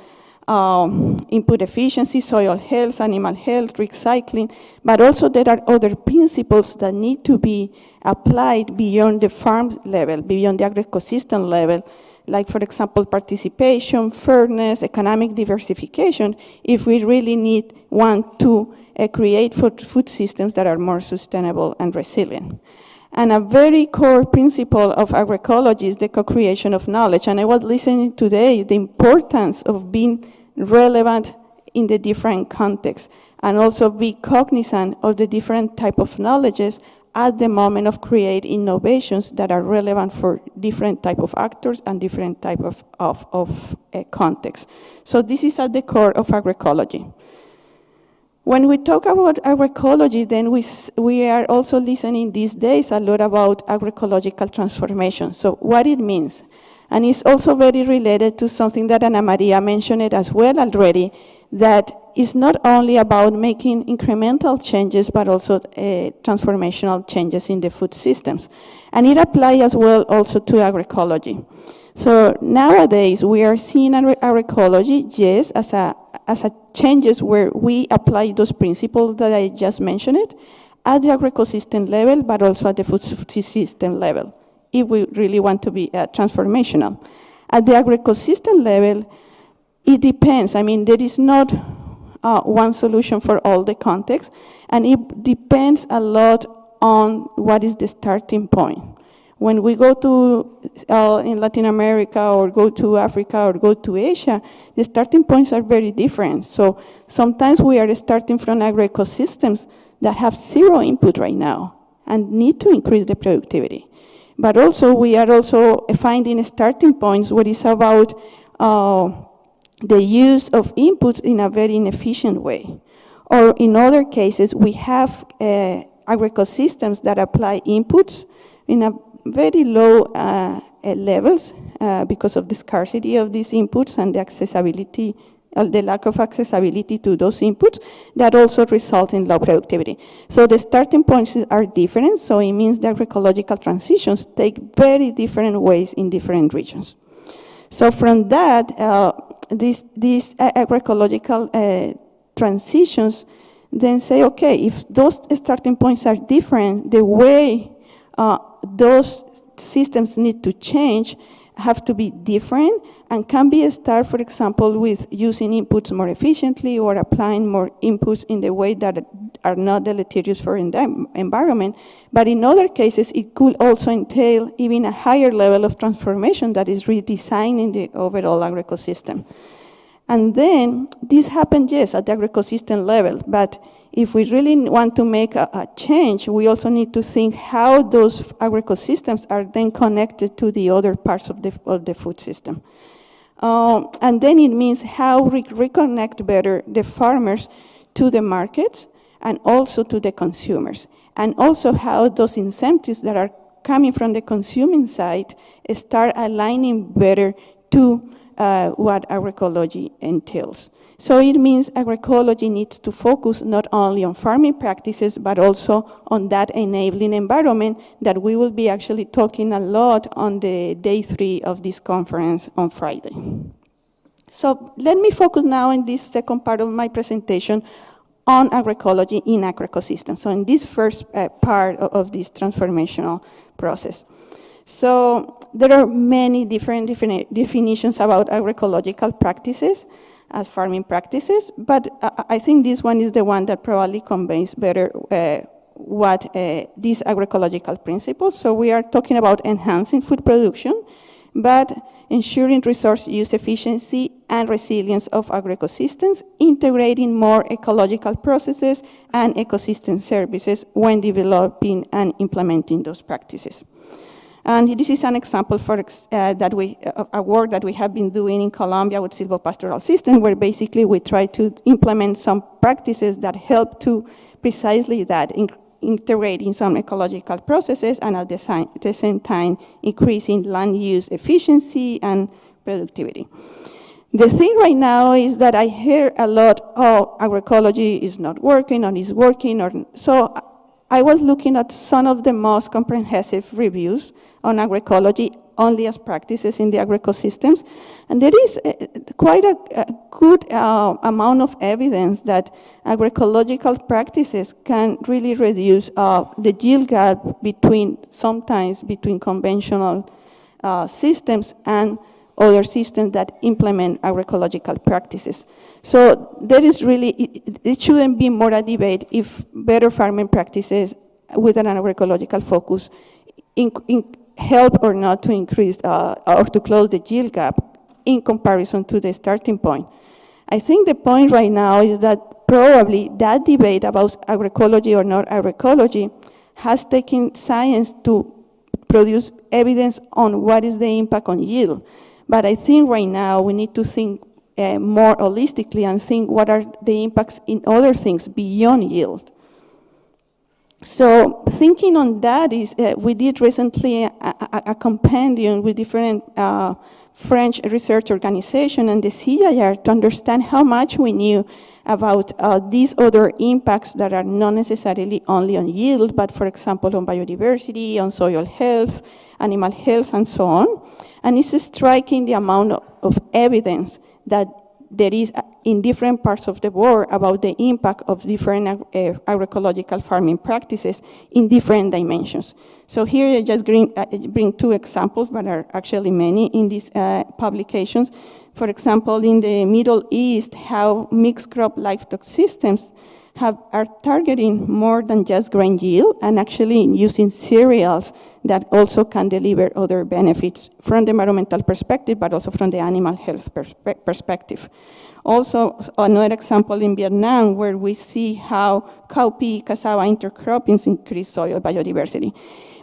Speaker 8: input efficiency, soil health, animal health, recycling, but also there are other principles that need to be applied beyond the farm level, beyond the agroecosystem level, like, for example, participation, fairness, economic diversification, if we really want to create food systems that are more sustainable and resilient. And a very core principle of agroecology is the co-creation of knowledge. And I was listening today, the importance of being relevant in the different contexts, and also be cognizant of the different type of knowledges at the moment of create innovations that are relevant for different type of actors and different type of contexts. So this is at the core of agroecology. When we talk about agroecology, then we are also listening these days a lot about agroecological transformation. So what it means. And it's also very related to something that Ana Maria mentioned it as well already, that it's not only about making incremental changes, but also transformational changes in the food systems. And it applies as well also to agroecology. So nowadays, we are seeing agroecology, yes, as a changes where we apply those principles that I just mentioned at the agroecosystem level, but also at the food system level, if we really want to be transformational. At the agroecosystem level, it depends. I mean, there is not one solution for all the contexts, and it depends a lot on what is the starting point. When we go to in Latin America or go to Africa or go to Asia, the starting points are very different. So sometimes we are starting from agroecosystems that have zero input right now and need to increase the productivity. But also we are also finding starting points where it's about the use of inputs in a very inefficient way. Or in other cases, we have agroecosystems that apply inputs in a very low levels because of the scarcity of these inputs and the accessibility, the lack of accessibility to those inputs that also result in low productivity. So the starting points are different, so it means that agroecological transitions take very different ways in different regions. So from that, these agroecological transitions then say, okay, if those starting points are different, the way those systems need to change, have to be different, and can be start, for example, with using inputs more efficiently or applying more inputs in the way that are not deleterious for the environment. But in other cases, it could also entail even a higher level of transformation that is redesigning the overall agroecosystem. And then this happens, yes, at the agroecosystem level, but if we really want to make a change, we also need to think how those agroecosystems are then connected to the other parts of the food system. And then it means how we reconnect better the farmers to the markets and also to the consumers. And also how those incentives that are coming from the consuming side start aligning better to what agroecology entails. So it means agroecology needs to focus not only on farming practices, but also on that enabling environment that we will be actually talking a lot on the day 3 of this conference on Friday. So let me focus now in this second part of my presentation on agroecology in agroecosystems. So in this first part of this transformational process. So there are many different definitions about agroecological practices as farming practices, but I think this one is the one that probably conveys better what these agroecological principles. So we are talking about enhancing food production, but ensuring resource use efficiency and resilience of agroecosystems, integrating more ecological processes and ecosystem services when developing and implementing those practices. And this is an example for a work that we have been doing in Colombia with silvopastoral system, where basically we try to implement some practices that help to precisely that, integrating some ecological processes and at the same time increasing land use efficiency and productivity. The thing right now is that I hear a lot, oh, agroecology is not working or is working, so I was looking at some of the most comprehensive reviews on agroecology only as practices in the agroecosystems, and there is quite a good amount of evidence that agroecological practices can really reduce the yield gap sometimes between conventional systems and other systems that implement agroecological practices. So there is really, it shouldn't be more a debate if better farming practices with an agroecological focus help or not to increase or to close the yield gap in comparison to the starting point. I think the point right now is that probably that debate about agroecology or not agroecology has taken science to produce evidence on what is the impact on yield. But I think right now we need to think more holistically and think what are the impacts in other things beyond yield. So thinking on that is, we did recently a compendium with different French research organizations and the CIR to understand how much we knew about these other impacts that are not necessarily only on yield, but for example on biodiversity, on soil health, animal health, and so on. And it's striking the amount of evidence that there is in different parts of the world about the impact of different agroecological farming practices in different dimensions. So here I just bring two examples, but are actually many in these publications. For example, in the Middle East, how mixed crop livestock systems are targeting more than just grain yield and actually using cereals that also can deliver other benefits from the environmental perspective, but also from the animal health perspective. Also, another example in Vietnam, where we see how cowpea, cassava intercroppings increase soil biodiversity.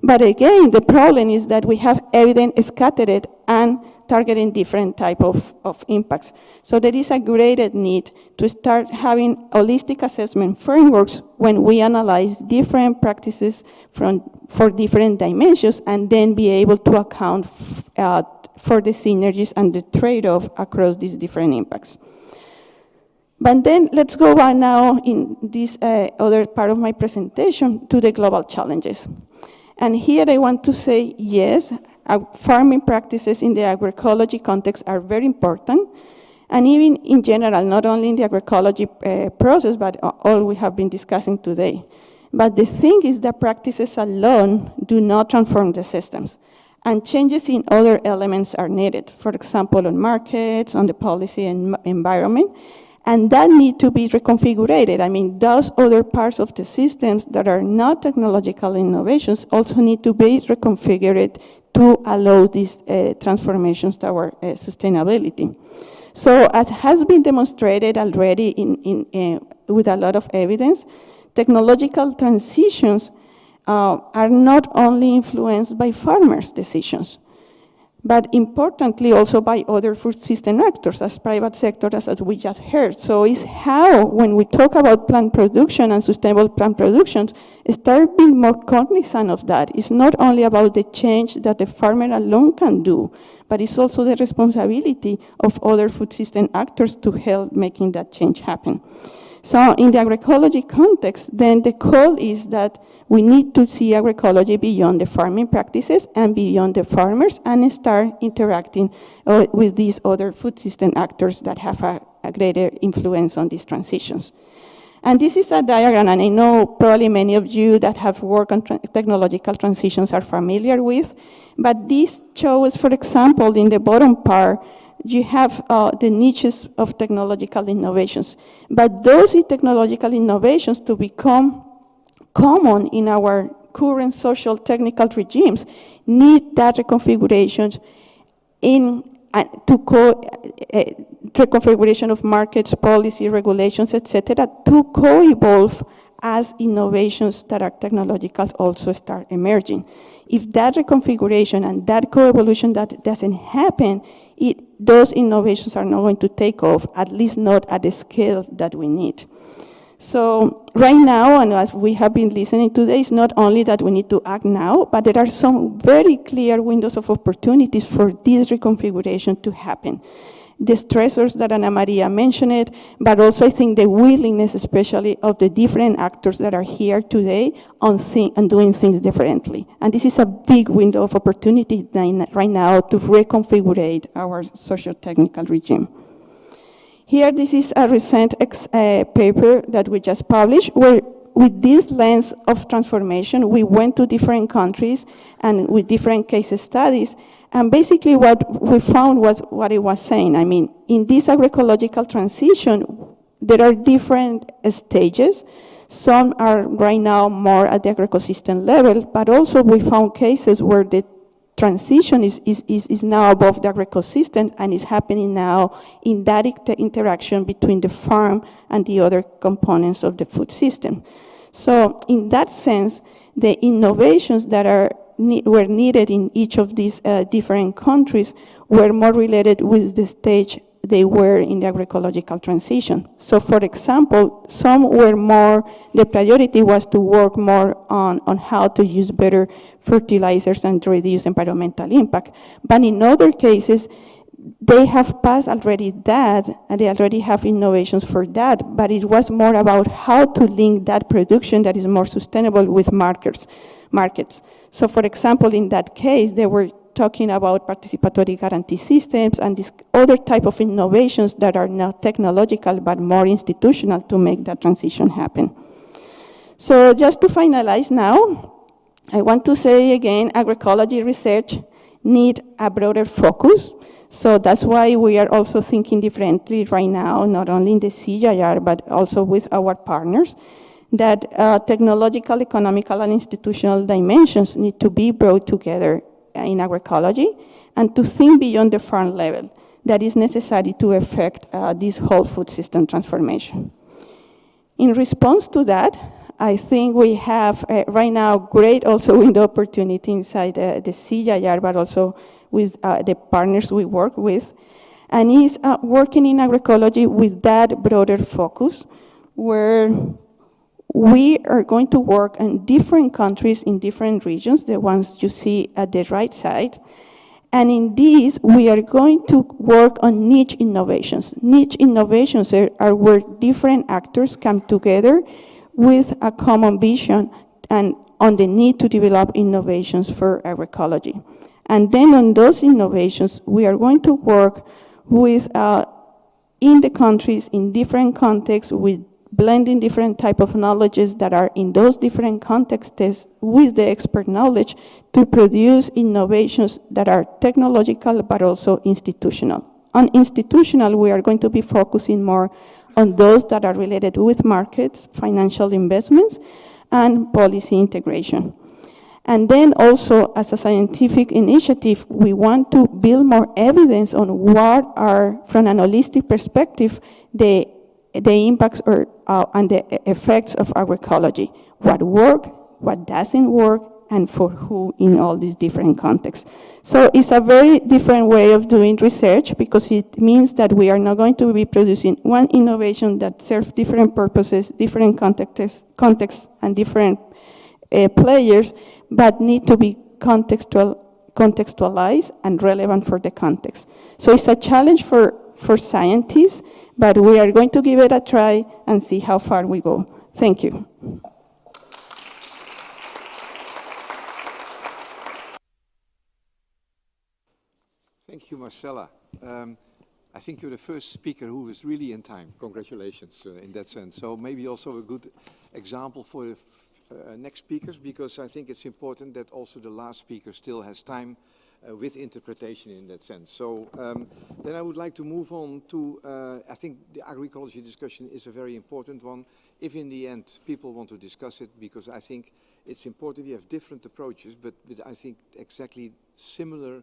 Speaker 8: But again, the problem is that we have evidence scattered and targeting different type of impacts. So there is a greater need to start having holistic assessment frameworks when we analyze different practices for different dimensions and then be able to account for the synergies and the trade-off across these different impacts. But then let's go on now in this other part of my presentation to the global challenges. And here I want to say, yes, farming practices in the agroecology context are very important, and even in general, not only in the agroecology process, but all we have been discussing today. But the thing is that practices alone do not transform the systems, and changes in other elements are needed, for example, on markets, on the policy and environment, and that need to be reconfigured. I mean, those other parts of the systems that are not technological innovations also need to be reconfigured to allow these transformations toward sustainability. So as has been demonstrated already with a lot of evidence, technological transitions are not only influenced by farmers' decisions, but importantly also by other food system actors, as private sector, as we just heard. So it's how, when we talk about plant production and sustainable plant production, start being more cognizant of that. It's not only about the change that the farmer alone can do, but it's also the responsibility of other food system actors to help making that change happen. So in the agroecology context, then the call is that we need to see agroecology beyond the farming practices and beyond the farmers and start interacting with these other food system actors that have a greater influence on these transitions. And this is a diagram, and I know probably many of you that have worked on technological transitions are familiar with, but this shows, for example, in the bottom part, you have the niches of technological innovations. But those technological innovations to become common in our current social technical regimes need that reconfiguration reconfiguration of markets, policy, regulations, etc., to co-evolve as innovations that are technological also start emerging. If that reconfiguration and that co-evolution that doesn't happen, those innovations are not going to take off, at least not at the scale that we need. So right now, and as we have been listening today, it's not only that we need to act now, but there are some very clear windows of opportunities for this reconfiguration to happen. The stressors that Ana Maria mentioned, but also I think the willingness, especially of the different actors that are here today on doing things differently. And this is a big window of opportunity right now to reconfigure our socio-technical regime. Here, this is a recent paper that we just published, where with this lens of transformation, we went to different countries and with different case studies. And basically what we found was what it was saying. I mean, in this agroecological transition, there are different stages. Some are right now more at the agroecosystem level, but also we found cases where the transition is now above the agroecosystem and is happening now in that interaction between the farm and the other components of the food system. So in that sense, the innovations that were needed in each of these different countries were more related with the stage they were in the agroecological transition. So for example, some were more, the priority was to work more on how to use better fertilizers and to reduce environmental impact. But in other cases, they have passed already that, and they already have innovations for that, but it was more about how to link that production that is more sustainable with markets. So for example, in that case, they were talking about participatory guarantee systems and this other type of innovations that are not technological, but more institutional to make that transition happen. So just to finalize now, I want to say again, agroecology research need a broader focus. So that's why we are also thinking differently right now, not only in the CGIAR, but also with our partners, that technological, economical, and institutional dimensions need to be brought together in agroecology and to think beyond the farm level that is necessary to affect this whole food system transformation. In response to that, I think we have right now great also window opportunity inside the CGIAR, but also with the partners we work with, and is working in agroecology with that broader focus, where we are going to work in different countries in different regions, the ones you see at the right side. And in these, we are going to work on niche innovations. Niche innovations are where different actors come together with a common vision and on the need to develop innovations for agroecology. And then on those innovations, we are going to work with, in the countries, in different contexts, with blending different type of knowledges that are in those different contexts with the expert knowledge to produce innovations that are technological but also institutional. On institutional, we are going to be focusing more on those that are related with markets, financial investments, and policy integration. And then also, as a scientific initiative, we want to build more evidence on what are, from an holistic perspective, the impacts and the effects of agroecology. What works, what doesn't work, and for who in all these different contexts. So it's a very different way of doing research because it means that we are not going to be producing one innovation that serves different purposes, different contexts and different players, but need to be contextualized and relevant for the context. So it's a challenge for scientists, but we are going to give it a try and see how far we go. Thank you.
Speaker 4: Thank you, Marcella. I think you're the first speaker who was really in time. Congratulations in that sense. So maybe also a good example for the next speakers, because I think it's important that also the last speaker still has time with interpretation in that sense. So then I would like to move on to, I think the agroecology discussion is a very important one, if in the end people want to discuss it, because I think it's important. We have different approaches, but with I think exactly similar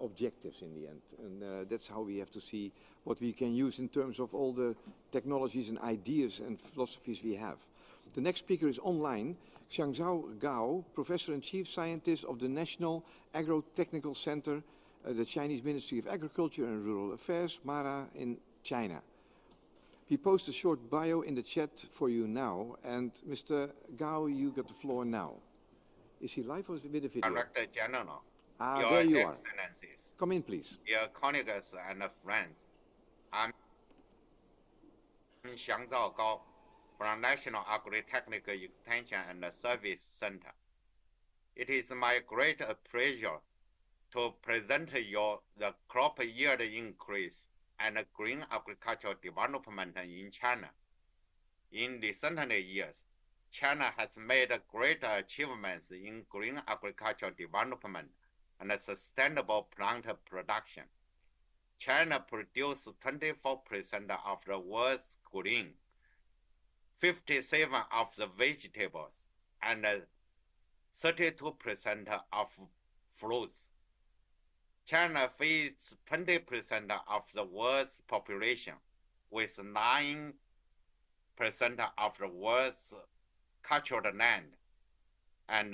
Speaker 4: objectives in the end. And that's how we have to see what we can use in terms of all the technologies and ideas and philosophies we have. The next speaker is online, Xiangzhao Gao, Professor and Chief Scientist of the National Agro-Technical Center, the Chinese Ministry of Agriculture and Rural Affairs, MARA, in China. We post a short bio in the chat for you now, and Mr. Gao, you got the floor now. Is he live or is it with a video?
Speaker 9: Director General,
Speaker 4: there you are.
Speaker 9: Excellencies,
Speaker 4: Come in, please.
Speaker 9: dear colleagues and friends, I'm Xiangzhao Gao from National Agri-Technical Extension and Service Center. It is my great pleasure to present you the crop yield increase and green agricultural development in China. In recent years, China has made great achievements in green agricultural development and sustainable plant production. China produces 24% of the world's green, 57% of the vegetables, and 32% of fruits. China feeds 20% of the world's population, with 9% of the world's cultural land, and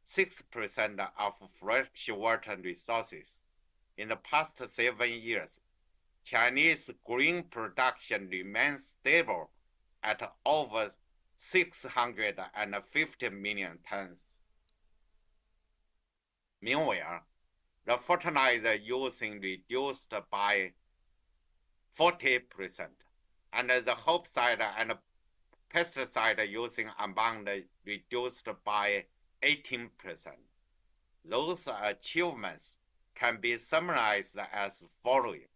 Speaker 9: 6% of freshwater resources. In the past 7 years, Chinese green production remains stable at over 650 million tons. Meanwhile, the fertilizer using reduced by 40%, and the herbicide and pesticide using amount reduced by 18%. Those achievements can be summarized as following.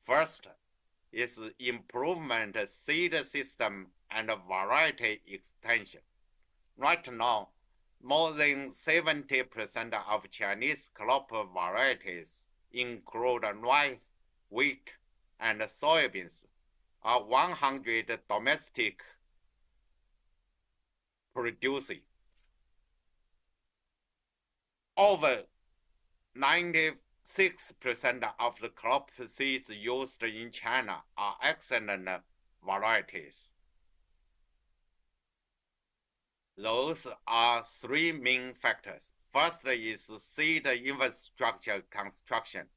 Speaker 9: First is improvement seed system and variety extension. Right now, more than 70% of Chinese crop varieties include rice, wheat, and soybeans, are 100 domestic producing. Over 96% of the crop seeds used in China are excellent varieties. Those are three main factors. First is seed infrastructure construction,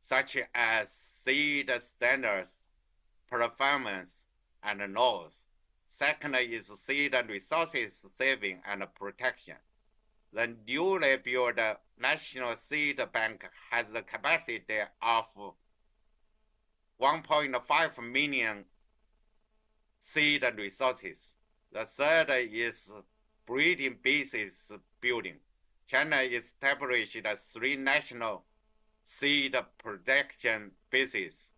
Speaker 9: such as seed standards, performance, and laws. Second is seed resources saving and protection. The newly built National Seed Bank has the capacity of 1.5 million seed resources. The third is breeding bases building. China established 3 national seed production bases.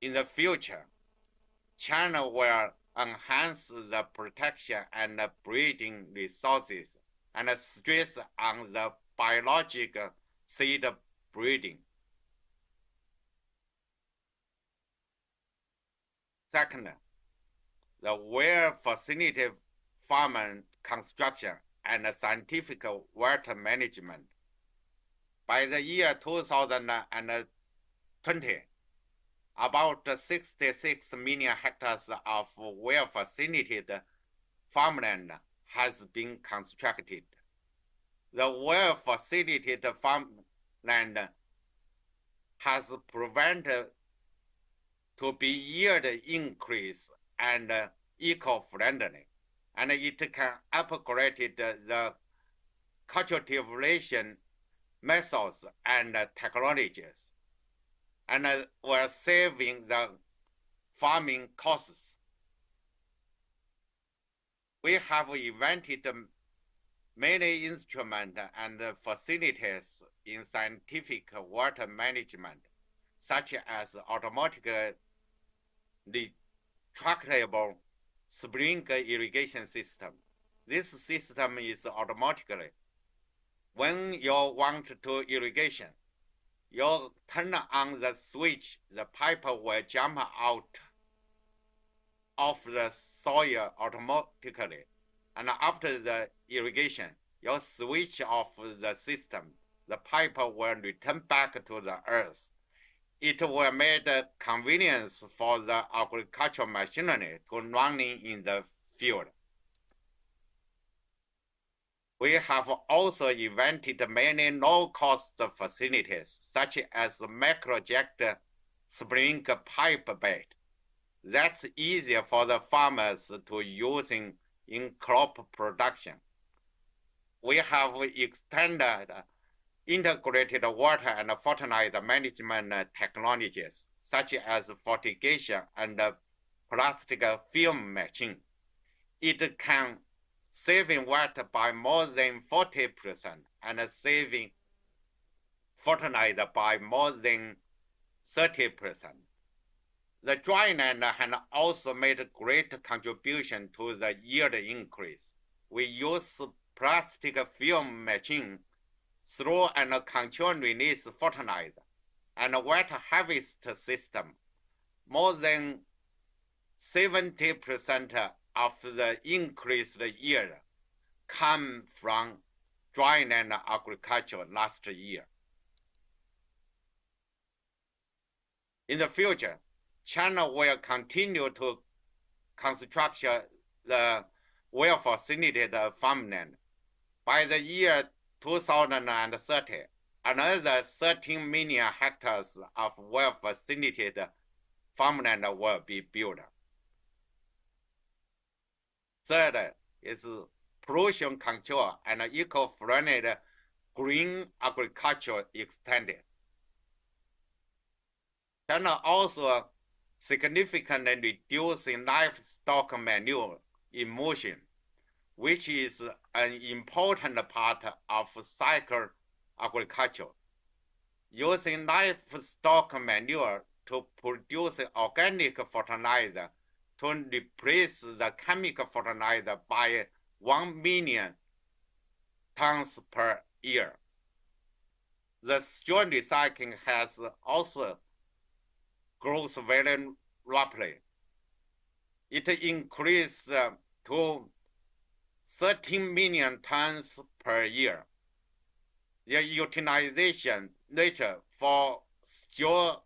Speaker 9: In the future, China will enhance the protection and breeding resources and stress on the biological seed breeding. Second, the well-facilitated farm construction and scientific water management. By the year 2020, about 66 million hectares of well-facilitated farmland has been constructed. The well-facilitated farmland has proven to be yield increase and eco-friendly, and it can upgrade the cultivation methods and technologies, and we're saving the farming costs. We have invented many instruments and facilities in scientific water management, such as automatically retractable sprinkler irrigation system. This system is automatically. When you want to irrigation, you turn on the switch, the pipe will jump out of the soil automatically. And after the irrigation, you switch off the system. The pipe will return back to the earth. It will make the convenience for the agricultural machinery to running in the field. We have also invented many low-cost facilities, such as micro-jet spring pipe bed. That's easier for the farmers to use in crop production. We have extended integrated water and fertilizer management technologies, such as fertigation and plastic film machine. It can saving water by more than 40% and saving fertilizer by more than 30%. The dryland has also made a great contribution to the yield increase. We use plastic film machine through and control release fertilizer and wet harvest system. More than 70% of the increased yield come from dryland agriculture last year. In the future, China will continue to construct the well-facilitated farmland. By the year 2030, another 13 million hectares of well-facilitated farmland will be built. Third is pollution control and eco-friendly green agriculture extended. China also significantly reducing livestock manure emission, which is an important part of cycle agriculture. Using livestock manure to produce organic fertilizer to replace the chemical fertilizer by 1 million tons per year. The straw recycling has also grown very rapidly. It increased to 13 million tons per year. The utilization rate for straw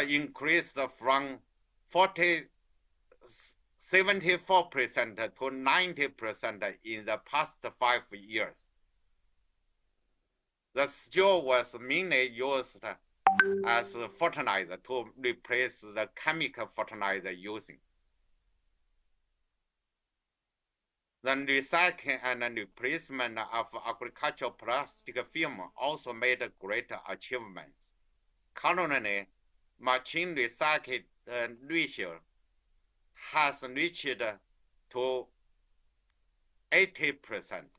Speaker 9: increased from 74% to 90% in the past 5 years. The straw was mainly used as fertilizer to replace the chemical fertilizer using. The recycling and replacement of agricultural plastic film also made great achievements. Currently, machine recycled ratio has reached to 80%.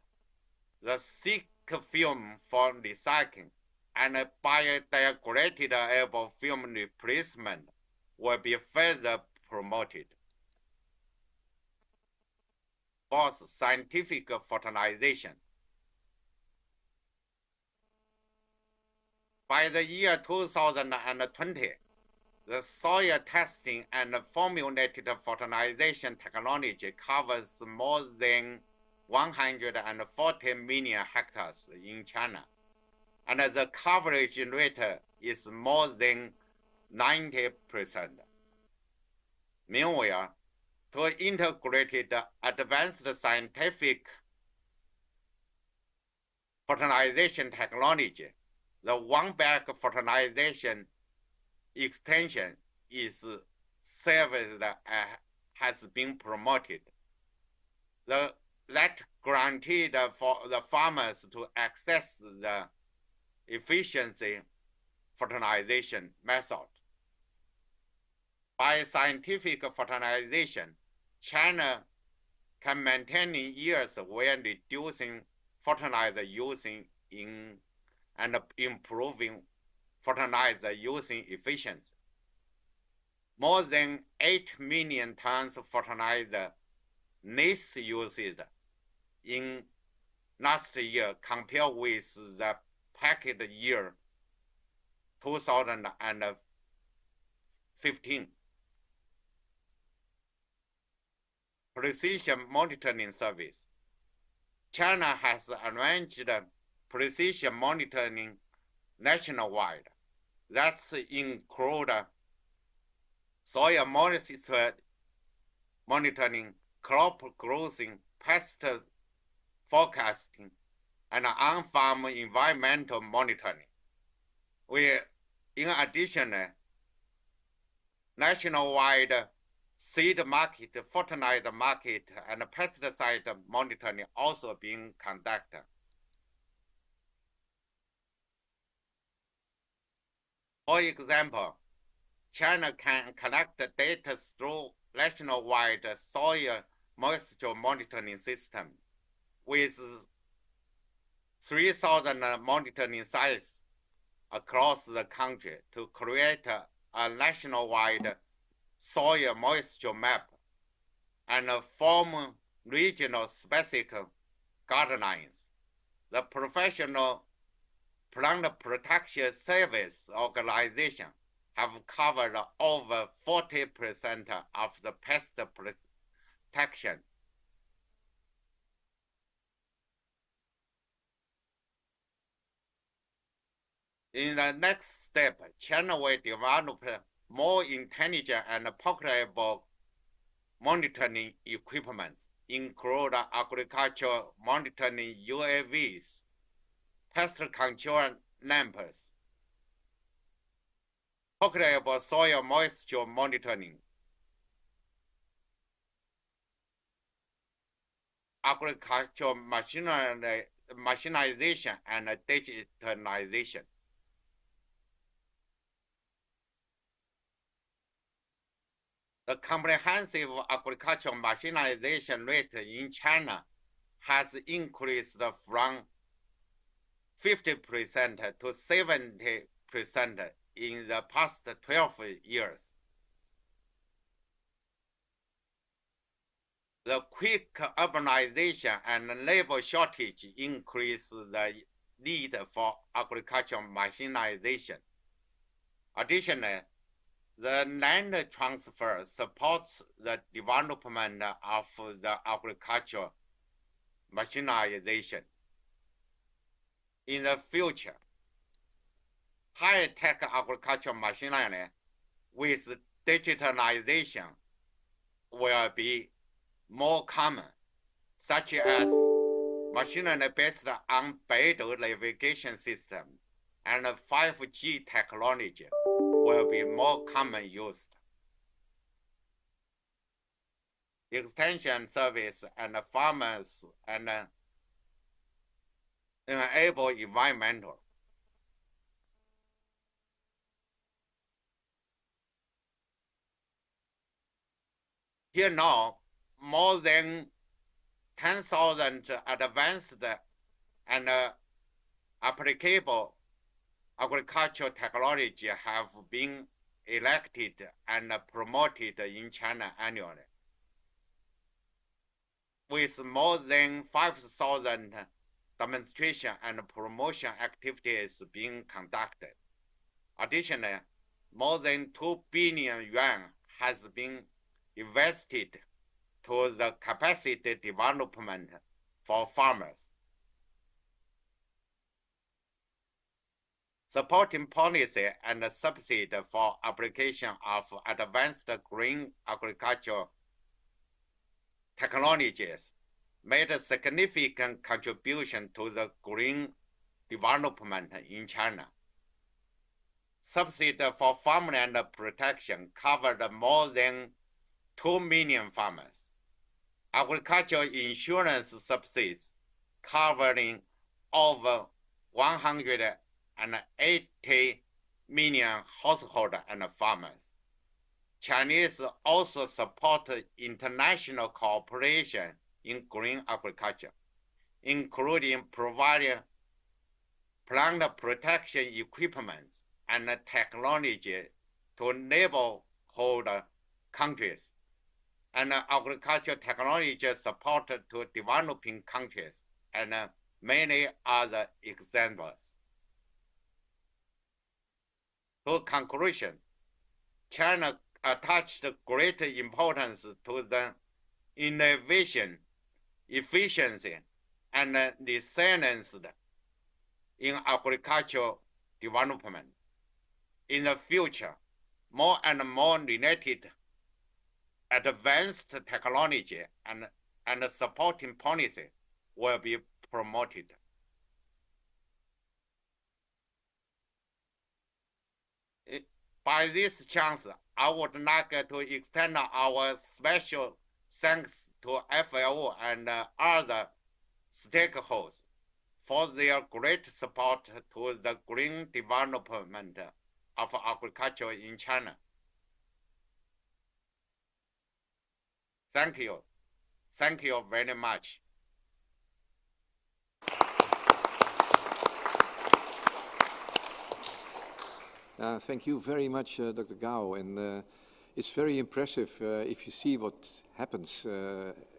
Speaker 9: The thick film for recycling and biodegradable film replacement will be further promoted. Fourth, scientific fertilization. By the year 2020, the soil testing and formulated fertilization technology covers more than 140 million hectares in China, and the coverage rate is more than 90%. Meanwhile, to integrate advanced scientific fertilization technology, the one-bag fertilization extension is service that has been promoted. That guaranteed for the farmers to access the efficiency fertilization method. By scientific fertilization, China can maintain yields while reducing fertilizer using and improving fertilizer using efficiency. More than 8 million tons of fertilizer less used in last year compared with the packed year 2015. Precision monitoring service. China has arranged precision monitoring nationwide that include soil moisture monitoring, crop growth, pest forecasting, and on-farm environmental monitoring. In addition, nationwide seed market, fertilizer market, and pesticide monitoring also being conducted. For example, China can collect data through nationwide soil moisture monitoring system with 3,000 monitoring sites across the country to create a nationwide soil moisture map and form regional specific guidelines. The Professional Plant Protection Service Organization have covered over 40% of the pest protection. In the next step, China will develop more intelligent and portable monitoring equipment, include agricultural monitoring UAVs, pest control lamps, portable soil moisture monitoring, agricultural machinization, and digitalization. The comprehensive agricultural machinization rate in China has increased from 50% to 70% in the past 12 years. The quick urbanization and labor shortage increase the need for agricultural machinization. Additionally, the land transfer supports the development of the agricultural machinization. In the future, high-tech agricultural machinery with digitalization will be more common, such as machinery based on Beidou navigation system and 5G technology will be more common used. Extension service and farmers and enable environmental. Here now, more than 10,000 advanced and applicable agricultural technology have been elected and promoted in China annually, with more than 5,000 demonstration and promotion activities being conducted. Additionally, more than 2 billion yuan has been invested to the capacity development for farmers. Supporting policy and subsidy for application of advanced green agricultural technologies made a significant contribution to the green development in China. Subsidy for farmland protection covered more than 2 million farmers. Agricultural insurance subsidies covering over 180 million households and farmers. Chinese also support international cooperation in green agriculture, including providing plant protection equipment and technology to neighborhood countries, and agricultural technology support to developing countries, and many other examples. To conclusion, China attached great importance to the innovation, efficiency, and resilience in agricultural development. In the future, more and more related advanced technology and supporting policy will be promoted. By this chance, I would like to extend our special thanks to FAO and other stakeholders for their great support to the green development of agriculture in China. Thank you. Thank you very much.
Speaker 4: Thank you very much, Dr. Gao. And it's very impressive if you see what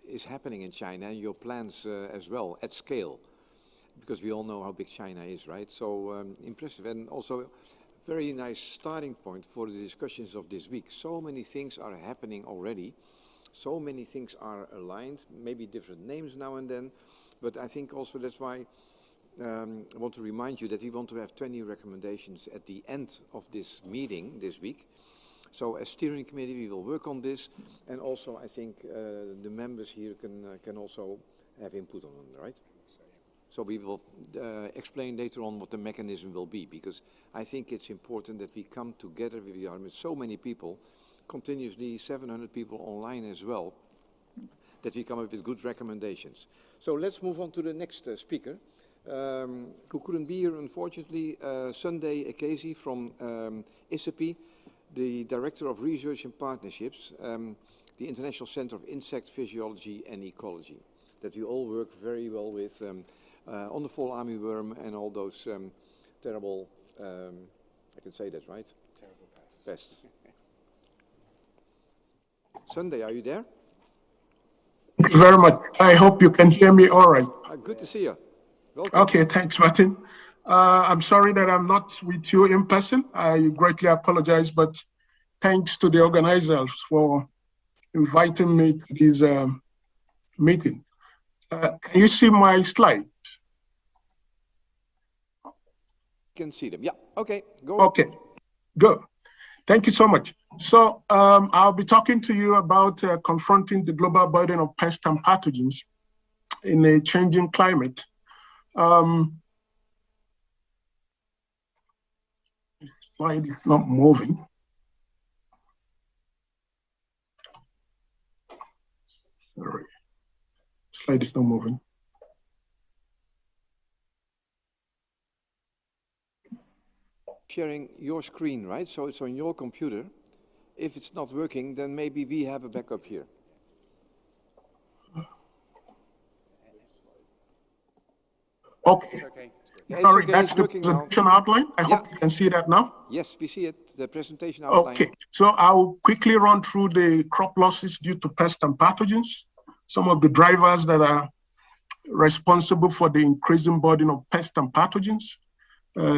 Speaker 4: is happening in China, and your plans as well, at scale. Because we all know how big China is, right? So impressive, and also very nice starting point for the discussions of this week. So many things are happening already. So many things are aligned, maybe different names now and then. But I think also that's why I want to remind you that we want to have 20 recommendations at the end of this meeting this week. So as steering committee, we will work on this. And also, I think the members here can also have input on them, right? So we will explain later on what the mechanism will be, because I think it's important that we come together. We are with so many people, continuously 700 people online as well, that we come up with good recommendations. So let's move on to the next speaker, who couldn't be here, unfortunately, Sunday Ekezi from ISAPI, the Director of Research and Partnerships, the International Center of Insect Physiology and Ecology, that we all work very well with on the fall armyworm and all those terrible, I can say that, right? Terrible pests. Sunday, are you there?
Speaker 10: Thank you very much. I hope you can hear me all right.
Speaker 4: Good to see you. Welcome.
Speaker 10: Okay, thanks, Martin. I'm sorry that I'm not with you in person. I greatly apologize, but thanks to the organizers for inviting me to this meeting. Can you see my slide?
Speaker 4: Can see them. Yeah. Okay. Go.
Speaker 10: Okay. Good. Thank you so much. So I'll be talking to you about confronting the global burden of pests and pathogens in a changing climate. This slide is not moving. Sorry. Slide is not moving.
Speaker 4: Sharing your screen, right? So it's on your computer. If it's not working, then maybe we have a backup here.
Speaker 10: Okay.
Speaker 4: Yeah,
Speaker 10: sorry,
Speaker 4: okay.
Speaker 10: that's the presentation outline. I hope you can see that now.
Speaker 4: Yes, we see it, the presentation outline.
Speaker 10: Okay, so I'll quickly run through the crop losses due to pests and pathogens, some of the drivers that are responsible for the increasing burden of pests and pathogens,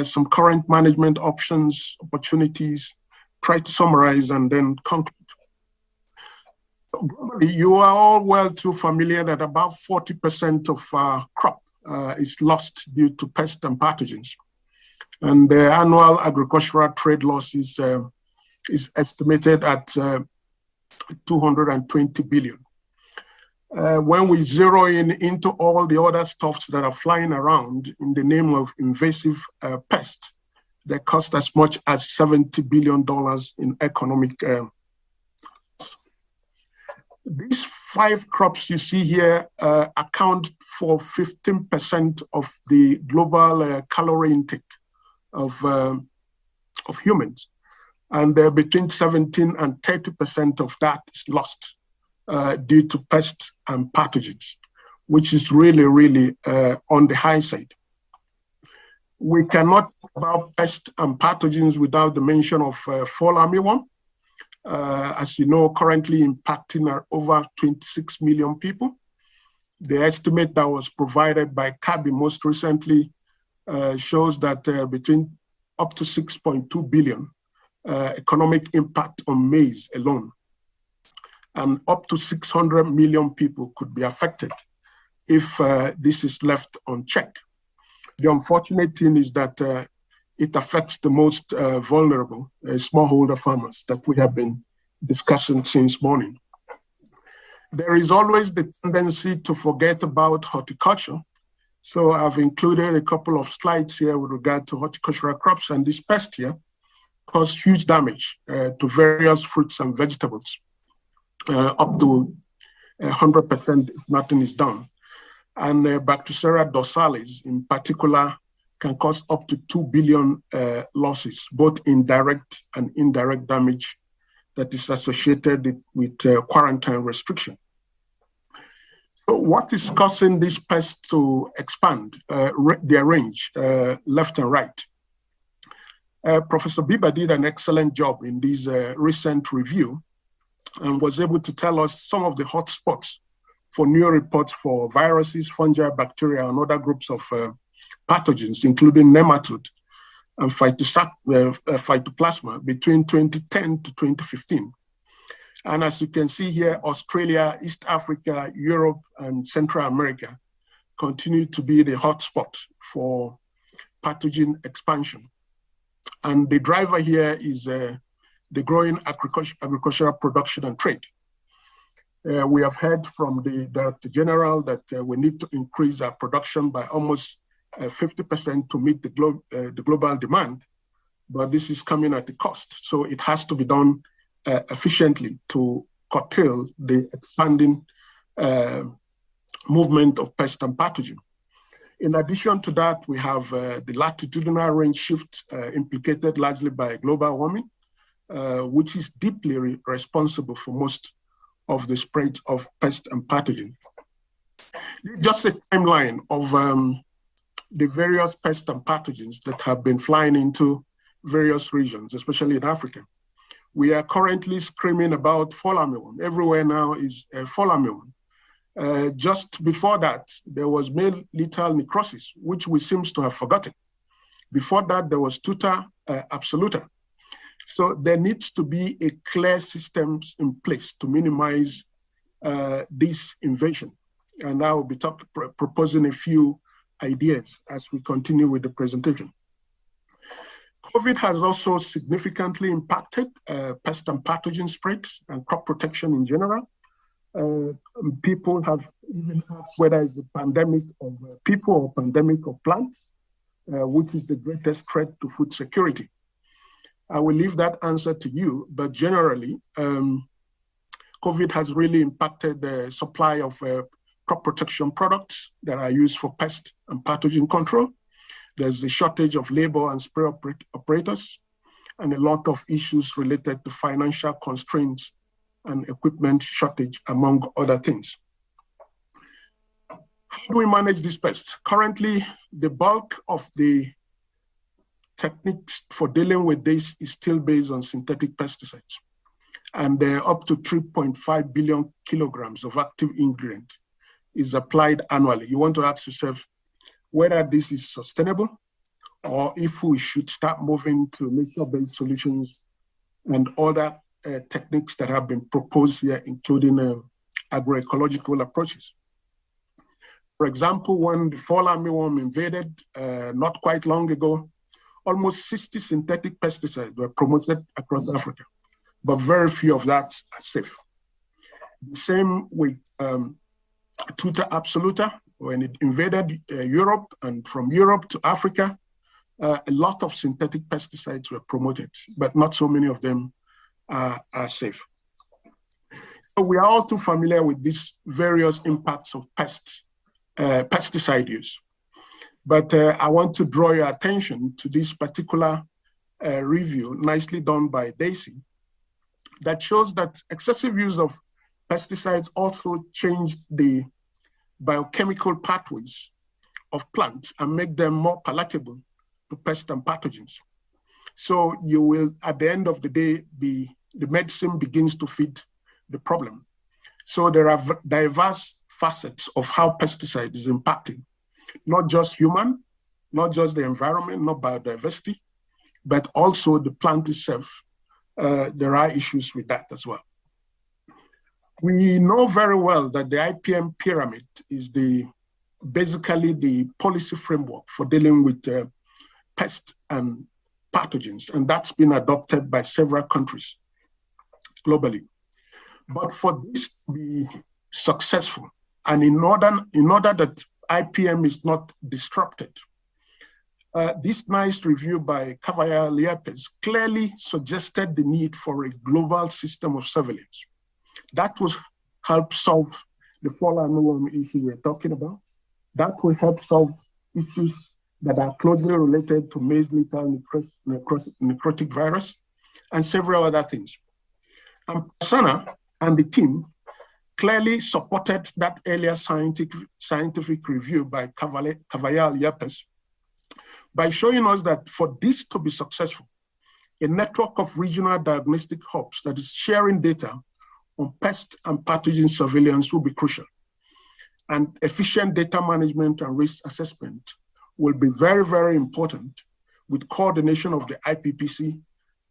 Speaker 10: some current management options, opportunities, try to summarize and then conclude. You are all well too familiar that about 40% of crop is lost due to pests and pathogens. And the annual agricultural trade loss is estimated at 220 billion. When we zero into all the other stuffs that are flying around in the name of invasive pests, they cost as much as $70 billion in economic. These 5 crops you see here account for 15% of the global calorie intake of humans. And between 17 and 30% of that is lost due to pests and pathogens, which is really, really on the high side. We cannot talk about pests and pathogens without the mention of fall armyworm. As you know, currently impacting over 26 million people. The estimate that was provided by CABI most recently shows that between up to 6.2 billion economic impact on maize alone. And up to 600 million people could be affected if this is left unchecked. The unfortunate thing is that it affects the most vulnerable smallholder farmers that we have been discussing since morning. There is always the tendency to forget about horticulture. So I've included a couple of slides here with regard to horticultural crops, and this pest here caused huge damage to various fruits and vegetables, up to 100% if nothing is done. And Bactocera dorsalis in particular can cause up to 2 billion losses, both in direct and indirect damage that is associated with quarantine restriction. So what is causing this pest to expand their range left and right? Professor Biba did an excellent job in this recent review and was able to tell us some of the hot spots for new reports for viruses, fungi, bacteria, and other groups of pathogens, including nematode and phytoplasma between 2010 to 2015. And as you can see here, Australia, East Africa, Europe, and Central America continue to be the hotspot for pathogen expansion. And the driver here is the growing agricultural production and trade. We have heard from the Director General that we need to increase our production by almost 50% to meet the global demand, but this is coming at a cost. So it has to be done efficiently to curtail the expanding movement of pest and pathogen. In addition to that, we have the latitudinal range shift implicated largely by global warming, which is deeply responsible for most of the spread of pest and pathogen. Just a timeline of the various pests and pathogens that have been flying into various regions, especially in Africa. We are currently screaming about fall armyworm. Everywhere now is fall armyworm. Just before that, there was male lethal necrosis, which we seem to have forgotten. Before that, there was tuta absoluta. So there needs to be a clear systems in place to minimize this invasion. And I will be proposing a few ideas as we continue with the presentation. COVID has also significantly impacted pest and pathogen spreads and crop protection in general. People have even asked whether it's a pandemic of people or pandemic of plants, which is the greatest threat to food security. I will leave that answer to you, but generally, COVID has really impacted the supply of crop protection products that are used for pest and pathogen control. There's a shortage of labor and spray operators, and a lot of issues related to financial constraints and equipment shortage, among other things. How do we manage this pest? Currently, the bulk of the techniques for dealing with this is still based on synthetic pesticides. And up to 3.5 billion kilograms of active ingredient is applied annually. You want to ask yourself whether this is sustainable or if we should start moving to nature-based solutions and other techniques that have been proposed here, including agroecological approaches. For example, when the fall armyworm invaded not quite long ago, almost 60 synthetic pesticides were promoted across Africa, but very few of that are safe. The same with tuta absoluta. When it invaded Europe, and from Europe to Africa, a lot of synthetic pesticides were promoted, but not so many of them are safe. So we are all too familiar with these various impacts of pesticide use. But I want to draw your attention to this particular review, nicely done by Daisy, that shows that excessive use of pesticides also changed the biochemical pathways of plants and make them more palatable to pests and pathogens. So you will, at the end of the day, the medicine begins to fit the problem. So there are diverse facets of how pesticide is impacting, not just human, not just the environment, not biodiversity, but also the plant itself. There are issues with that as well. We know very well that the IPM pyramid is basically the policy framework for dealing with pests and pathogens, and that's been adopted by several countries globally. But for this to be successful, and in order that IPM is not disrupted, this nice review by Cavallari-Liepes clearly suggested the need for a global system of surveillance. That will help solve the fall armyworm issue we're talking about. That will help solve issues that are closely related to maize lethal necrotic virus and several other things. And Prasanna and the team clearly supported that earlier scientific review by Cavallari-Liepes by showing us that for this to be successful, a network of regional diagnostic hubs that is sharing data on pest and pathogen surveillance will be crucial. And efficient data management and risk assessment will be very, very important, with coordination of the IPPC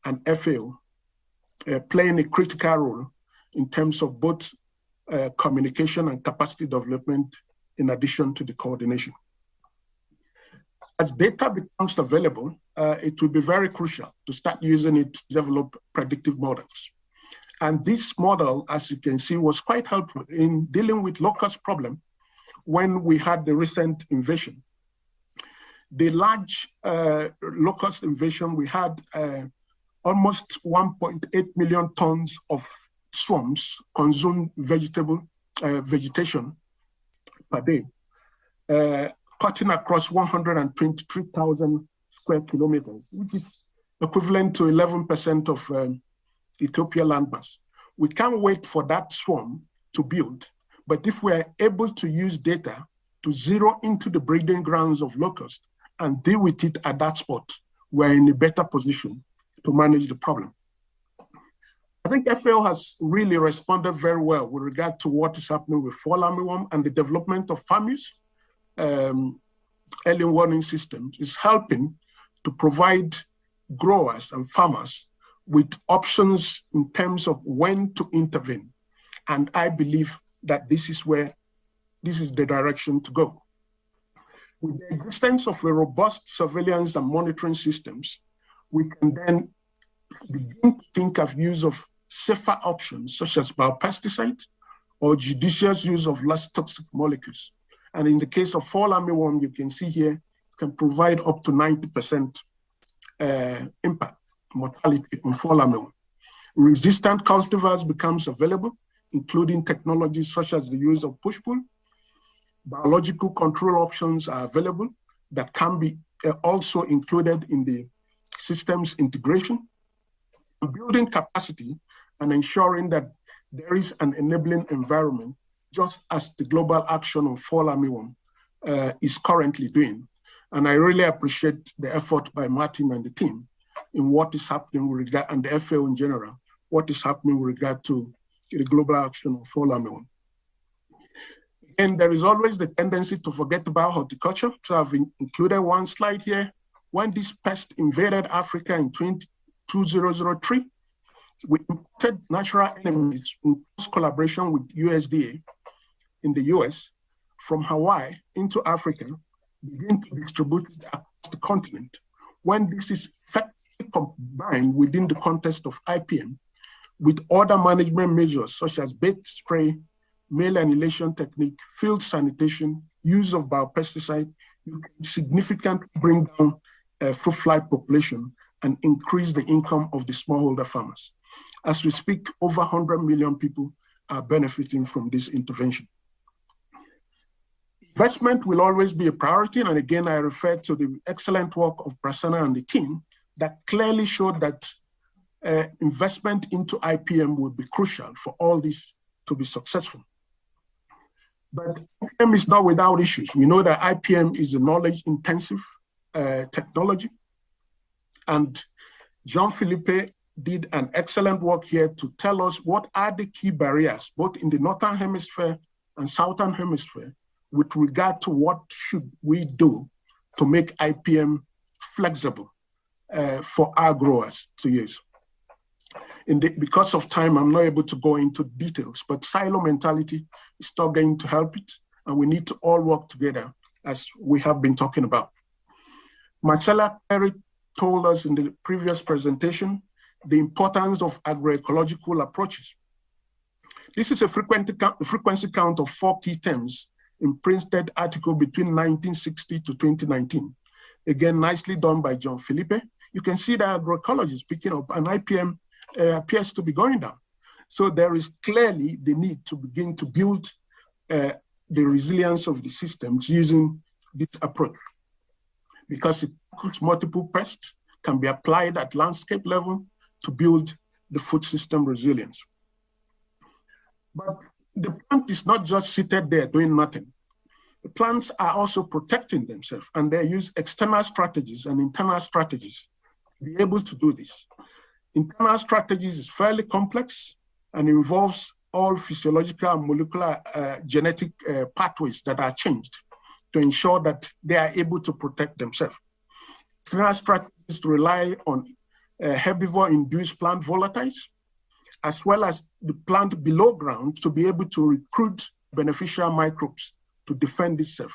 Speaker 10: and FAO playing a critical role in terms of both communication and capacity development, in addition to the coordination. As data becomes available, it will be very crucial to start using it to develop predictive models. And this model, as you can see, was quite helpful in dealing with locust problem when we had the recent invasion. The large locust invasion, we had almost 1.8 million tons of swarms consumed vegetation per day, cutting across 123,000 square kilometers, which is equivalent to 11% of Ethiopia landmass. We can't wait for that swarm to build, but if we're able to use data to zero into the breeding grounds of locust and deal with it at that spot, we're in a better position to manage the problem. I think FAO has really responded very well with regard to what is happening with fall armyworm, and the development of FAMUs, early warning systems, is helping to provide growers and farmers with options in terms of when to intervene. And I believe that this is the direction to go. With the existence of a robust surveillance and monitoring systems, we can then begin to think of use of safer options, such as biopesticides or judicious use of less toxic molecules. And in the case of fall armyworm, you can see here, can provide up to 90% impact, mortality on fall armyworm. Resistant cultivars becomes available, including technologies such as the use of push-pull. Biological control options are available that can be also included in the systems integration. Building capacity and ensuring that there is an enabling environment, just as the global action on fall armyworm is currently doing. And I really appreciate the effort by Martin and the team in what is happening with regard, and the FAO in general, what is happening with regard to the global action on fall armyworm. And there is always the tendency to forget about horticulture. So I've included one slide here. When this pest invaded Africa in 2003, we imported natural enemies in close collaboration with USDA in the US from Hawaii into Africa, begin to distribute it across the continent. When this is effectively combined within the context of IPM with other management measures such as bait spray, male annihilation technique, field sanitation, use of biopesticide, you can significantly bring down fruit fly population and increase the income of the smallholder farmers. As we speak, over 100 million people are benefiting from this intervention. Investment will always be a priority, and again, I refer to the excellent work of Prasanna and the team that clearly showed that investment into IPM would be crucial for all this to be successful. But IPM is not without issues. We know that IPM is a knowledge-intensive technology, and Jean-Philippe did an excellent work here to tell us what are the key barriers, both in the Northern Hemisphere and Southern Hemisphere, with regard to what should we do to make IPM flexible for our growers to use. Because of time, I'm not able to go into details, but silo mentality is still going to help it, and we need to all work together as we have been talking about. Marcella Perry told us in the previous presentation the importance of agroecological approaches. This is a frequency count of 4 key terms in printed article between 1960 to 2019. Again, nicely done by John Felipe. You can see that agroecology is picking up and IPM appears to be going down. So there is clearly the need to begin to build the resilience of the systems using this approach, because it tackles multiple pests, can be applied at landscape level to build the food system resilience. But the plant is not just seated there doing nothing. The plants are also protecting themselves, and they use external strategies and internal strategies to be able to do this. Internal strategies is fairly complex and involves all physiological and molecular genetic pathways that are changed to ensure that they are able to protect themselves. External strategies rely on herbivore-induced plant volatiles, as well as the plant below ground to be able to recruit beneficial microbes to defend itself.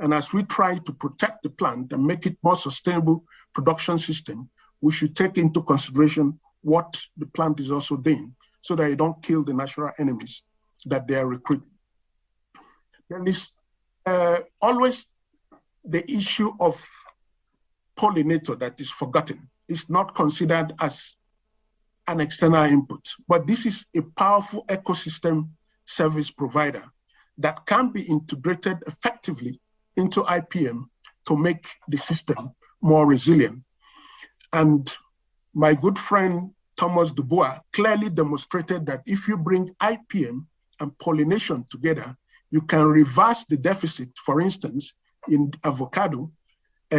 Speaker 10: And as we try to protect the plant and make it more sustainable production system, we should take into consideration what the plant is also doing so that you don't kill the natural enemies that they are recruiting. There is always the issue of pollinator that is forgotten. It's not considered as an external input, but this is a powerful ecosystem service provider that can be integrated effectively into IPM to make the system more resilient. And my good friend Thomas Dubois clearly demonstrated that if you bring IPM and pollination together, you can reverse the deficit, for instance, in avocado,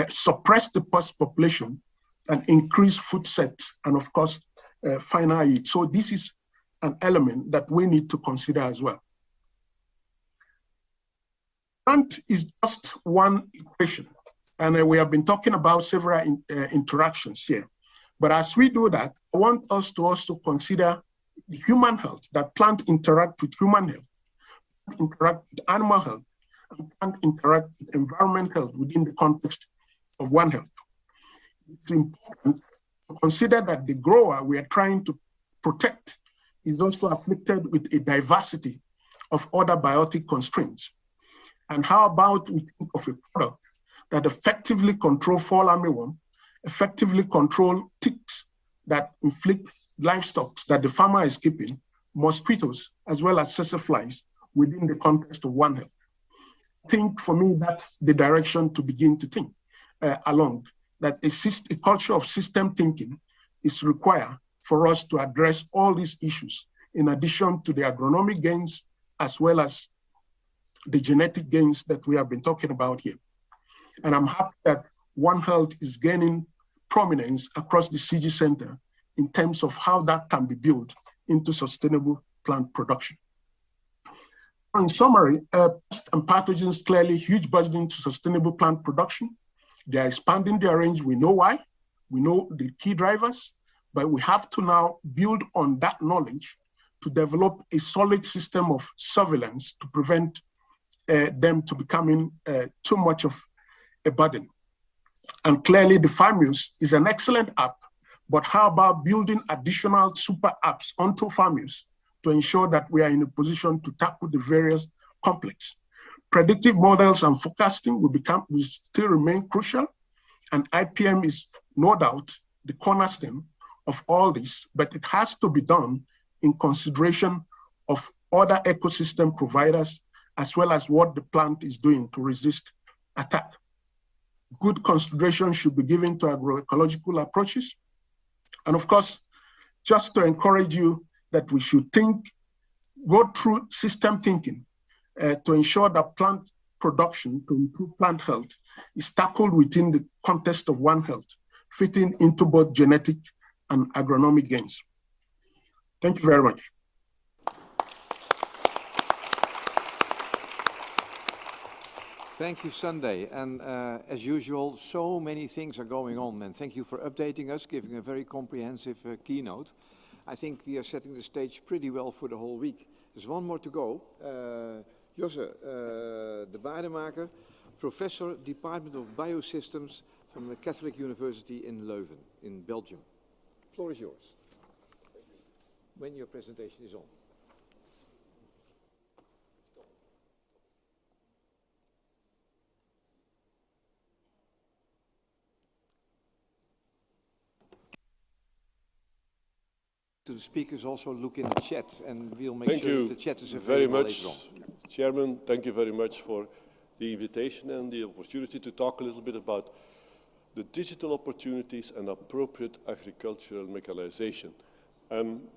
Speaker 10: suppress the pest population, and increase food sets, and of course, final yield. So this is an element that we need to consider as well. Plant is just one equation, and we have been talking about several interactions here. But as we do that, I want us to also consider the human health, that plant interact with human health, interact with animal health, and plant interact with environment health within the context of One Health. It's important to consider that the grower we are trying to protect is also afflicted with a diversity of other biotic constraints. And how about we think of a product that effectively control fall armyworm, effectively control ticks that inflict livestock that the farmer is keeping, mosquitoes, as well as flies within the context of One Health. I think for me, that's the direction to begin to think along, that a culture of system thinking is required for us to address all these issues, in addition to the agronomic gains, as well as the genetic gains that we have been talking about here. And I'm happy that One Health is gaining prominence across the CG Center in terms of how that can be built into sustainable plant production. In summary, pests and pathogens clearly huge burden to sustainable plant production. They are expanding their range. We know why. We know the key drivers, but we have to now build on that knowledge to develop a solid system of surveillance to prevent them to becoming too much of a burden. And clearly the Farmuse is an excellent app, but how about building additional super apps onto Farmuse to ensure that we are in a position to tackle the various complex. Predictive models and forecasting will still remain crucial, and IPM is no doubt the cornerstone of all this, but it has to be done in consideration of other ecosystem providers, as well as what the plant is doing to resist attack. Good consideration should be given to agroecological approaches. And of course, just to encourage you that we should go through system thinking to ensure that plant production to improve plant health is tackled within the context of One Health, fitting into both genetic and agronomic gains. Thank you very much.
Speaker 4: Thank you, Sunday. And as usual, so many things are going on. And thank you for updating us, giving a very comprehensive keynote. I think we are setting the stage pretty well for the whole week. There's one more to go. Josse de Baardemaker Professor, Department of Biosystems from the Catholic University in Leuven, in Belgium. The floor is yours. When your presentation is on. To the speakers, also look in the chat, and we'll make sure that the chat is available later on.
Speaker 11: Chairman, thank you very much for the invitation and the opportunity to talk a little bit about the digital opportunities and appropriate agricultural mechanization.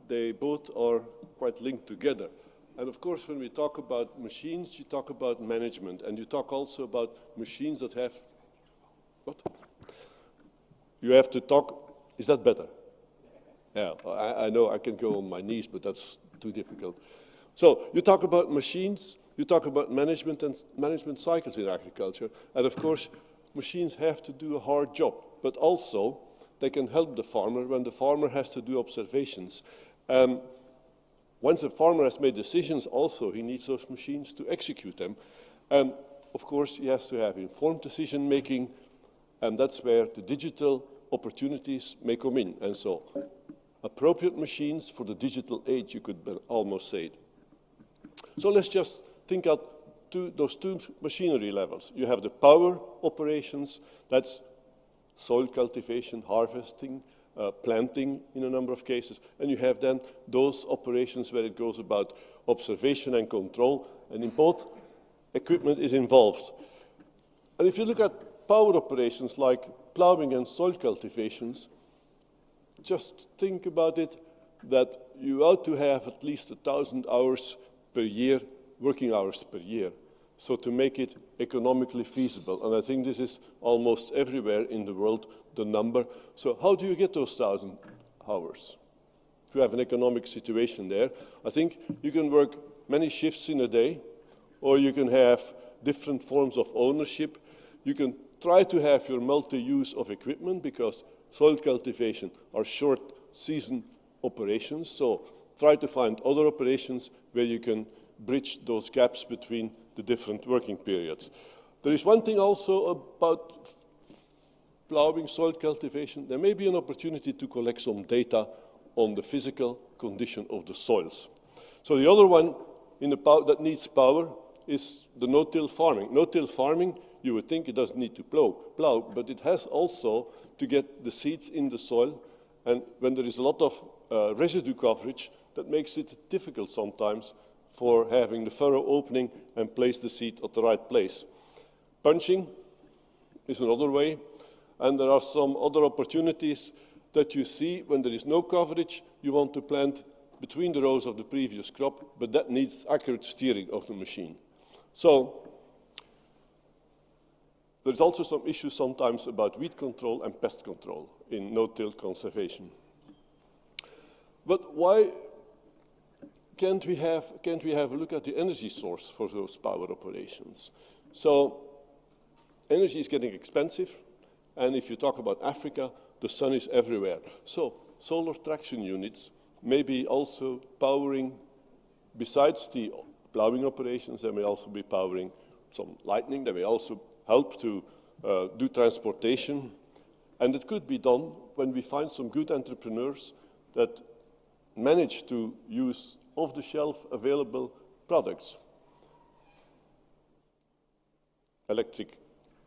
Speaker 11: They both are quite linked together. And of course, when we talk about machines, you talk about management, and you talk also about machines that have... What? You have to talk... Is that better? Yeah, I know I can go on my knees, but that's too difficult. So you talk about machines, you talk about management and management cycles in agriculture, and of course, machines have to do a hard job, but also they can help the farmer when the farmer has to do observations. Once a farmer has made decisions, also he needs those machines to execute them. And of course, he has to have informed decision making, and that's where the digital opportunities may come in. And so, appropriate machines for the digital age, you could almost say it. So let's just think out those two machinery levels. You have the power operations, that's soil cultivation, harvesting, planting in a number of cases, and you have then those operations where it goes about observation and control, and in both, equipment is involved. And if you look at power operations like plowing and soil cultivations, just think about it that you ought to have at least 1,000 hours per year, working hours per year, so to make it economically feasible. And I think this is almost everywhere in the world, the number. So how do you get those 1,000 hours? If you have an economic situation there, I think you can work many shifts in a day, or you can have different forms of ownership. You can try to have your multi-use of equipment, because soil cultivation are short season operations, so try to find other operations where you can bridge those gaps between the different working periods. There is one thing also about plowing, soil cultivation. There may be an opportunity to collect some data on the physical condition of the soils. So the other one that needs power is the no-till farming. No-till farming, you would think it doesn't need to plow, but it has also to get the seeds in the soil, and when there is a lot of residue coverage, that makes it difficult sometimes for having the furrow opening and place the seed at the right place. Punching is another way, and there are some other opportunities that you see when there is no coverage. You want to plant between the rows of the previous crop, but that needs accurate steering of the machine. So there's also some issues sometimes about weed control and pest control in no-till conservation. But why can't we have a look at the energy source for those power operations? So energy is getting expensive, and if you talk about Africa, the sun is everywhere. So solar traction units may be also powering, besides the plowing operations, they may also be powering some lighting, they may also help to do transportation, and it could be done when we find some good entrepreneurs that manage to use off-the-shelf available products. Electric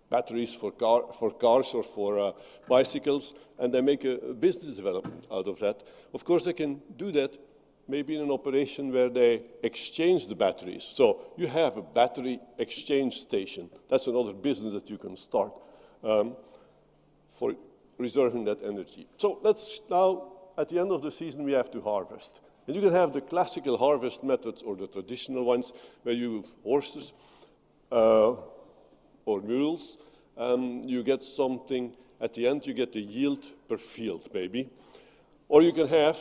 Speaker 11: batteries for cars or for bicycles, and they make a business development out of that. Of course, they can do that maybe in an operation where they exchange the batteries. So you have a battery exchange station. That's another business that you can start for reserving that energy. So let's now, at the end of the season, we have to harvest. And you can have the classical harvest methods or the traditional ones where you have horses or mules. You get something, at the end you get the yield per field maybe. Or you can have,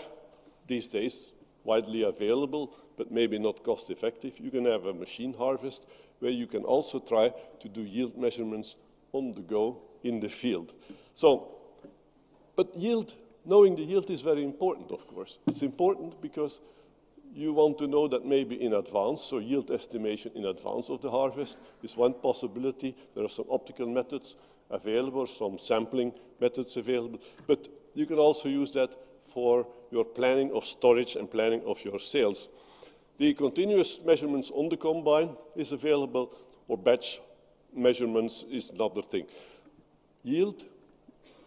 Speaker 11: these days, widely available, but maybe not cost effective. You can have a machine harvest where you can also try to do yield measurements on the go in the field. So, but yield, knowing the yield is very important, of course. It's important because you want to know that maybe in advance, so yield estimation in advance of the harvest is one possibility. There are some optical methods available, some sampling methods available, but you can also use that for your planning of storage and planning of your sales. The continuous measurements on the combine is available, or batch measurements is another thing. Yield,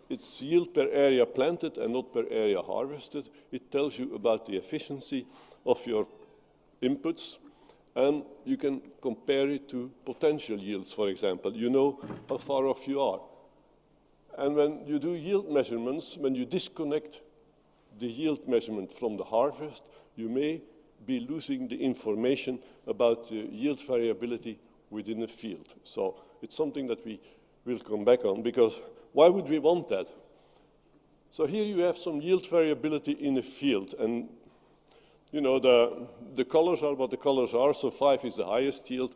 Speaker 11: it's yield per area planted and not per area harvested. It tells you about the efficiency of your inputs, and you can compare it to potential yields, for example. You know how far off you are. And when you do yield measurements, when you disconnect the yield measurement from the harvest, you may be losing the information about the yield variability within the field. So it's something that we will come back on, because why would we want that? So here you have some yield variability in the field, and you know, the colors are what the colors are. So 5 is the highest yield,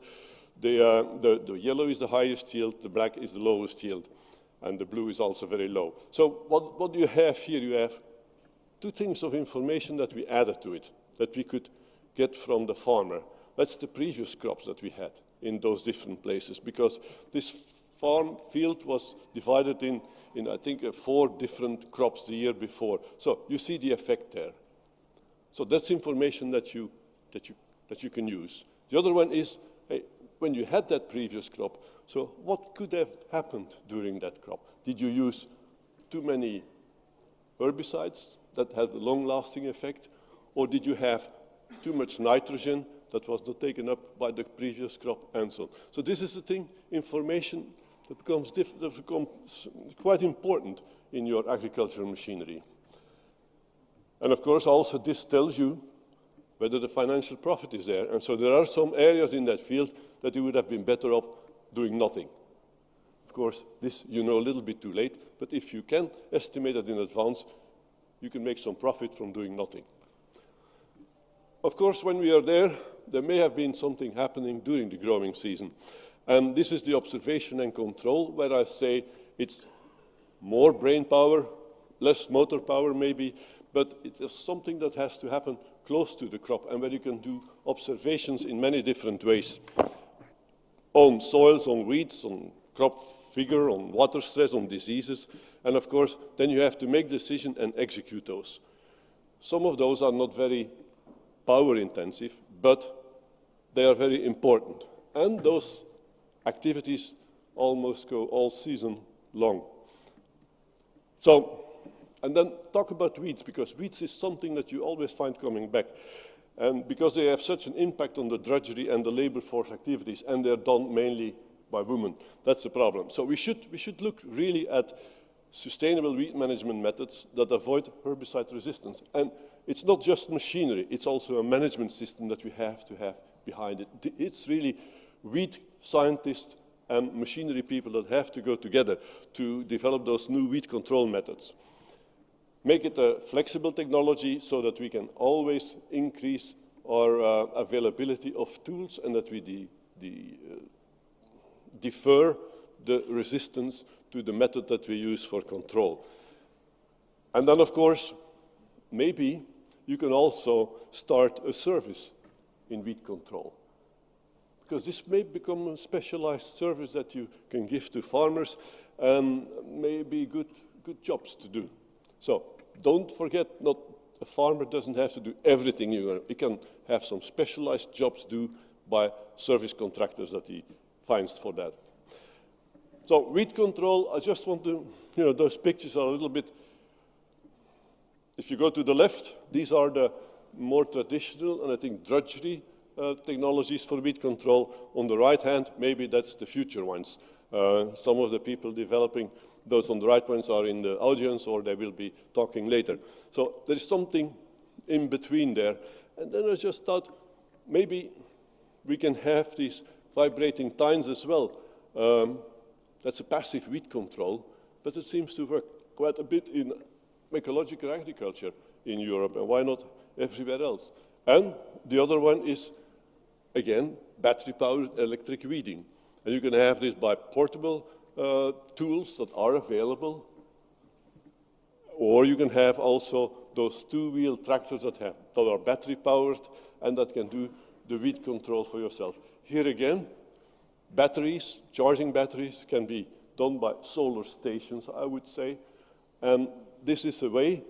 Speaker 11: the yellow is the highest yield, the black is the lowest yield, and the blue is also very low. So what you have here, you have two things of information that we added to it, that we could get from the farmer. That's the previous crops that we had in those different places, because this farm field was divided in I think, 4 different crops the year before. So you see the effect there. So that's information that you can use. The other one is, hey, when you had that previous crop, so what could have happened during that crop? Did you use too many herbicides that had a long-lasting effect? Or did you have too much nitrogen that was not taken up by the previous crop, and so on? So this is the thing, information that becomes quite important in your agricultural machinery. And of course, also this tells you whether the financial profit is there. And so there are some areas in that field that you would have been better off doing nothing. Of course, this you know a little bit too late, but if you can estimate it in advance, you can make some profit from doing nothing. Of course, when we are there may have been something happening during the growing season. And this is the observation and control, where I say it's more brain power, less motor power maybe, but it is something that has to happen close to the crop, and where you can do observations in many different ways. On soils, on weeds, on crop figure, on water stress, on diseases. And of course, then you have to make decisions and execute those. Some of those are not very power intensive, but they are very important. And those activities almost go all season long. So, and then talk about weeds, because weeds is something that you always find coming back. And because they have such an impact on the drudgery and the labor force activities, and they're done mainly by women. That's the problem. So we should look really at sustainable weed management methods that avoid herbicide resistance. And it's not just machinery, it's also a management system that we have to have behind it. It's really weed scientists and machinery people that have to go together to develop those new weed control methods. Make it a flexible technology so that we can always increase our availability of tools, and that we defer the resistance to the method that we use for control. And then, of course, maybe you can also start a service in weed control, because this may become a specialized service that you can give to farmers, and maybe good jobs to do. So don't forget, a farmer doesn't have to do everything. He can have some specialized jobs done by service contractors that he finds for that. So weed control, I just want to, those pictures are a little bit, if you go to the left, these are the more traditional and I think drudgery technologies for weed control. On the right hand, maybe that's the future ones. Some of the people developing those on the right ones are in the audience, or they will be talking later. So there is something in between there. And then I just thought maybe we can have these vibrating tines as well. That's a passive weed control, but it seems to work quite a bit in ecological agriculture in Europe, and why not everywhere else? And the other one is, again, battery-powered electric weeding. And you can have this by portable tools that are available, or you can have also those two-wheel tractors that are battery-powered and that can do the weed control for yourself. Here again, batteries, charging batteries, can be done by solar stations, I would say. And this is a way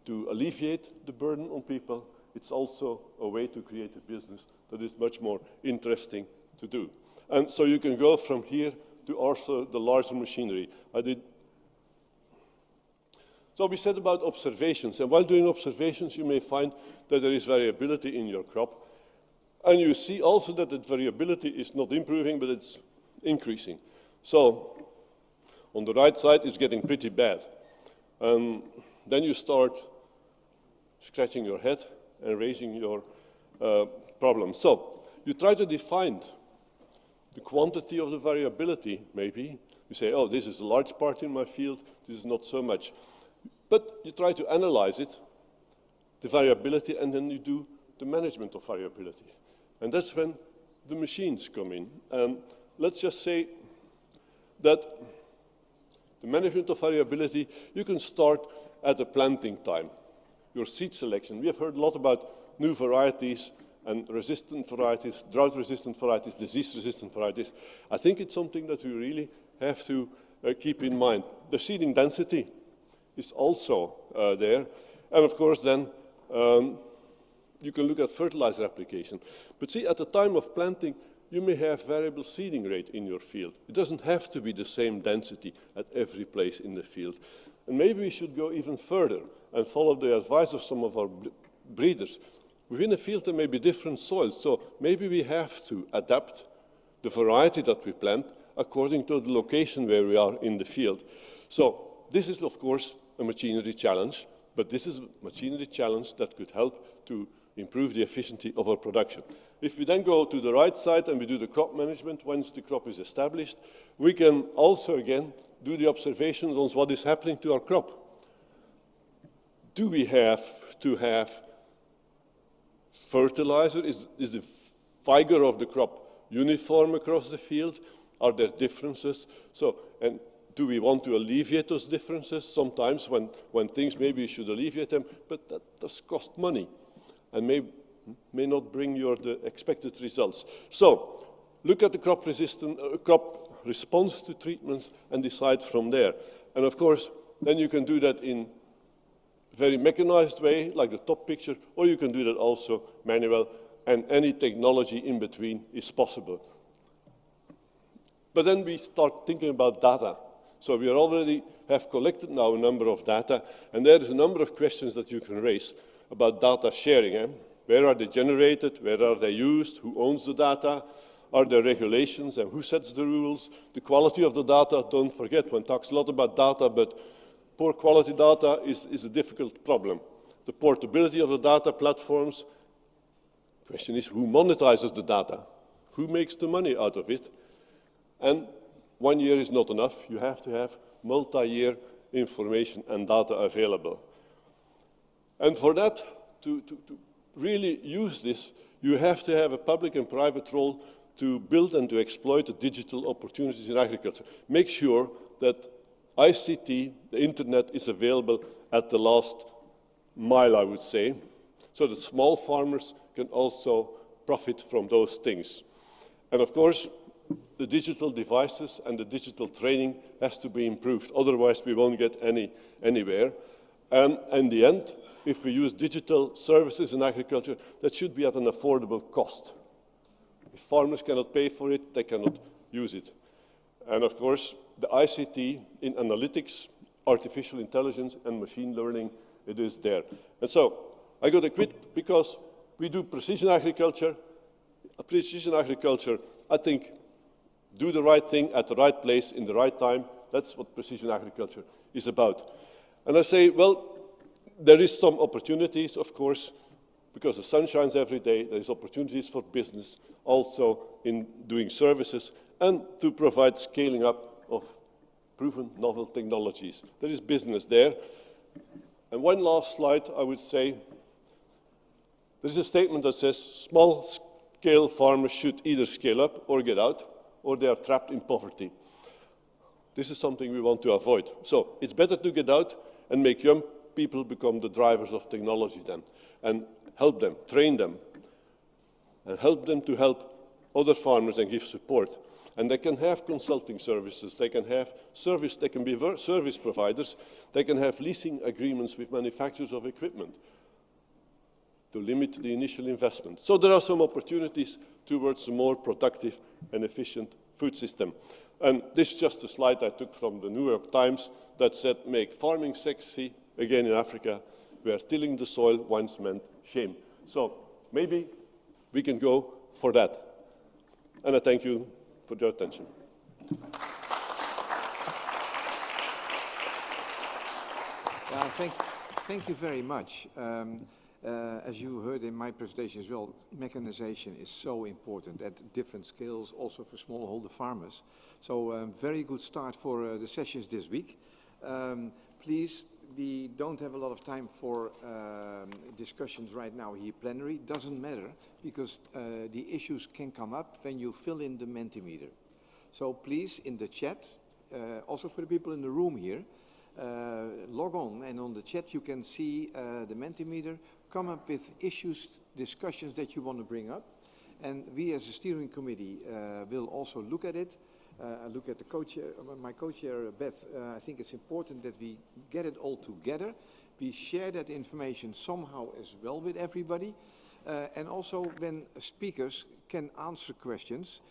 Speaker 11: to alleviate the burden on people. It's also a way to create a business that is much more interesting to do. And so you can go from here to also the larger machinery. So we said about observations, and while doing observations, you may find that there is variability in your crop. And you see also that the variability is not improving, but it's increasing. So on the right side, it's getting pretty bad. And then you start scratching your head and raising your problems. So you try to define the quantity of the variability, maybe. You say, oh, this is a large part in my field, this is not so much. But you try to analyze it, the variability, and then you do the management of variability. And that's when the machines come in. And let's just say that the management of variability, you can start at the planting time, your seed selection. We have heard a lot about new varieties and resistant varieties, drought-resistant varieties, disease-resistant varieties. I think it's something that we really have to keep in mind. The seeding density is also there. And of course, then you can look at fertilizer application. But see, at the time of planting, you may have variable seeding rate in your field. It doesn't have to be the same density at every place in the field. And maybe we should go even further and follow the advice of some of our breeders. Within a field, there may be different soils, so maybe we have to adapt the variety that we plant according to the location where we are in the field. So this is, of course, a machinery challenge, but this is a machinery challenge that could help to improve the efficiency of our production. If we then go to the right side and we do the crop management, once the crop is established, we can also, again, do the observations on what is happening to our crop. Do we have to have fertilizer? Is the vigor of the crop uniform across the field? Are there differences? So, and do we want to alleviate those differences? Sometimes when things, maybe you should alleviate them, but that does cost money and may not bring you the expected results. So look at the crop response to treatments and decide from there. And of course, then you can do that in a very mechanized way, like the top picture, or you can do that also manual, and any technology in between is possible. But then we start thinking about data. So we already have collected now a number of data, and there is a number of questions that you can raise about data sharing. Where are they generated? Where are they used? Who owns the data? Are there regulations, and who sets the rules? The quality of the data, don't forget, one talks a lot about data, but poor quality data is a difficult problem. The portability of the data platforms, the question is who monetizes the data? Who makes the money out of it? And 1 year is not enough. You have to have multi-year information and data available. And for that, to really use this, you have to have a public and private role to build and to exploit the digital opportunities in agriculture. Make sure that ICT, the internet, is available at the last mile, I would say, so that small farmers can also profit from those things. And of course, the digital devices and the digital training has to be improved. Otherwise, we won't get anywhere. And in the end, if we use digital services in agriculture, that should be at an affordable cost. If farmers cannot pay for it, they cannot use it. And of course, the ICT in analytics, artificial intelligence, and machine learning, it is there. And so I got to quit because we do precision agriculture. Precision agriculture, I think, do the right thing at the right place in the right time. That's what precision agriculture is about. And I say, well, there is some opportunities, of course, because the sun shines every day. There is opportunities for business also in doing services and to provide scaling up of proven novel technologies. There is business there. And one last slide, I would say, there's a statement that says small-scale farmers should either scale up or get out, or they are trapped in poverty. This is something we want to avoid. So it's better to get out and make young people become the drivers of technology then, and help them, train them, and help them to help other farmers and give support. And they can have consulting services, they can have service, they can be service providers, they can have leasing agreements with manufacturers of equipment to limit the initial investment. So there are some opportunities towards a more productive and efficient food system. And this is just a slide I took from the New York Times that said, make farming sexy again in Africa, where tilling the soil once meant shame. So maybe we can go for that. And I thank you for your attention.
Speaker 4: Thank you very much. As you heard in my presentation as well, mechanization is so important at different scales, also for smallholder farmers. So very good start for the sessions this week. Please, we don't have a lot of time for discussions right now here plenary. Doesn't matter, because the issues can come up when you fill in the Mentimeter. So please, in the chat, also for the people in the room here, log on, and on the chat you can see the Mentimeter. Come up with issues, discussions that you want to bring up. And we as a steering committee will also look at it. I look at the co-chair, my co-chair Beth. I think it's important that we get it all together. We share that information somehow as well with everybody. And also when speakers can answer questions,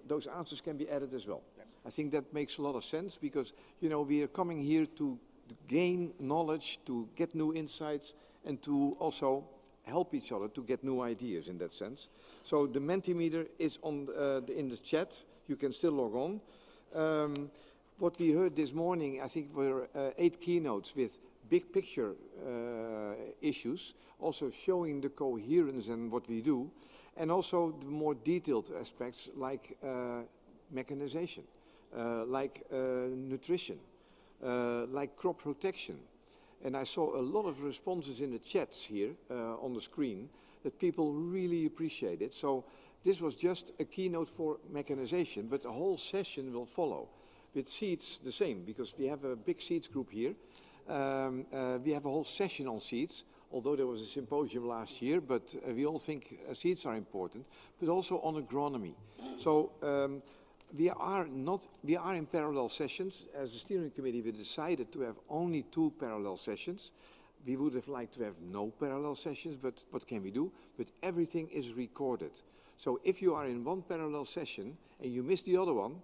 Speaker 4: those answers can be added as well. I think that makes a lot of sense, because, you know, we are coming here to gain knowledge, to get new insights, and to also help each other to get new ideas in that sense. So the Mentimeter is on in the chat. You can still log on. What we heard this morning, I think, were 8 keynotes with big picture issues, also showing the coherence and what we do, and also the more detailed aspects like mechanization, like nutrition, like crop protection. And I saw a lot of responses in the chats here on the screen that people really appreciate it. So this was just a keynote for mechanization, but a whole session will follow. With seeds, the same, because we have a big seeds group here. We have a whole session on seeds, although there was a symposium last year, but we all think seeds are important, but also on agronomy. So we are in parallel sessions. As a steering committee, we decided to have only 2 parallel sessions. We would have liked to have no parallel sessions, but what can we do? But everything is recorded. So if you are in one parallel session and you miss the other one,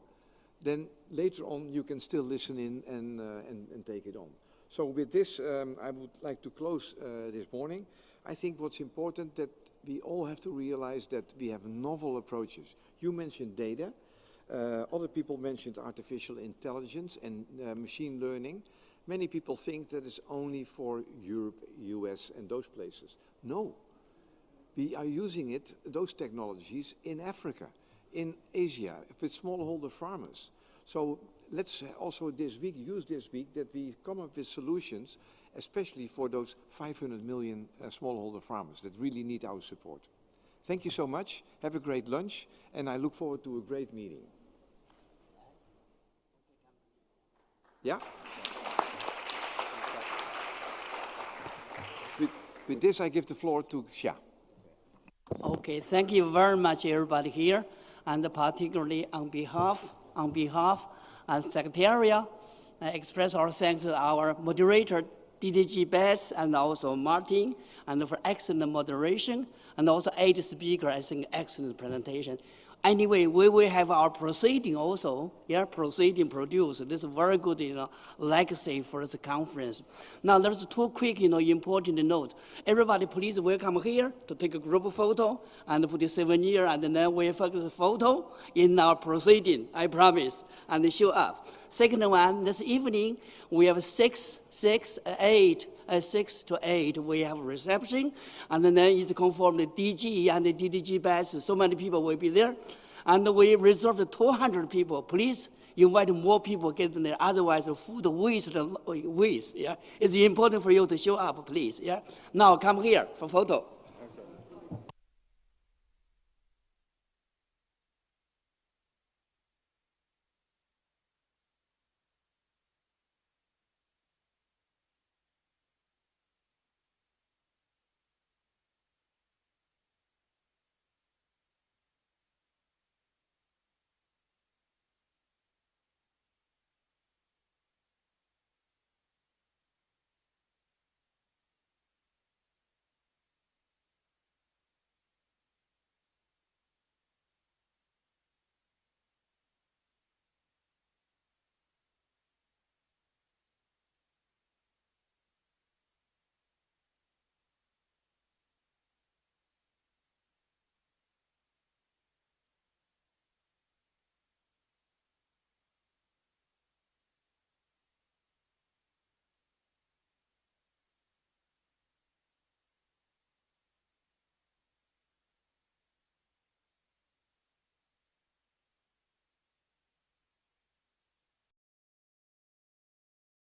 Speaker 4: then later on you can still listen in and take it on. So with this, I would like to close this morning. I think what's important that we all have to realize that we have novel approaches. You mentioned data. Other people mentioned artificial intelligence and machine learning. Many people think that it's only for Europe, US, and those places. No. We are using it, those technologies, in Africa, in Asia, with smallholder farmers. So let's also this week, use this week, that we come up with solutions, especially for those 500 million smallholder farmers that really need our support. Thank you so much. Have a great lunch, and I look forward to a great meeting. Yeah? With this, I give the floor to Xia.
Speaker 1: Okay, thank you very much, everybody here, and particularly on behalf of Secretariat, I express our thanks to our moderator, DDG Beth, and also Martin, and for excellent moderation, and also 8 speakers, I think, excellent presentation. Anyway, we will have our proceeding also, proceeding produced. This is very good, legacy for the conference. Now, there's 2 quick, important notes. Everybody, please welcome here to take a group photo and put the souvenir, and then we focus the photo in our proceeding, I promise, and show up. Second one, this evening, we have 6 to 8, we have reception, and then it's conform the DG and the DDG batch. So many people will be there, and we reserved 200 people. Please invite more people get in there. Otherwise, the food waste. Yeah, it's important for you to show up, please. Yeah. Now come here for photo.